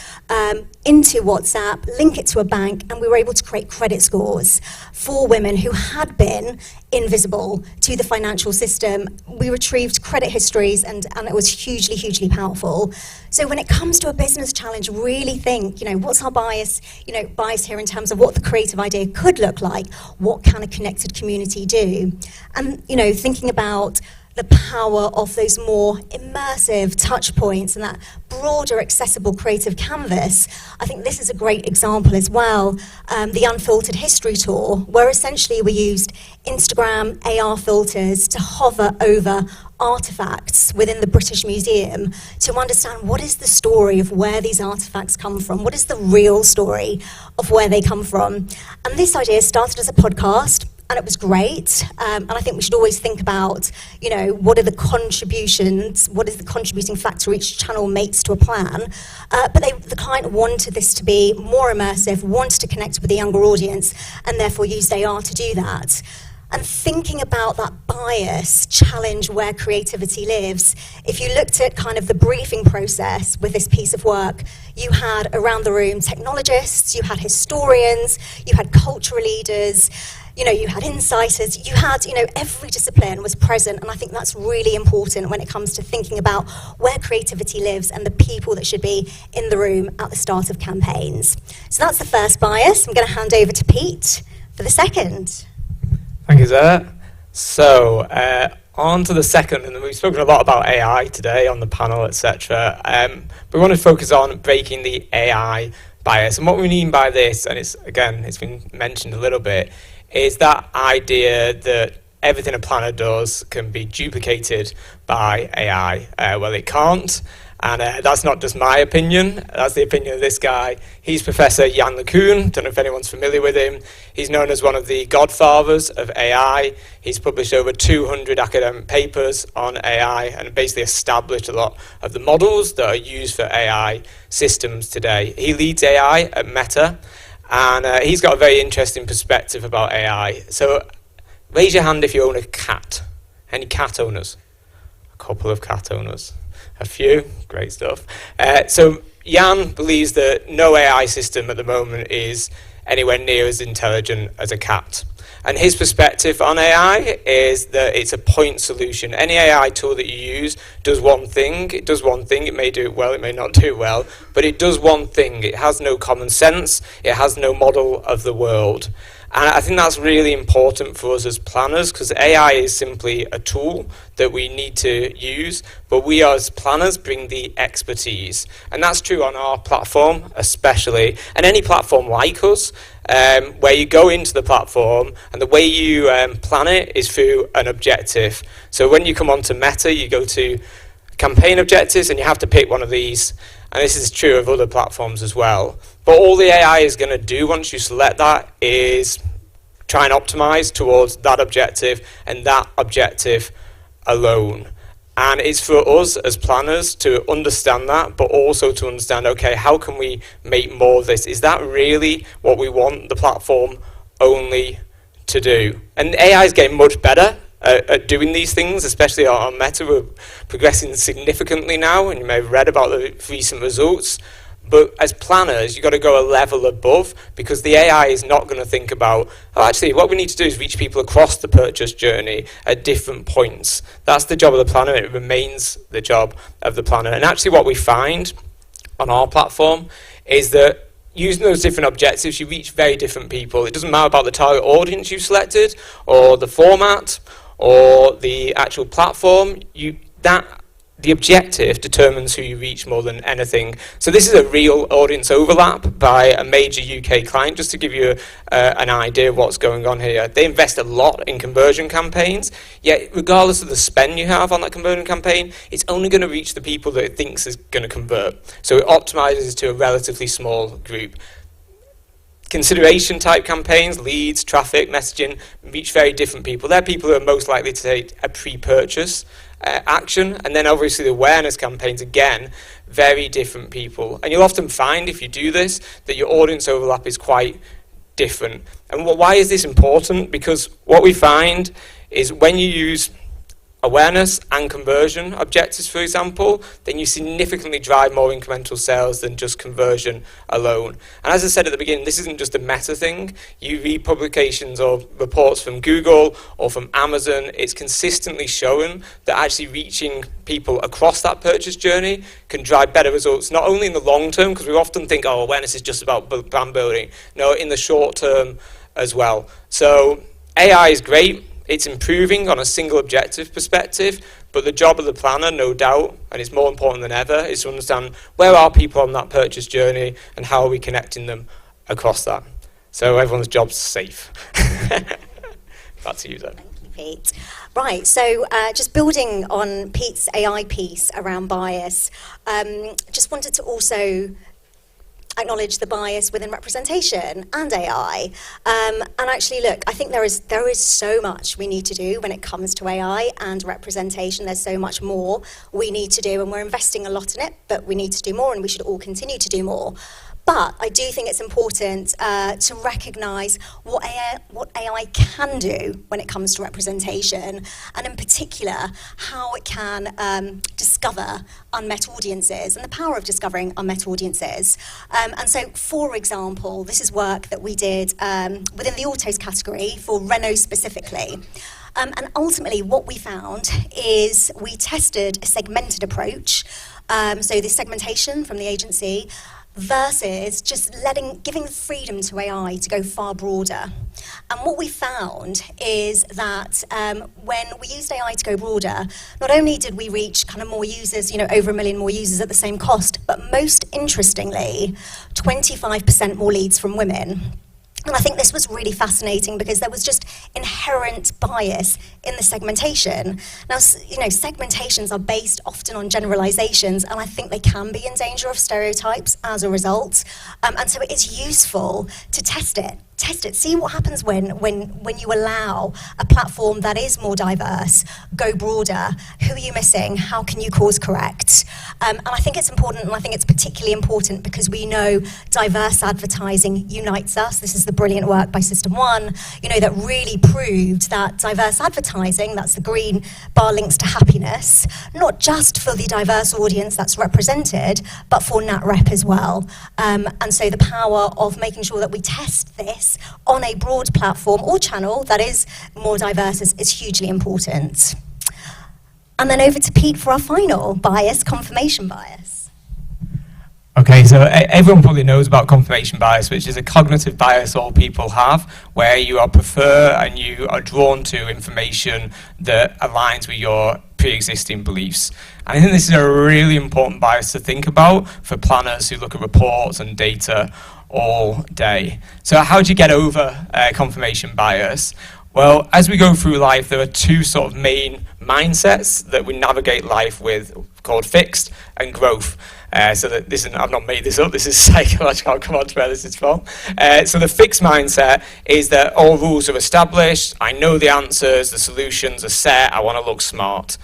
S16: into WhatsApp, link it to a bank, and we were able to create credit scores for women who had been invisible to the financial system. We retrieved credit histories, and it was hugely, hugely powerful. So when it comes to a business challenge, really think, you know, what's our bias, you know, bias here in terms of what the creative idea could look like, what can a connected community do? And, you know, thinking about the power of those more immersive touch points and that broader accessible creative canvas, I think this is a great example as well. The Unfiltered History Tour, where essentially we used Instagram AR filters to hover over artifacts within the British Museum to understand what is the story of where these artifacts come from, what is the real story of where they come from. And this idea started as a podcast, and it was great. And I think we should always think about, you know, what are the contributions, what is the contributing factor each channel makes to a plan. But the client wanted this to be more immersive, wanted to connect with a younger audience, and therefore used AR to do that. And thinking about that bias challenge where creativity lives, if you looked at kind of the briefing process with this piece of work, you had around the room technologists, you had historians, you had cultural leaders, you know, you had insiders, you had, you know, every discipline was present, and I think that's really important when it comes to thinking about where creativity lives and the people that should be in the room at the start of campaigns. So that's the first bias. I'm going to hand over to Pete for the second.
S17: Thank you, Zara. So, on to the second, and we've spoken a lot about AI today on the panel, etc. But we want to focus on breaking the AI bias. And what we mean by this, and it's been mentioned a little bit, is that idea that everything a planner does can be duplicated by AI. Well, it can't. And that's not just my opinion, that's the opinion of this guy. He's Professor Jan LeCun, don't know if anyone's familiar with him. He's known as one of the godfathers of AI. He's published over 200 academic papers on AI and basically established a lot of the models that are used for AI systems today. He leads AI at Meta, and he's got a very interesting perspective about AI. So raise your hand if you own a cat. Any cat owners? A couple of cat owners. A few, great stuff. So Jan believes that no AI system at the moment is anywhere near as intelligent as a cat. And his perspective on AI is that it's a point solution. Any AI tool that you use does one thing. It does one thing. It may do it well, it may not do it well, but it does one thing. It has no common sense. It has no model of the world. And I think that's really important for us as planners, because AI is simply a tool that we need to use, but we as planners bring the expertise. And that's true on our platform especially, and any platform like us, where you go into the platform and the way you plan it is through an objective. So when you come onto Meta, you go to campaign objectives and you have to pick one of these. And this is true of other platforms as well. But all the AI is going to do once you select that is try and optimize towards that objective and that objective alone. And it's for us as planners to understand that, but also to understand, okay, how can we make more of this? Is that really what we want the platform only to do? And AI is getting much better at doing these things, especially on Meta. We're progressing significantly now, and you may have read about the recent results. But as planners, you've got to go a level above, because the AI is not going to think about, oh, actually, what we need to do is reach people across the purchase journey at different points. That's the job of the planner, and it remains the job of the planner. And actually what we find on our platform is that using those different objectives, you reach very different people. It doesn't matter about the target audience you've selected, or the format, or the actual platform. The objective determines who you reach more than anything. So this is a real audience overlap by a major UK client, just to give you an idea of what's going on here. They invest a lot in conversion campaigns, yet regardless of the spend you have on that conversion campaign, it's only going to reach the people that it thinks is going to convert. So it optimizes to a relatively small group. Consideration type campaigns, leads, traffic, messaging, reach very different people. They're people who are most likely to take a pre-purchase action. And then obviously the awareness campaigns, again, very different people. And you'll often find, if you do this, that your audience overlap is quite different. And why is this important? Because what we find is when you use awareness and conversion objectives, for example, then you significantly drive more incremental sales than just conversion alone. And as I said at the beginning, this isn't just a Meta thing. You read publications or reports from Google or from Amazon, it's consistently shown that actually reaching people across that purchase journey can drive better results, not only in the long term, because we often think, oh, awareness is just about brand building. No, in the short term as well. So AI is great, It's improving on a single objective perspective, but the job of the planner, no doubt, and it's more important than ever, is to understand where are people on that purchase journey and how are we connecting them across that. So everyone's job's safe. Back to you, then.
S16: Thank you, Pete. Right, so just building on Pete's AI piece around bias, just wanted to also acknowledge the bias within representation and AI. And actually, look, I think there is so much we need to do when it comes to AI and representation. There's so much more we need to do, and we're investing a lot in it, but we need to do more, and we should all continue to do more. But I do think it's important to recognise what AI can do when it comes to representation, and in particular, how it can discover unmet audiences and the power of discovering unmet audiences. And so, for example, this is work that we did within the autos category for Renault specifically. And ultimately, what we found is we tested a segmented approach, so the segmentation from the agency, versus just giving freedom to AI to go far broader. And what we found is that when we used AI to go broader, not only did we reach kind of more users, over 1 million more users at the same cost, but most interestingly, 25% more leads from women. And I think this was really fascinating because there was just inherent bias in the segmentation. Now, segmentations are based often on generalizations, and I think they can be in danger of stereotypes as a result. And so it is useful to test it, see what happens when you allow a platform that is more diverse, go broader. Who are you missing? How can you course correct? And I think it's important, and I think it's particularly important because we know diverse advertising unites us. This is the brilliant work by System 1, that really proved that diverse advertising, that's the green bar, links to happiness, not just for the diverse audience that's represented, but for NatRep as well. And so the power of making sure that we test this on a broad platform or channel that is more diverse is hugely important. And then over to Pete for our final bias, confirmation bias.
S17: Okay, so everyone probably knows about confirmation bias, which is a cognitive bias all people have, where you prefer and you are drawn to information that aligns with your pre-existing beliefs. And I think this is a really important bias to think about for planners who look at reports and data all day. So how do you get over confirmation bias? Well, as we go through life, there are two sort of main mindsets that we navigate life with, called fixed and growth. So that I've not made this up, this is psychological, I'll come on to where this is from. So the fixed mindset is that all rules are established, I know the answers, the solutions are set, I want to look smart.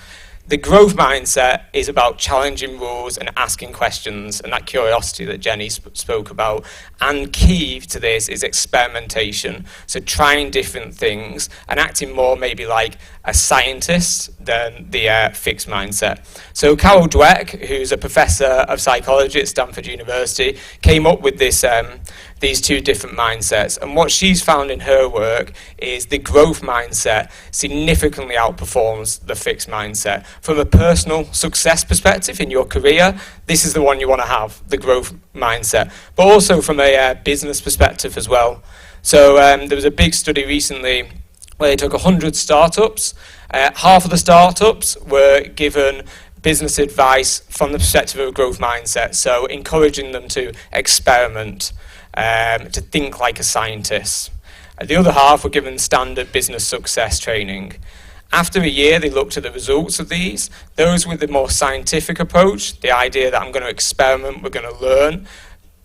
S17: The growth mindset is about challenging rules and asking questions, and that curiosity that Jenny spoke about. And key to this is experimentation, so trying different things and acting more maybe like a scientist than the fixed mindset. So Carol Dweck, who's a professor of psychology at Stanford University, came up with these two different mindsets. And what she's found in her work is the growth mindset significantly outperforms the fixed mindset. From a personal success perspective in your career, this is the one you want to have, the growth mindset. But also from a business perspective as well. So there was a big study recently where they took 100 startups. Half of the startups were given business advice from the perspective of a growth mindset, so encouraging them to experiment, to think like a scientist. The other half were given standard business success training. After a year, they looked at the results of these. Those with the more scientific approach, the idea that I'm going to experiment, we're going to learn,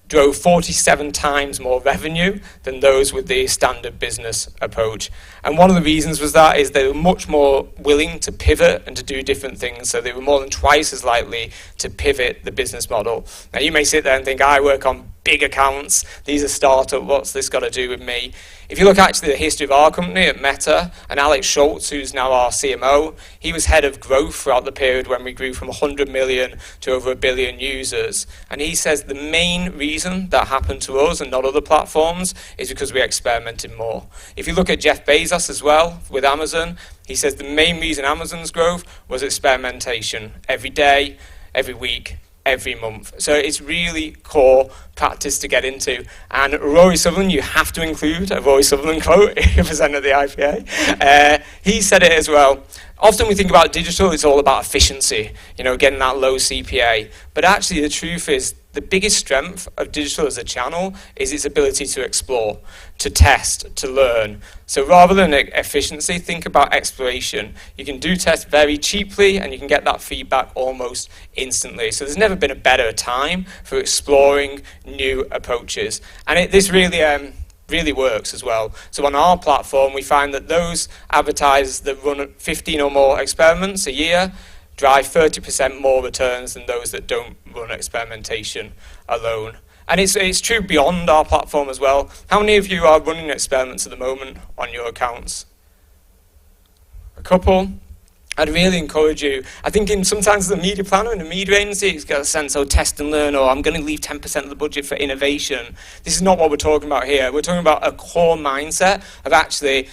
S17: drove 47 times more revenue than those with the standard business approach. And one of the reasons was that is they were much more willing to pivot and to do different things, so they were more than twice as likely to pivot the business model. Now you may sit there and think, I work on big accounts, these are startups, what's this got to do with me? If you look actually at the history of our company at Meta, and Alex Schultz, who's now our CMO, he was head of growth throughout the period when we grew from 100 million to over 1 billion users. And he says the main reason that happened to us and not other platforms is because we experimented more. If you look at Jeff Bezos as well with Amazon, he says the main reason Amazon's growth was experimentation. Every day, every week, every month. So it's really core practice to get into. And Rory Sutherland, you have to include a Rory Sutherland quote, he presented the IPA. He said it as well. Often we think about digital, it's all about efficiency, getting that low CPA. But actually the truth is, the biggest strength of digital as a channel is its ability to explore, to test, to learn. So rather than efficiency, think about exploration. You can do tests very cheaply and you can get that feedback almost instantly. So there's never been a better time for exploring new approaches. And this really works as well. So on our platform, we find that those advertisers that run 15 or more experiments a year drive 30% more returns than those that don't run experimentation alone. And it's true beyond our platform as well. How many of you are running experiments at the moment on your accounts? A couple? I'd really encourage you. I think sometimes as a media planner and a media agency, it's got a sense of test and learn, or I'm going to leave 10% of the budget for innovation. This is not what we're talking about here. We're talking about a core mindset of actually,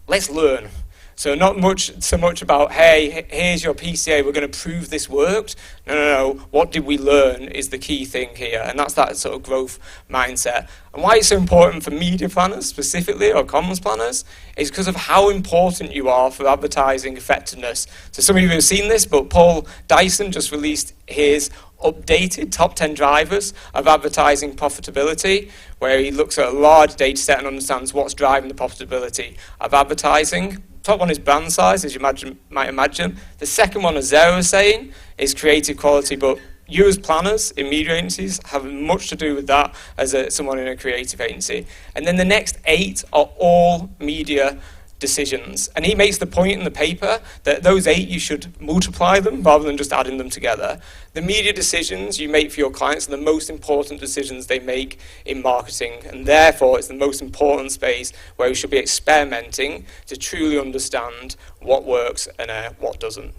S17: let's learn. So not so much about, hey, here's your PCA, we're going to prove this worked. No. What did we learn is the key thing here, and that's that sort of growth mindset. And why it's so important for media planners specifically, or comms planners, is because of how important you are for advertising effectiveness. So some of you have seen this, but Paul Dyson just released his updated top 10 drivers of advertising profitability, where he looks at a large data set and understands what's driving the profitability of advertising. Top one is brand size, as you might imagine. The second one, as Zara was saying, is creative quality, but you as planners in media agencies have much to do with that as someone in a creative agency. And then the next 8 are all media decisions. And he makes the point in the paper that those 8, you should multiply them rather than just adding them together. The media decisions you make for your clients are the most important decisions they make in marketing, and therefore it's the most important space where we should be experimenting to truly understand what works and what doesn't.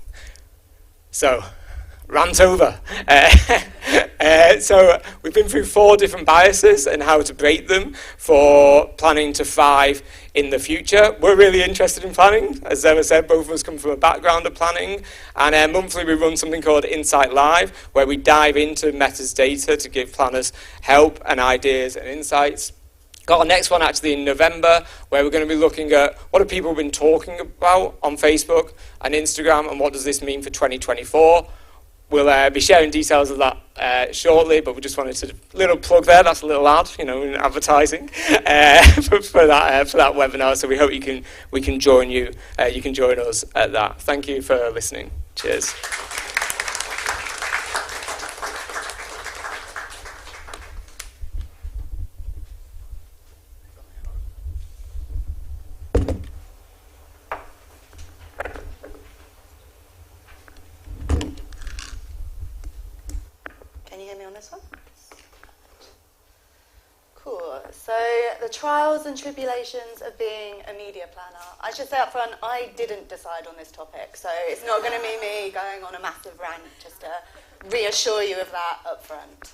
S17: So, rant over. So we've been through 4 different biases and how to break them for planning to thrive in the future. We're really interested in planning. As Emma said, both of us come from a background of planning. And monthly we run something called Insight Live, where we dive into Meta's data to give planners help and ideas and insights. Got our next one actually in November, where we're going to be looking at what have people been talking about on Facebook and Instagram, and what does this mean for 2024. We'll be sharing details of that shortly, but we just wanted to little plug there. That's a little ad, in advertising for that webinar. So we hope we can join you. You can join us at that. Thank you for listening. Cheers.
S18: So the trials and tribulations of being a media planner. I should say up front, I didn't decide on this topic, so it's not going to be me going on a massive rant, just to reassure you of that up front.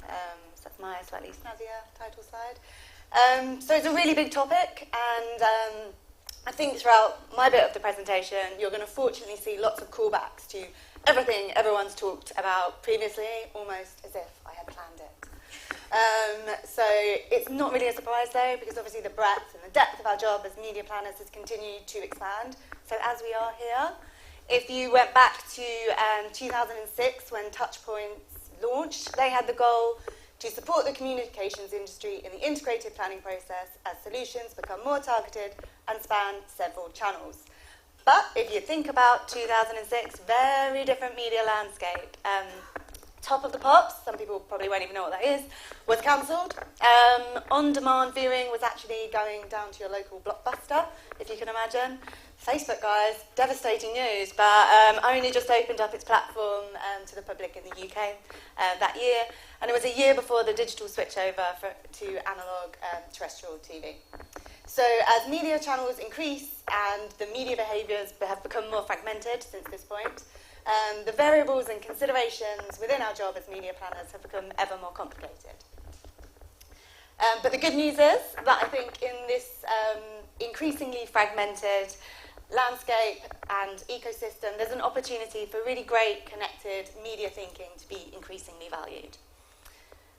S18: So that's my slightly snazzier title slide. So it's a really big topic, and I think throughout my bit of the presentation, you're going to fortunately see lots of callbacks to everything everyone's talked about previously, almost as if I had planned it. So it's not really a surprise though, because obviously the breadth and the depth of our job as media planners has continued to expand. So as we are here, if you went back to 2006 when Touchpoints launched, they had the goal to support the communications industry in the integrated planning process as solutions become more targeted and span several channels. But if you think about 2006, very different media landscape. Top of the Pops, some people probably won't even know what that is, was cancelled. On-demand viewing was actually going down to your local Blockbuster, if you can imagine. Facebook, guys, devastating news, but only just opened up its platform to the public in the UK that year. And it was a year before the digital switchover to analogue terrestrial TV. So as media channels increase and the media behaviours have become more fragmented since this point, the variables and considerations within our job as media planners have become ever more complicated. But the good news is that I think in this increasingly fragmented landscape and ecosystem, there's an opportunity for really great connected media thinking to be increasingly valued.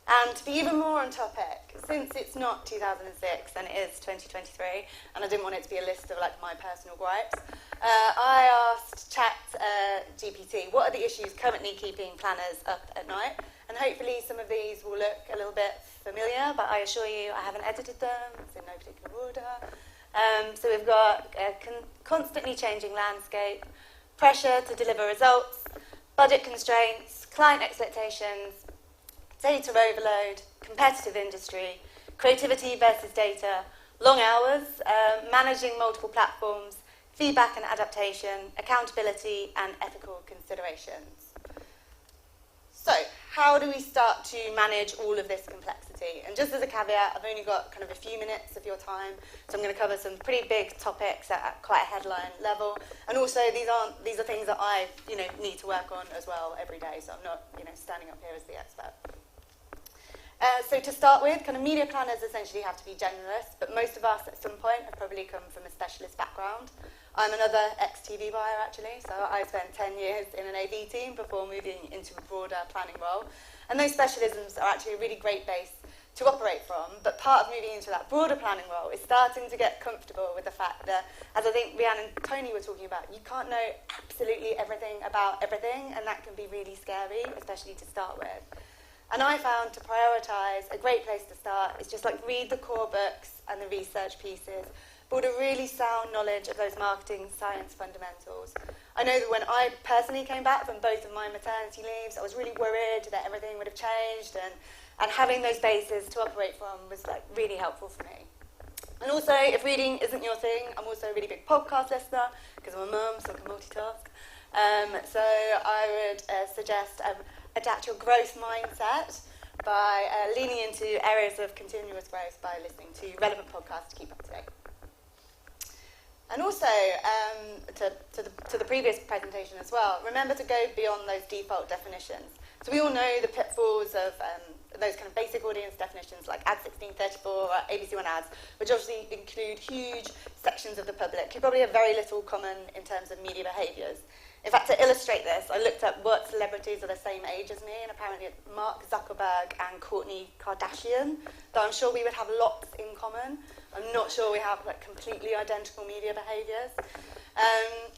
S18: And to be even more on topic, since it's not 2006 and it is 2023, and I didn't want it to be a list of like my personal gripes, I asked GPT, what are the issues currently keeping planners up at night? And hopefully some of these will look a little bit familiar, but I assure you I haven't edited them, it's in no particular order. So we've got a constantly changing landscape, pressure to deliver results, budget constraints, client expectations, data overload, competitive industry, creativity versus data, long hours, managing multiple platforms, feedback and adaptation, accountability and ethical considerations. So, how do we start to manage all of this complexity? And just as a caveat, I've only got kind of a few minutes of your time, so I'm going to cover some pretty big topics at quite a headline level. And also, these are things that I need to work on as well every day, so I'm not standing up here as the expert. So to start with, kind of media planners essentially have to be generalists, but most of us at some point have probably come from a specialist background. I'm another ex-TV buyer actually, so I spent 10 years in an AV team before moving into a broader planning role. And those specialisms are actually a really great base to operate from, but part of moving into that broader planning role is starting to get comfortable with the fact that, as I think Rhiannon and Tony were talking about, you can't know absolutely everything about everything, and that can be really scary, especially to start with. And I found to prioritise, a great place to start is just like read the core books and the research pieces, build a really sound knowledge of those marketing science fundamentals. I know that when I personally came back from both of my maternity leaves, I was really worried that everything would have changed, and having those bases to operate from was like really helpful for me. And also, if reading isn't your thing, I'm also a really big podcast listener because I'm a mum, so I can multitask. So I would suggest adapt your growth mindset by leaning into areas of continuous growth by listening to relevant podcasts to keep up to date. And also, to the previous presentation as well, remember to go beyond those default definitions. So we all know the pitfalls of those kind of basic audience definitions like Ad 1634 or ABC One ads, which obviously include huge sections of the public who probably have very little common in terms of media behaviours. In fact, to illustrate this, I looked up what celebrities are the same age as me, and apparently Mark Zuckerberg and Kourtney Kardashian, though I'm sure we would have lots in common. I'm not sure we have like completely identical media behaviours.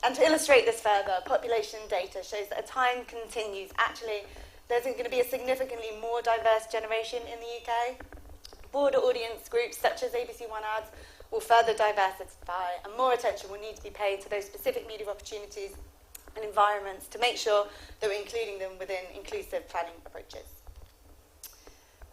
S18: And to illustrate this further, population data shows that as time continues, actually, there's going to be a significantly more diverse generation in the UK. Broader audience groups such as ABC One ads will further diversify, and more attention will need to be paid to those specific media opportunities and environments to make sure that we're including them within inclusive planning approaches.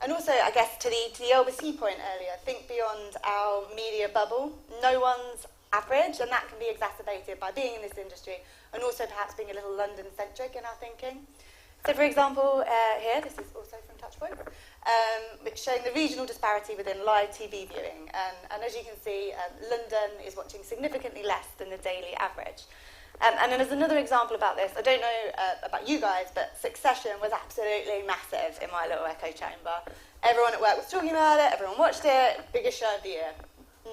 S18: And also, I guess, to the LBC point earlier, think beyond our media bubble. No one's average, and that can be exacerbated by being in this industry and also perhaps being a little London-centric in our thinking. So, for example, here, this is also from Touchpoint, which showing the regional disparity within live TV viewing. And as you can see, London is watching significantly less than the daily average. And then there's another example about this. I don't know about you guys, but Succession was absolutely massive in my little echo chamber. Everyone at work was talking about it, everyone watched it, biggest show of the year,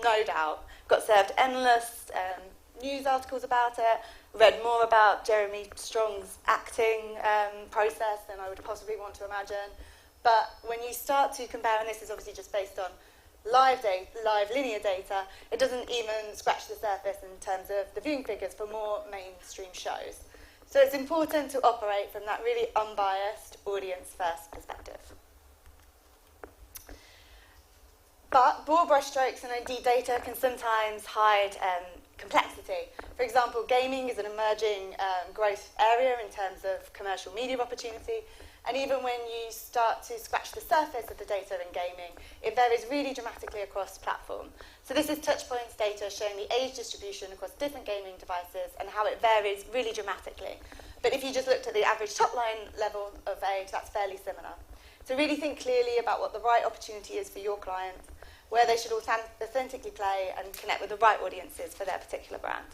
S18: no doubt. Got served endless news articles about it, read more about Jeremy Strong's acting process than I would possibly want to imagine. But when you start to compare, and this is obviously just based on live linear data, it doesn't even scratch the surface in terms of the viewing figures for more mainstream shows. So it's important to operate from that really unbiased audience-first perspective. But broad brushstrokes and indeed data can sometimes hide complexity. For example, gaming is an emerging growth area in terms of commercial media opportunity. And even when you start to scratch the surface of the data in gaming, it varies really dramatically across platform. So this is Touchpoint's data showing the age distribution across different gaming devices and how it varies really dramatically. But if you just looked at the average top line level of age, that's fairly similar. So really think clearly about what the right opportunity is for your clients, where they should authentically play and connect with the right audiences for their particular brand.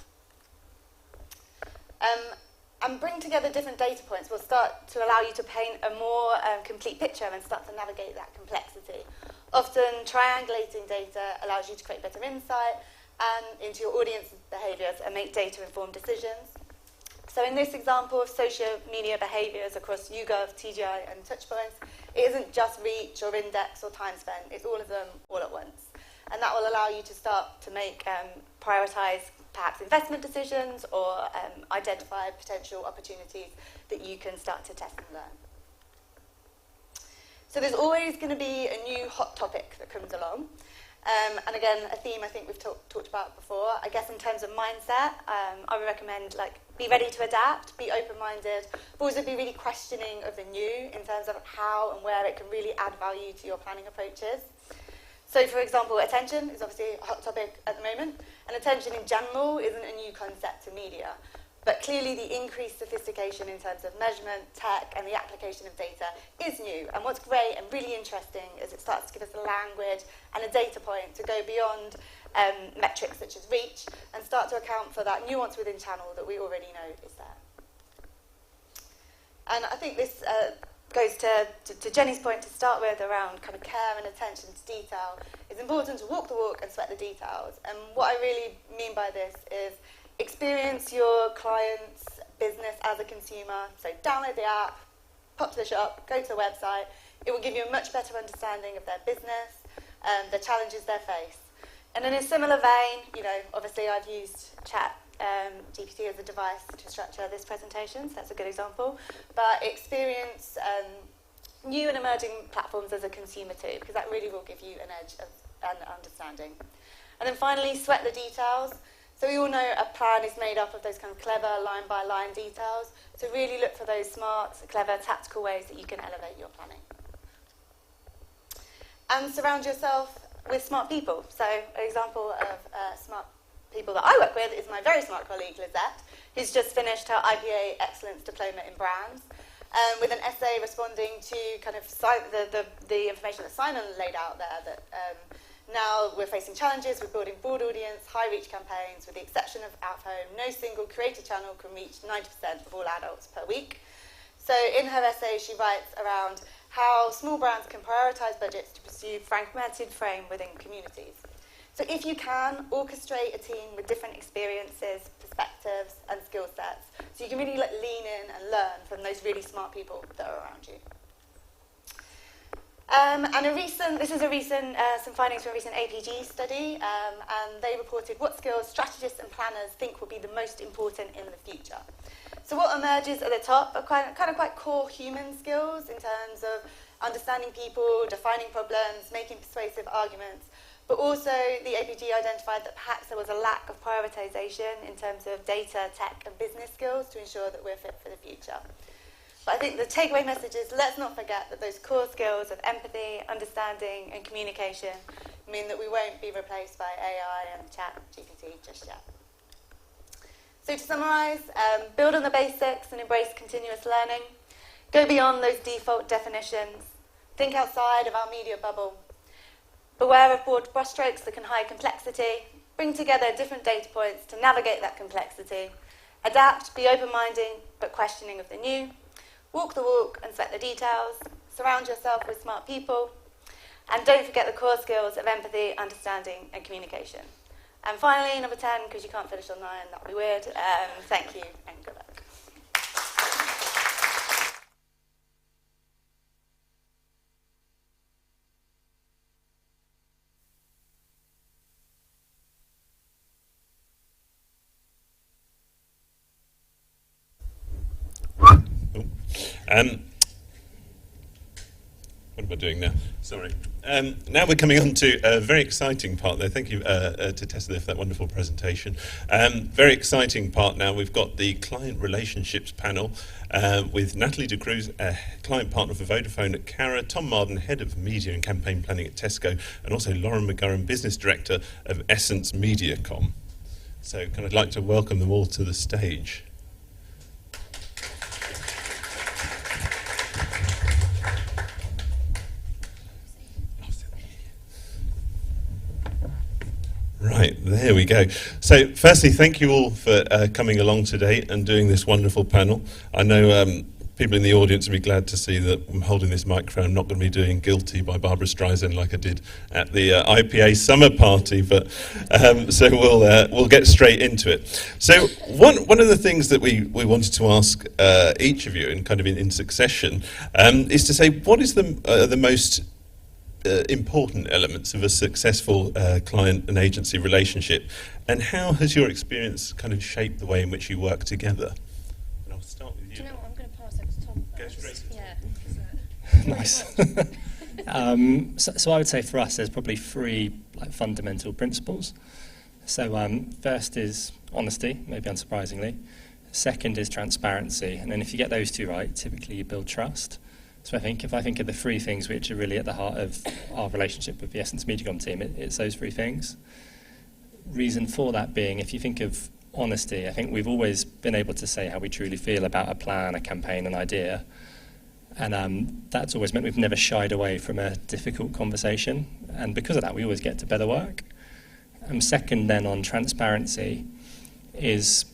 S18: And bring together different data points will start to allow you to paint a more complete picture and start to navigate that complexity. Often triangulating data allows you to create better insight, and into your audience behaviours and make data-informed decisions. So in this example of social media behaviours across YouGov, TGI and Touchpoints, it isn't just reach or index or time spent, it's all of them all at once. And that will allow you to start to make, prioritise perhaps investment decisions or identify potential opportunities that you can start to test and learn. So there's always going to be a new hot topic that comes along. And again, a theme I think we've talked about before. I guess in terms of mindset, I would recommend be ready to adapt, be open-minded, but also be really questioning of the new in terms of how and where it can really add value to your planning approaches. So for example, attention is obviously a hot topic at the moment, and attention in general isn't a new concept to media. But clearly the increased sophistication in terms of measurement, tech, and the application of data is new. And what's great and really interesting is it starts to give us a language and a data point to go beyond metrics such as reach and start to account for that nuance within channel that we already know is there. And I think this goes to Jenny's point to start with around kind of care and attention to detail. It's important to walk the walk and sweat the details. And what I really mean by this is experience your client's business as a consumer. So download the app, pop to the shop, go to the website. It will give you a much better understanding of their business, the challenges they face. And in a similar vein, obviously I've used GPT as a device to structure this presentation, so that's a good example. But experience new and emerging platforms as a consumer too, because that really will give you an edge and understanding. And then finally, sweat the details. So we all know a plan is made up of those kind of clever line-by-line details. So really look for those smart, clever, tactical ways that you can elevate your planning. And surround yourself with smart people. So an example of smart people that I work with is my very smart colleague, Lizette, who's just finished her IPA Excellence Diploma in Brands, with an essay responding to kind of the information that Simon laid out there, that now we're facing challenges with building broad audience, high-reach campaigns. With the exception of out-of-home, no single creator channel can reach 90% of all adults per week. So in her essay, she writes around how small brands can prioritise budgets to pursue fragmented frame within communities. So if you can, orchestrate a team with different experiences, perspectives, and skill sets, so you can really lean in and learn from those really smart people that are around you. And some findings from a recent APG study, and they reported what skills strategists and planners think will be the most important in the future. So what emerges at the top are kind of quite core human skills in terms of understanding people, defining problems, making persuasive arguments, but also the APG identified that perhaps there was a lack of prioritisation in terms of data, tech and business skills to ensure that we're fit for the future. But I think the takeaway message is let's not forget that those core skills of empathy, understanding and communication mean that we won't be replaced by AI and ChatGPT just yet. So to summarise, build on the basics and embrace continuous learning. Go beyond those default definitions. Think outside of our media bubble. Beware of broad brushstrokes that can hide complexity. Bring together different data points to navigate that complexity. Adapt, be open-minded but questioning of the new. Walk the walk and sweat the details. Surround yourself with smart people. And don't forget the core skills of empathy, understanding and communication. And finally, number 10, because you can't finish on 9, that would be weird. Thank you and good luck.
S11: What am I doing now? Sorry. Now we're coming on to a very exciting part there. Thank you to Tessa for that wonderful presentation. Very exciting part now. We've got the client relationships panel with Natalie De Cruz, client partner for Vodafone at Cara, Tom Marden, head of media and campaign planning at Tesco, and also Lauren McGurran, business director of Essence Mediacom. So I'd like to welcome them all to the stage. Right, there we go. So firstly, thank you all for coming along today and doing this wonderful panel. I know people in the audience will be glad to see that I'm holding this microphone. I'm not going to be doing Guilty by Barbara Streisand like I did at the IPA summer party, but so we'll get straight into it. So one of the things that we wanted to ask each of you, and kind of in succession, is to say what is the most important elements of a successful client and agency relationship, and how has your experience kind of shaped the way in which you work together? And I'll start with you.
S19: Do you know what? I'm going to pass it to Tom.
S11: Go straight to
S19: Tom.
S20: Nice. So I would say for us, there's probably three fundamental principles. So first is honesty, maybe unsurprisingly. Second is transparency, and then if you get those two right, typically you build trust. So if I think of the three things which are really at the heart of our relationship with the Essence MediaCom team, it's those three things. Reason for that being, if you think of honesty, I think we've always been able to say how we truly feel about a plan, a campaign, an idea. And that's always meant we've never shied away from a difficult conversation. And because of that, we always get to better work. Second then on transparency is,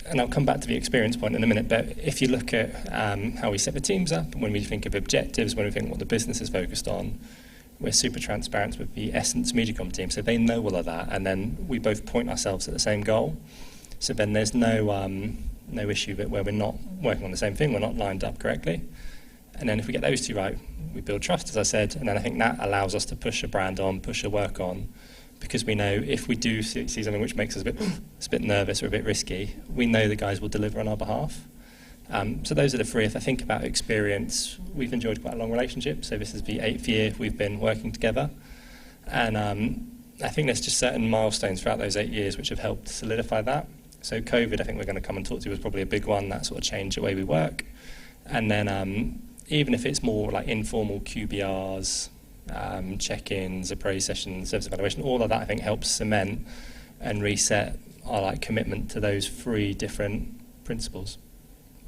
S20: and I'll come back to the experience point in a minute, but if you look at how we set the teams up, when we think of objectives, when we think what the business is focused on, we're super transparent with the Essence MediaCom team, so they know all of that, and then we both point ourselves at the same goal. So then there's no issue where we're not working on the same thing, we're not lined up correctly. And then if we get those two right, we build trust, as I said, and then I think that allows us to push a brand on, push a work on, because we know if we do see something which makes us a bit nervous or a bit risky, we know the guys will deliver on our behalf. So those are the three. If I think about experience, we've enjoyed quite a long relationship. So this is the 8th year we've been working together. And I think there's just certain milestones throughout those 8 years which have helped solidify that. So COVID, I think we're going to come and talk to, was probably a big one. That sort of changed the way we work. And then even if it's more like informal QBRs, check-ins, appraise sessions, service evaluation, all of that I think helps cement and reset our commitment to those three different principles.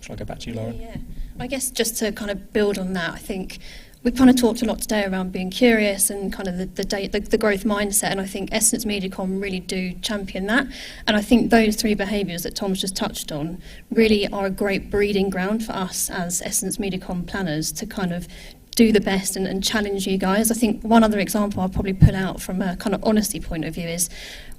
S20: Shall I go back to you, Lauren?
S19: Yeah. I guess just to kind of build on that, I think we've kind of talked a lot today around being curious and kind of the growth mindset, and I think Essence MediaCom really do champion that. And I think those three behaviours that Tom's just touched on really are a great breeding ground for us as Essence MediaCom planners to kind of do the best and challenge you guys. I think one other example I'll probably put out from a kind of honesty point of view is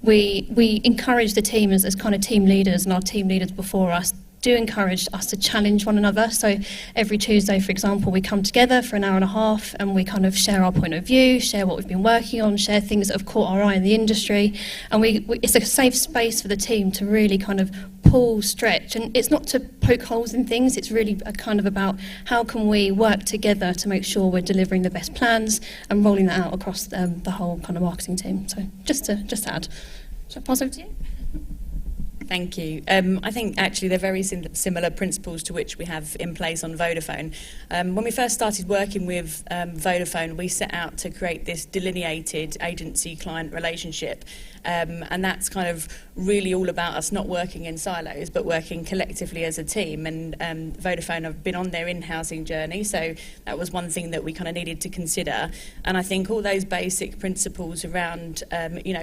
S19: we encourage the team as kind of team leaders, and our team leaders before us do encourage us to challenge one another. So every Tuesday, for example, we come together for an hour and a half and we kind of share our point of view, share what we've been working on, share things that have caught our eye in the industry. And it's a safe space for the team to really kind of pull, stretch. And it's not to poke holes in things, it's really a kind of about how can we work together to make sure we're delivering the best plans and rolling that out across the whole kind of marketing team. So just to add. Shall I pass over to you?
S21: Thank you. I think actually they're very similar principles to which we have in place on Vodafone. When we first started working with Vodafone, we set out to create this delineated agency-client relationship. And that's kind of really all about us not working in silos, but working collectively as a team. And Vodafone have been on their in-housing journey, so that was one thing that we kind of needed to consider. And I think all those basic principles around,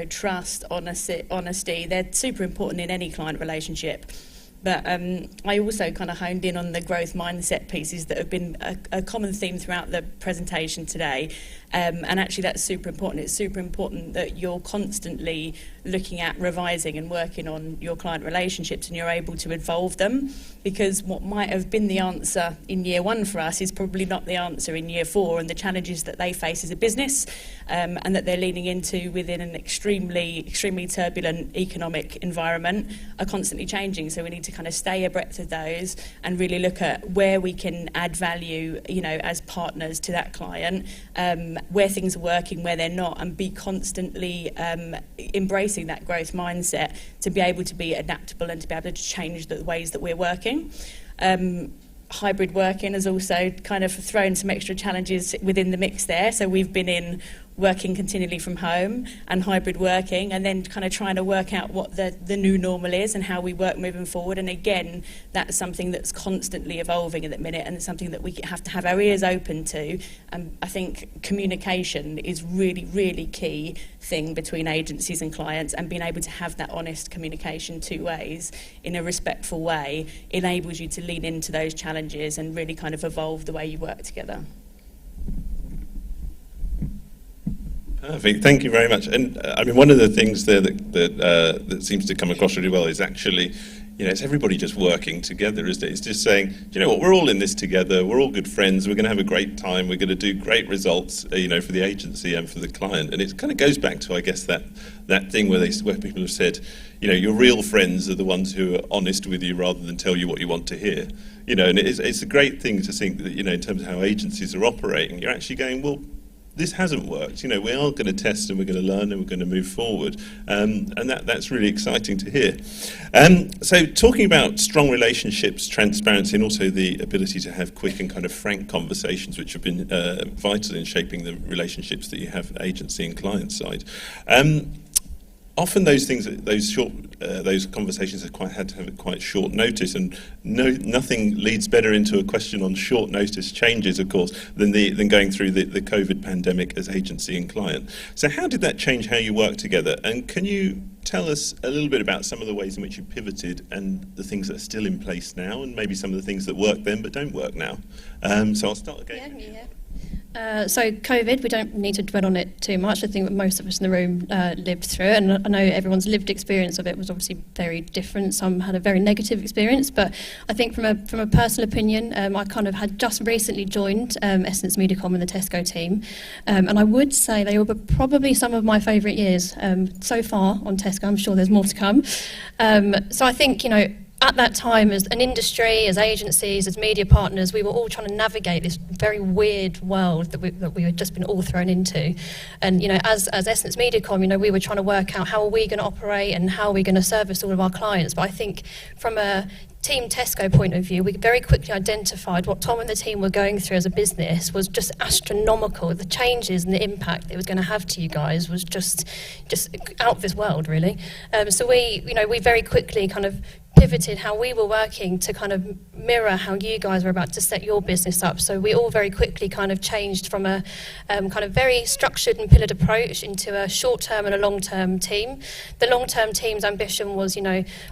S21: trust, honesty, they're super important in any client relationship. But I also kind of honed in on the growth mindset pieces that have been a common theme throughout the presentation today. And actually that's super important. It's super important that you're constantly looking at revising and working on your client relationships and you're able to evolve them, because what might have been the answer in year one for us is probably not the answer in year 4, and the challenges that they face as a business and that they're leaning into within an extremely turbulent economic environment are constantly changing. So we need to kind of stay abreast of those and really look at where we can add value, as partners to that client, where things are working, where they're not, and be constantly embracing that growth mindset to be able to be adaptable and to be able to change the ways that we're working. Hybrid working has also kind of thrown some extra challenges within the mix there. So we've been in working continually from home and hybrid working, and then kind of trying to work out what the new normal is and how we work moving forward. And again, that's something that's constantly evolving at the minute, and it's something that we have to have our ears open to. And I think communication is really, really key thing between agencies and clients, and being able to have that honest communication two ways in a respectful way enables you to lean into those challenges and really kind of evolve the way you work together.
S11: Perfect. Thank you very much. And I mean, one of the things there that seems to come across really well is actually, it's everybody just working together, isn't it? It's just saying, do you know what, we're all in this together, we're all good friends, we're going to have a great time, we're going to do great results, for the agency and for the client. And it kind of goes back to, I guess, that thing where people have said, your real friends are the ones who are honest with you rather than tell you what you want to hear. And it's a great thing to think that, in terms of how agencies are operating, you're actually going, well, this hasn't worked. We are going to test and we're going to learn and we're going to move forward. And that's really exciting to hear. So talking about strong relationships, transparency, and also the ability to have quick and kind of frank conversations, which have been vital in shaping the relationships that you have agency and client side. Often those conversations have had to have a quite short notice, and nothing leads better into a question on short notice changes, of course, than going through the COVID pandemic as agency and client. So how did that change how you work together? And can you tell us a little bit about some of the ways in which you pivoted and the things that are still in place now, and maybe some of the things that work then but don't work now? So I'll start again.
S19: Yeah. So COVID, we don't need to dwell on it too much. I think that most of us in the room lived through it, and I know everyone's lived experience of it was obviously very different. Some had a very negative experience, but I think from a personal opinion, I kind of had just recently joined Essence MediaCom and the Tesco team, and I would say they were probably some of my favourite years so far on Tesco. I'm sure there's more to come. So I think, at that time, as an industry, as agencies, as media partners, we were all trying to navigate this very weird world that we had just been all thrown into. And, as Essence MediaCom, we were trying to work out how are we going to operate and how are we going to service all of our clients. But I think from a Team Tesco point of view, we very quickly identified what Tom and the team were going through as a business was just astronomical. The changes and the impact it was going to have to you guys was just out of this world, really. So we very quickly kind of pivoted how we were working to kind of mirror how you guys were about to set your business up. So we all very quickly kind of changed from a kind of very structured and pillared approach into a short-term and a long-term team. The long-term team's ambition was,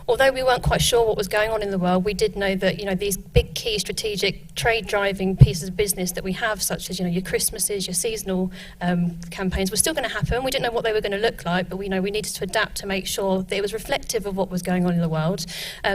S19: although we weren't quite sure what was going on in the world, we did know that, these big key strategic trade-driving pieces of business that we have, such as, your Christmases, your seasonal campaigns, were still going to happen. We didn't know what they were going to look like, but we needed to adapt to make sure that it was reflective of what was going on in the world.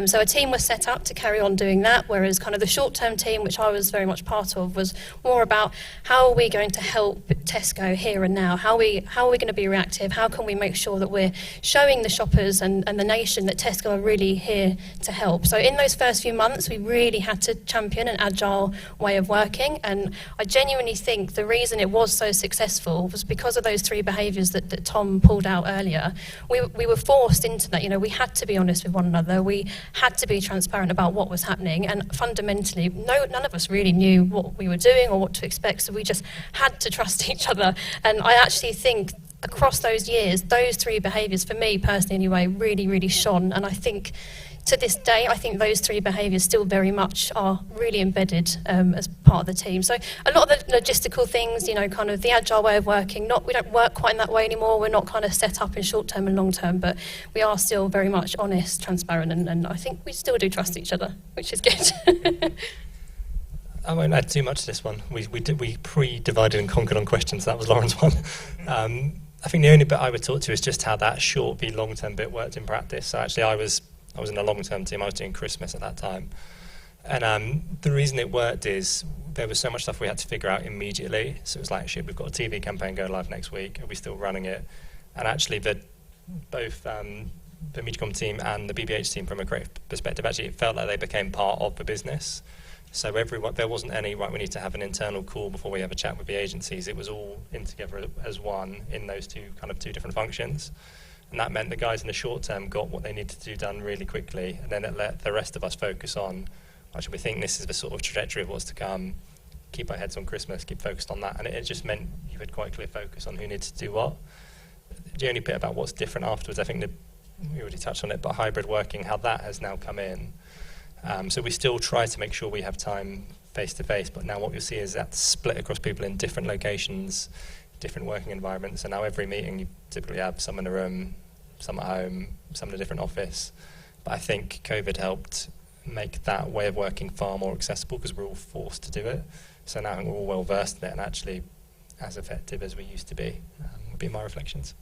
S19: So a team was set up to carry on doing that, whereas kind of the short-term team, which I was very much part of, was more about how are we going to help Tesco here and now? How are we going to be reactive? How can we make sure that we're showing the shoppers and the nation that Tesco are really here to help? So in those first few months, we really had to champion an agile way of working, and I genuinely think the reason it was so successful was because of those three behaviours that Tom pulled out earlier. We were forced into that. We had to be honest with one another. We had to be transparent about what was happening, and fundamentally none of us really knew what we were doing or what to expect, so we just had to trust each other. And I actually think across those years, those three behaviours, for me personally anyway, really, really shone. And I think to this day, I think those three behaviours still very much are really embedded as part of the team. So a lot of the logistical things, kind of the agile way of working, we don't work quite in that way anymore. We're not kind of set up in short term and long term, but we are still very much honest, transparent, and I think we still do trust each other, which is good.
S20: I won't add too much to this one. We pre-divided and conquered on questions. That was Lauren's one. I think the only bit I would talk to is just how that short v long-term bit worked in practice. So actually I was in a long-term team. I was doing Christmas at that time. And the reason it worked is there was so much stuff we had to figure out immediately. So it was like, shit, we've got a TV campaign going live next week. Are we still running it? And actually both the MediaCom team and the BBH team, from a creative perspective, actually it felt like they became part of the business. So there wasn't any, right, we need to have an internal call before we have a chat with the agencies. It was all in together as one in those two different functions. And that meant the guys in the short term got what they needed to do done really quickly, and then it let the rest of us focus on, actually, we think this is the sort of trajectory of what's to come. keep our heads on Christmas, keep focused on that, and it just meant you had quite a clear focus on who needed to do what. The only bit about what's different afterwards, I think we already touched on it, but hybrid working, how that has now come in. So we still try to make sure we have time face-to-face, but now what you'll see is that's split across people in different locations, different working environments, and now every meeting you typically have some in a room, some at home, some in a different office. But I think COVID helped make that way of working far more accessible because we're all forced to do it. So now we're all well versed in it and actually as effective as we used to be, would be my reflections.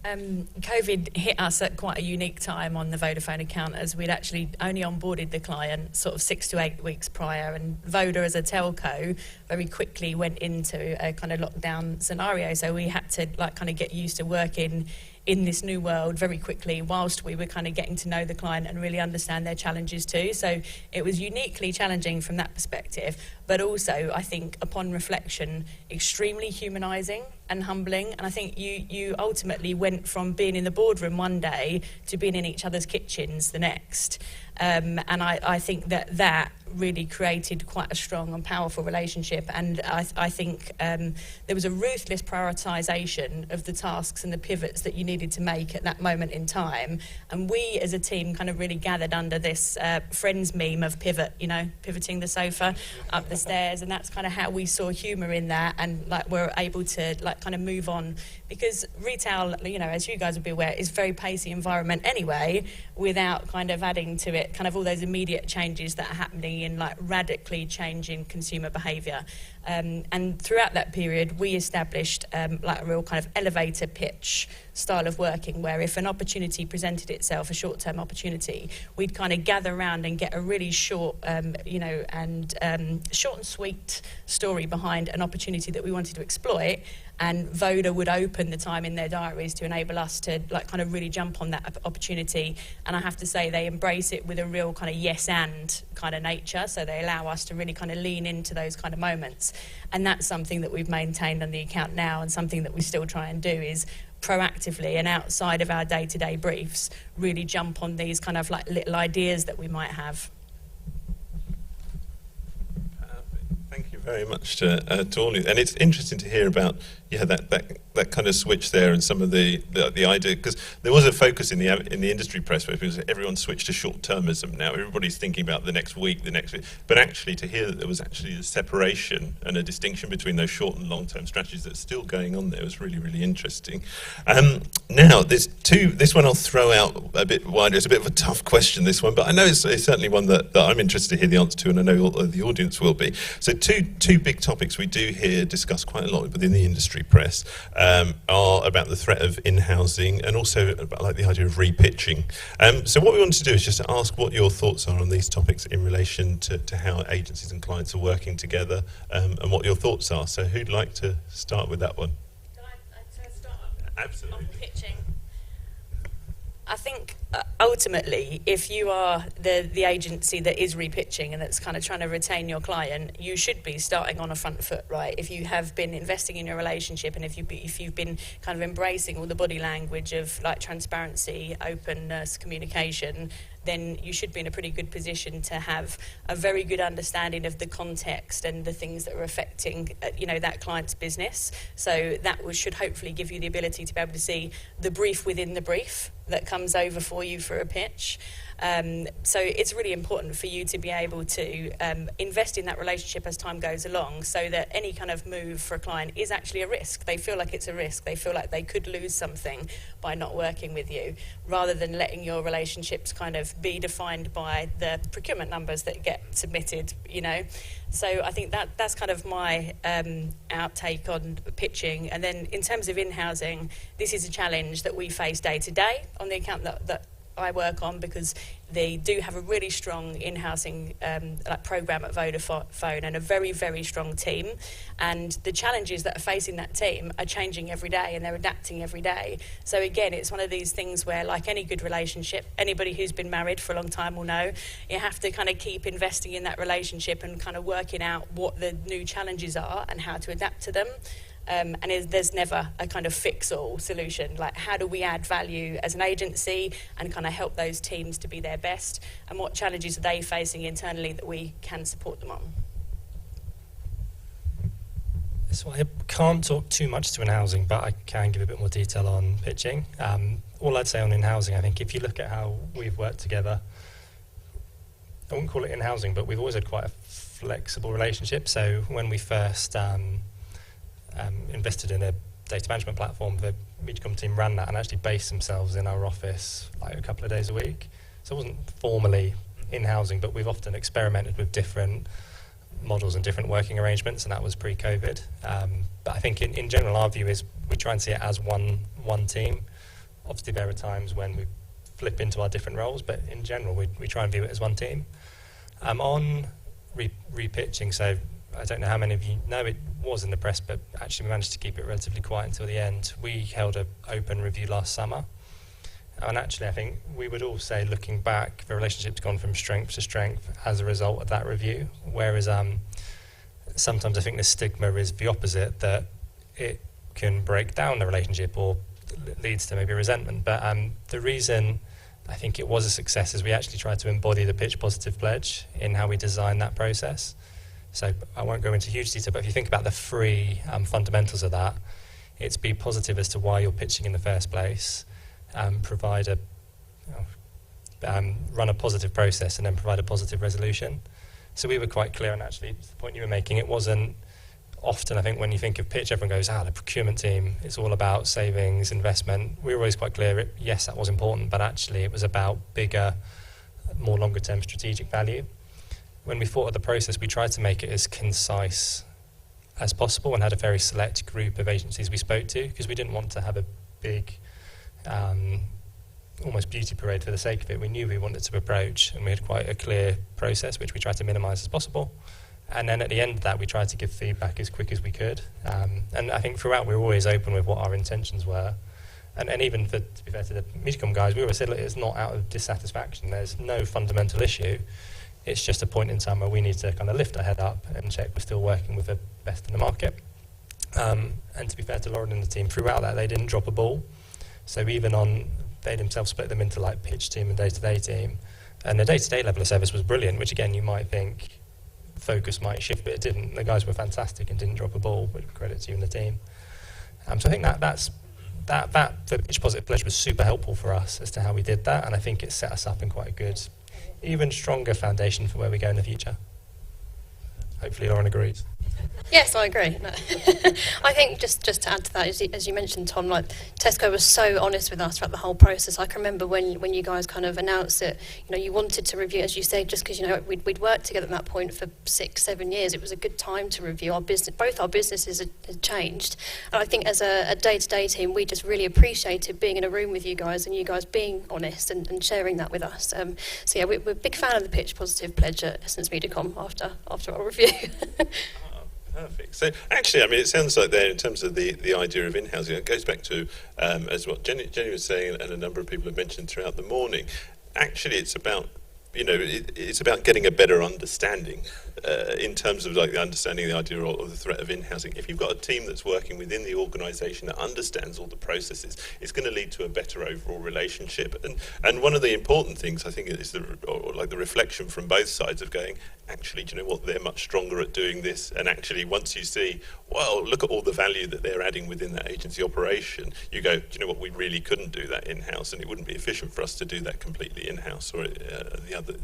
S21: COVID hit us at quite a unique time on the Vodafone account, as we'd actually only onboarded the client sort of 6 to 8 weeks prior, and Voda as a telco very quickly went into a kind of lockdown scenario, so we had to like kind of get used to working in this new world very quickly whilst we were kind of getting to know the client and really understand their challenges too. So it was uniquely challenging from that perspective, but also I think upon reflection extremely humanising and humbling. And I think you ultimately went from being in the boardroom one day to being in each other's kitchens the next. And I think that really created quite a strong and powerful relationship. And I think there was a ruthless prioritisation of the tasks and the pivots that you needed to make at that moment in time. And we as a team kind of really gathered under this Friends meme of pivot, you know, pivoting the sofa up the stairs. And that's kind of how we saw humour in that, and like we're able to like kind of move on, because retail, you know, as you guys would be aware, is a very pacey environment anyway, without kind of adding to it kind of all those immediate changes that are happening in like radically changing consumer behaviour. And throughout that period, we established like a real kind of elevator pitch style of working, where if an opportunity presented itself, a short-term opportunity, we'd kind of gather around and get a really short, you know, and short and sweet story behind an opportunity that we wanted to exploit. And Voda would open the time in their diaries to enable us to like kind of really jump on that opportunity. And I have to say they embrace it with a real kind of yes and kind of nature. So they allow us to really kind of lean into those kind of moments. And that's something that we've maintained on the account now, and something that we still try and do is proactively and outside of our day-to-day briefs, really jump on these kind of like little ideas that we might have.
S11: Thank you very much to all of you. And it's interesting to hear about that kind of switch there, and some of the idea, because there was a focus in the industry press where everyone switched to short-termism. Now everybody's thinking about the next week, but actually to hear that there was actually a separation and a distinction between those short and long-term strategies that's still going on there was really, really interesting. Now this one I'll throw out a bit wider. It's a bit of a tough question, this one, but I know it's certainly one that I'm interested to hear the answer to, and I know the audience will be. So two big topics we do hear discussed quite a lot within the industry press are about the threat of in-housing, and also about like the idea of repitching. So what we want to do is just to ask what your thoughts are on these topics in relation to how agencies and clients are working together, and what your thoughts are. So who'd like to start with that one?
S21: Can I start
S11: Absolutely.
S21: on pitching? I think ultimately, if you are the agency that is repitching and that's kind of trying to retain your client, you should be starting on a front foot, right? If you have been investing in your relationship, and if you've been kind of embracing all the body language of like transparency, openness, communication, then you should be in a pretty good position to have a very good understanding of the context and the things that are affecting, you know, that client's business. So that should hopefully give you the ability to be able to see the brief within the brief that comes over for you for a pitch. So it's really important for you to be able to invest in that relationship as time goes along, so that any kind of move for a client is actually a risk. They feel like it's a risk. They feel like they could lose something by not working with you, rather than letting your relationships kind of be defined by the procurement numbers that get submitted, you know. So I think that's kind of my outtake on pitching. And then in terms of in-housing, this is a challenge that we face day to day on the account that I work on, because they do have a really strong in-housing program at Vodafone, and a very, very strong team. And the challenges that are facing that team are changing every day, and they're adapting every day. So again, it's one of these things where, like any good relationship, anybody who's been married for a long time will know, you have to kind of keep investing in that relationship and kind of working out what the new challenges are and how to adapt to them. And there's never a kind of fix-all solution. Like, how do we add value as an agency and kind of help those teams to be their best? And what challenges are they facing internally that we can support them on?
S20: So I can't talk too much to in-housing, but I can give a bit more detail on pitching. All I'd say on in-housing, I think if you look at how we've worked together, I wouldn't call it in-housing, but we've always had quite a flexible relationship. So when we first invested in a data management platform, the MediaCom team ran that and actually based themselves in our office like a couple of days a week. So it wasn't formally in-housing, but we've often experimented with different models and different working arrangements, and that was pre-COVID. But I think in general, our view is we try and see it as one team. Obviously, there are times when we flip into our different roles, but in general, we try and view it as one team. On repitching, so I don't know how many of you know it was in the press, but actually we managed to keep it relatively quiet until the end. We held an open review last summer, and actually I think we would all say, looking back, the relationship's gone from strength to strength as a result of that review, whereas sometimes I think the stigma is the opposite, that it can break down the relationship or leads to maybe resentment. But the reason I think it was a success is we actually tried to embody the Pitch Positive Pledge in how we designed that process. So I won't go into huge detail, but if you think about the three fundamentals of that, it's be positive as to why you're pitching in the first place, provide a run a positive process, and then provide a positive resolution. So we were quite clear, and actually the point you were making, it wasn't often, I think when you think of pitch, everyone goes, the procurement team, it's all about savings, investment. We were always quite clear, yes, that was important, but actually it was about bigger, more longer term strategic value. When we thought of the process, we tried to make it as concise as possible and had a very select group of agencies we spoke to, because we didn't want to have a big, almost beauty parade for the sake of it. We knew we wanted to approach, and we had quite a clear process, which we tried to minimise as possible. And then at the end of that, we tried to give feedback as quick as we could. And I think throughout, we were always open with what our intentions were. And even to be fair to the MediaCom guys, we always said, look, it's not out of dissatisfaction. There's no fundamental issue. It's just a point in time where we need to kind of lift our head up and check we're still working with the best in the market. And to be fair to Lauren and the team, throughout that, they didn't drop a ball. So even they themselves split them into like pitch team and day-to-day team. And the day-to-day level of service was brilliant, which again, you might think focus might shift, but it didn't. The guys were fantastic and didn't drop a ball, which credit to you and the team. So I think the Pitch Positive Pledge was super helpful for us as to how we did that, and I think it set us up in quite a good, even stronger foundation for where we go in the future. Hopefully Lauren agrees.
S19: Yes, I agree. No. I think just to add to that, as you mentioned, Tom, like Tesco was so honest with us throughout the whole process. I can remember when you guys kind of announced that you wanted to review, as you said, just because we'd worked together at that point for 6-7 years. It was a good time to review our business. Both our businesses had changed, and I think as a day-to-day team, we just really appreciated being in a room with you guys and you guys being honest and sharing that with us. So yeah, we're a big fan of the Pitch Positive Pledge at Essence MediaCom after our review.
S11: Perfect. So actually, I mean, it sounds like there, in terms of the idea of in-housing, it goes back to, as what Jenny was saying, and a number of people have mentioned throughout the morning. Actually, it's about, it's about getting a better understanding in terms of like the understanding the idea of the threat of in-housing. If you've got a team that's working within the organisation that understands all the processes, it's going to lead to a better overall relationship. And one of the important things, I think, is the reflection from both sides of going, actually, do you know what, they're much stronger at doing this. And actually, once you see, well, look at all the value that they're adding within that agency operation, you go, do you know what, we really couldn't do that in-house, and it wouldn't be efficient for us to do that completely in-house or the other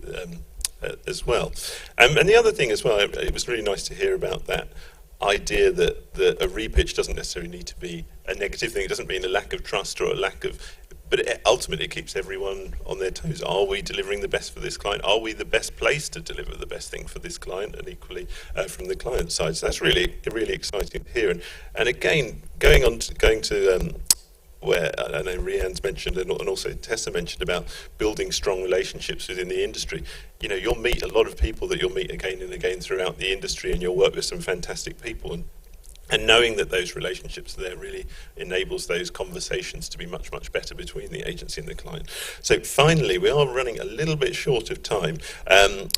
S11: as well. And the other thing as well, it was really nice to hear about that idea that a repitch doesn't necessarily need to be a negative thing. It doesn't mean a lack of trust or a lack of, but ultimately it keeps everyone on their toes. Are we delivering the best for this client? Are we the best place to deliver the best thing for this client, and equally from the client side? So that's really exciting to hear. And again, going to where I know Rhiann's mentioned and also Tessa mentioned about building strong relationships within the industry. You'll meet a lot of people that you'll meet again and again throughout the industry, and you'll work with some fantastic people. And knowing that those relationships there really enables those conversations to be much, much better between the agency and the client. So finally, we are running a little bit short of time.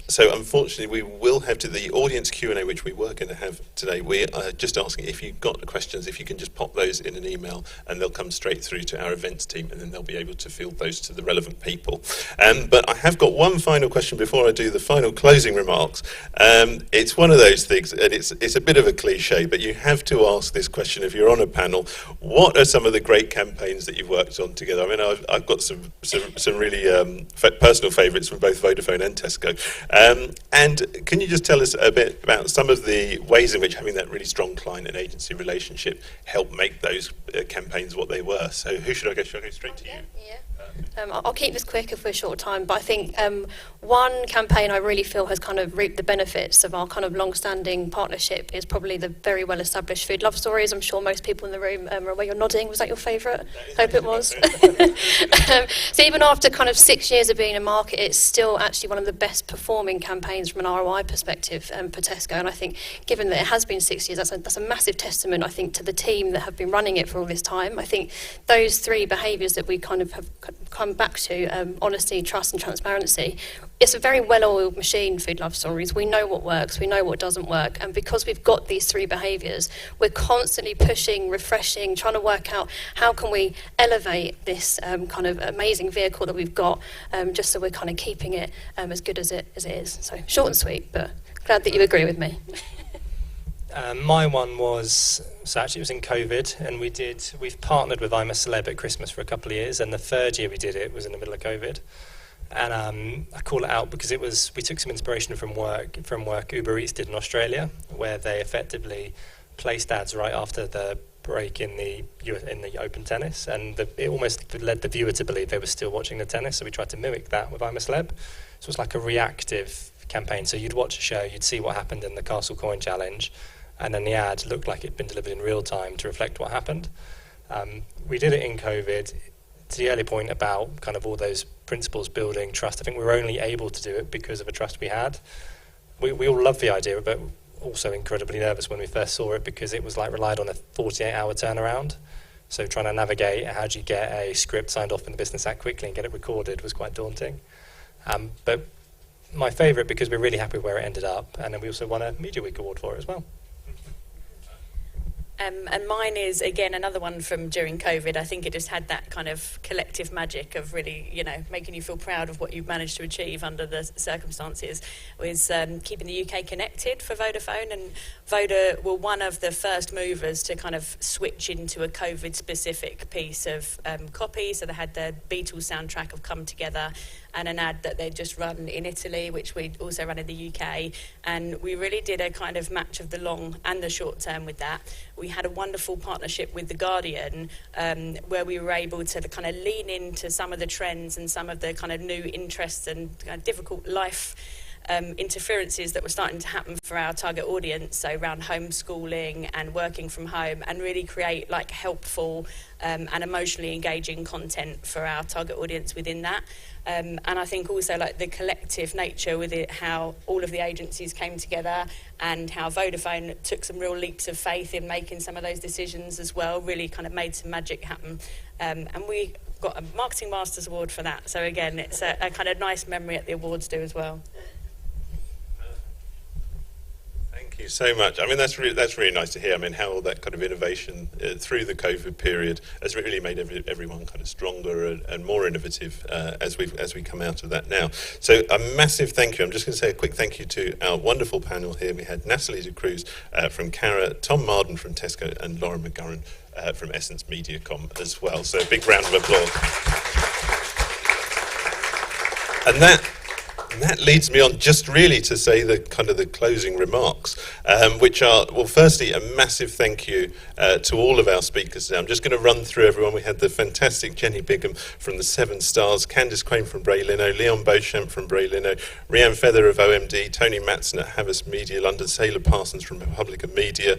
S11: So unfortunately, we will have to the audience Q&A, which we were going to have today. We are just asking if you've got questions, if you can just pop those in an email, and they'll come straight through to our events team, and then they'll be able to field those to the relevant people. But I have got one final question before I do the final closing remarks. It's one of those things, and it's a bit of a cliche, but you have have to ask this question if you're on a panel. What are some of the great campaigns that you've worked on together? I mean, I've got some really personal favourites from both Vodafone and Tesco. And can you just tell us a bit about some of the ways in which having that really strong client and agency relationship helped make those campaigns what they were? So who should I go? Should I go straight to you?
S19: Yeah. I'll keep this quick if we're short of time, but I think one campaign I really feel has kind of reaped the benefits of our kind of long-standing partnership is probably the very well-established Food Love Stories. I'm sure most people in the room are aware. You're nodding. Was that your favourite? Hope it was. So even after kind of 6 years of being in market, it's still actually one of the best performing campaigns from an ROI perspective for Tesco. And I think given that it has been 6 years, that's a massive testament, I think, to the team that have been running it for all this time. I think those three behaviours that we kind of have come back to, honesty, trust and transparency, it's a very well-oiled machine, Food Love Stories. We know what works, we know what doesn't work, and because we've got these three behaviours, we're constantly pushing, refreshing, trying to work out how can we elevate this kind of amazing vehicle that we've got, just so we're kind of keeping it as good as it is. So short and sweet, but glad that you agree with me.
S20: My one was, so actually it was in COVID, and we've partnered with I'm a Celeb at Christmas for a couple of years, and the third year we did it was in the middle of COVID. And I call it out because we took some inspiration from work Uber Eats did in Australia, where they effectively placed ads right after the break in the open tennis, and it almost led the viewer to believe they were still watching the tennis, so we tried to mimic that with I'm a Celeb. So it was like a reactive campaign, so you'd watch a show, you'd see what happened in the Castle Coin Challenge, and then the ad looked like it'd been delivered in real time to reflect what happened. We did it in COVID. To the early point about kind of all those principles building trust, I think we were only able to do it because of a trust we had. We all loved the idea, but also incredibly nervous when we first saw it because it was like relied on a 48-hour turnaround. So trying to navigate how do you get a script signed off in the Business Act quickly and get it recorded was quite daunting. But my favourite, because we're really happy where it ended up, and then we also won a Media Week award for it as well.
S21: And mine is, again, another one from during COVID. I think it just had that kind of collective magic of really, making you feel proud of what you've managed to achieve under the circumstances, was keeping the UK connected for Vodafone. And Voda were one of the first movers to kind of switch into a COVID-specific piece of copy. So they had the Beatles soundtrack of Come Together and an ad that they'd just run in Italy, which we'd also run in the UK. And we really did a kind of match of the long and the short term with that. We had a wonderful partnership with The Guardian, where we were able to kind of lean into some of the trends and some of the kind of new interests and kind of difficult life interferences that were starting to happen for our target audience, so around homeschooling and working from home, and really create like helpful and emotionally engaging content for our target audience within that. And I think also like the collective nature with it, how all of the agencies came together and how Vodafone took some real leaps of faith in making some of those decisions as well, really kind of made some magic happen. And we got a Marketing Masters Award for that. So again, it's a kind of nice memory at the awards do as well.
S11: Thank you so much. I mean, that's really nice to hear. I mean, how all that kind of innovation through the COVID period has really made everyone kind of stronger and more innovative as we come out of that now. So a massive thank you. I'm just going to say a quick thank you to our wonderful panel here. We had Natalie de Cruz from Cara, Tom Marden from Tesco, and Lauren McGurran from Essence Mediacom as well. So a big round of applause. And that leads me on just really to say the kind of the closing remarks, which are, well, firstly, a massive thank you to all of our speakers today. I'm just going to run through everyone. We had the fantastic Jenny Bigham from the Seven Stars, Candice Crane from Bray Lino, Leon Beauchamp from Bray Lino, Rianne Feather of OMD, Tony Matson at Havas Media London, Sailor Parsons from Republica Media.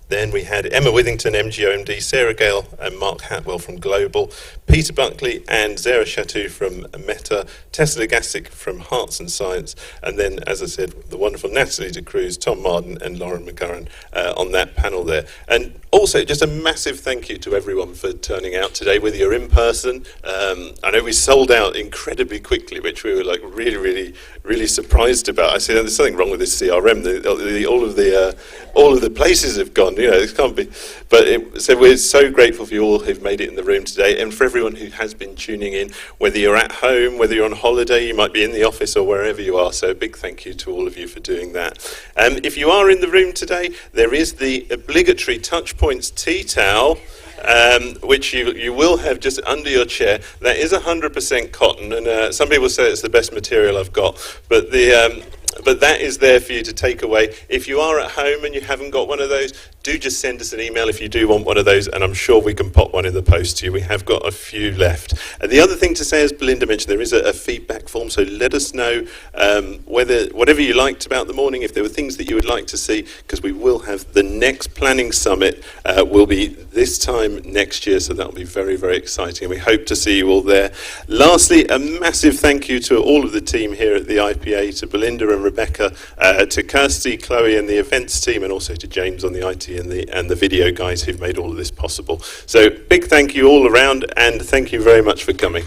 S11: Then we had Emma Withington, MGOMD, Sarah Gale and Mark Hatwell from Global, Peter Buckley and Zara Chatou from Meta, Tessa Gassick from Hearts and Science, and then, as I said, the wonderful Natalie de Cruz, Tom Marden and Lauren McGurran on that panel there. And also, just a massive thank you to everyone for turning out today, whether you're in person. I know we sold out incredibly quickly, which we were like really surprised about. I said, there's something wrong with this CRM. All of the places have gone. This can't be. But so we're so grateful for you all who've made it in the room today, and for everyone who has been tuning in, whether you're at home, whether you're on holiday, you might be in the office or wherever you are. So a big thank you to all of you for doing that. If you are in the room today, there is the obligatory Touchpoints tea towel, which you will have just under your chair. That is 100% cotton, and some people say it's the best material I've got, but that is there for you to take away. If you are at home and you haven't got one of those, do just send us an email if you do want one of those, and I'm sure we can pop one in the post to you. We have got a few left. And the other thing to say, as Belinda mentioned, there is a feedback form, so let us know whatever you liked about the morning, if there were things that you would like to see, because we will have the next planning summit will be this time next year, so that'll be very, very exciting, and we hope to see you all there. Lastly, a massive thank you to all of the team here at the IPA, to Belinda and Rebecca, to Kirsty, Chloe and the events team, and also to James on the IT and the video guys who've made all of this possible. So big thank you all around, and thank you very much for coming.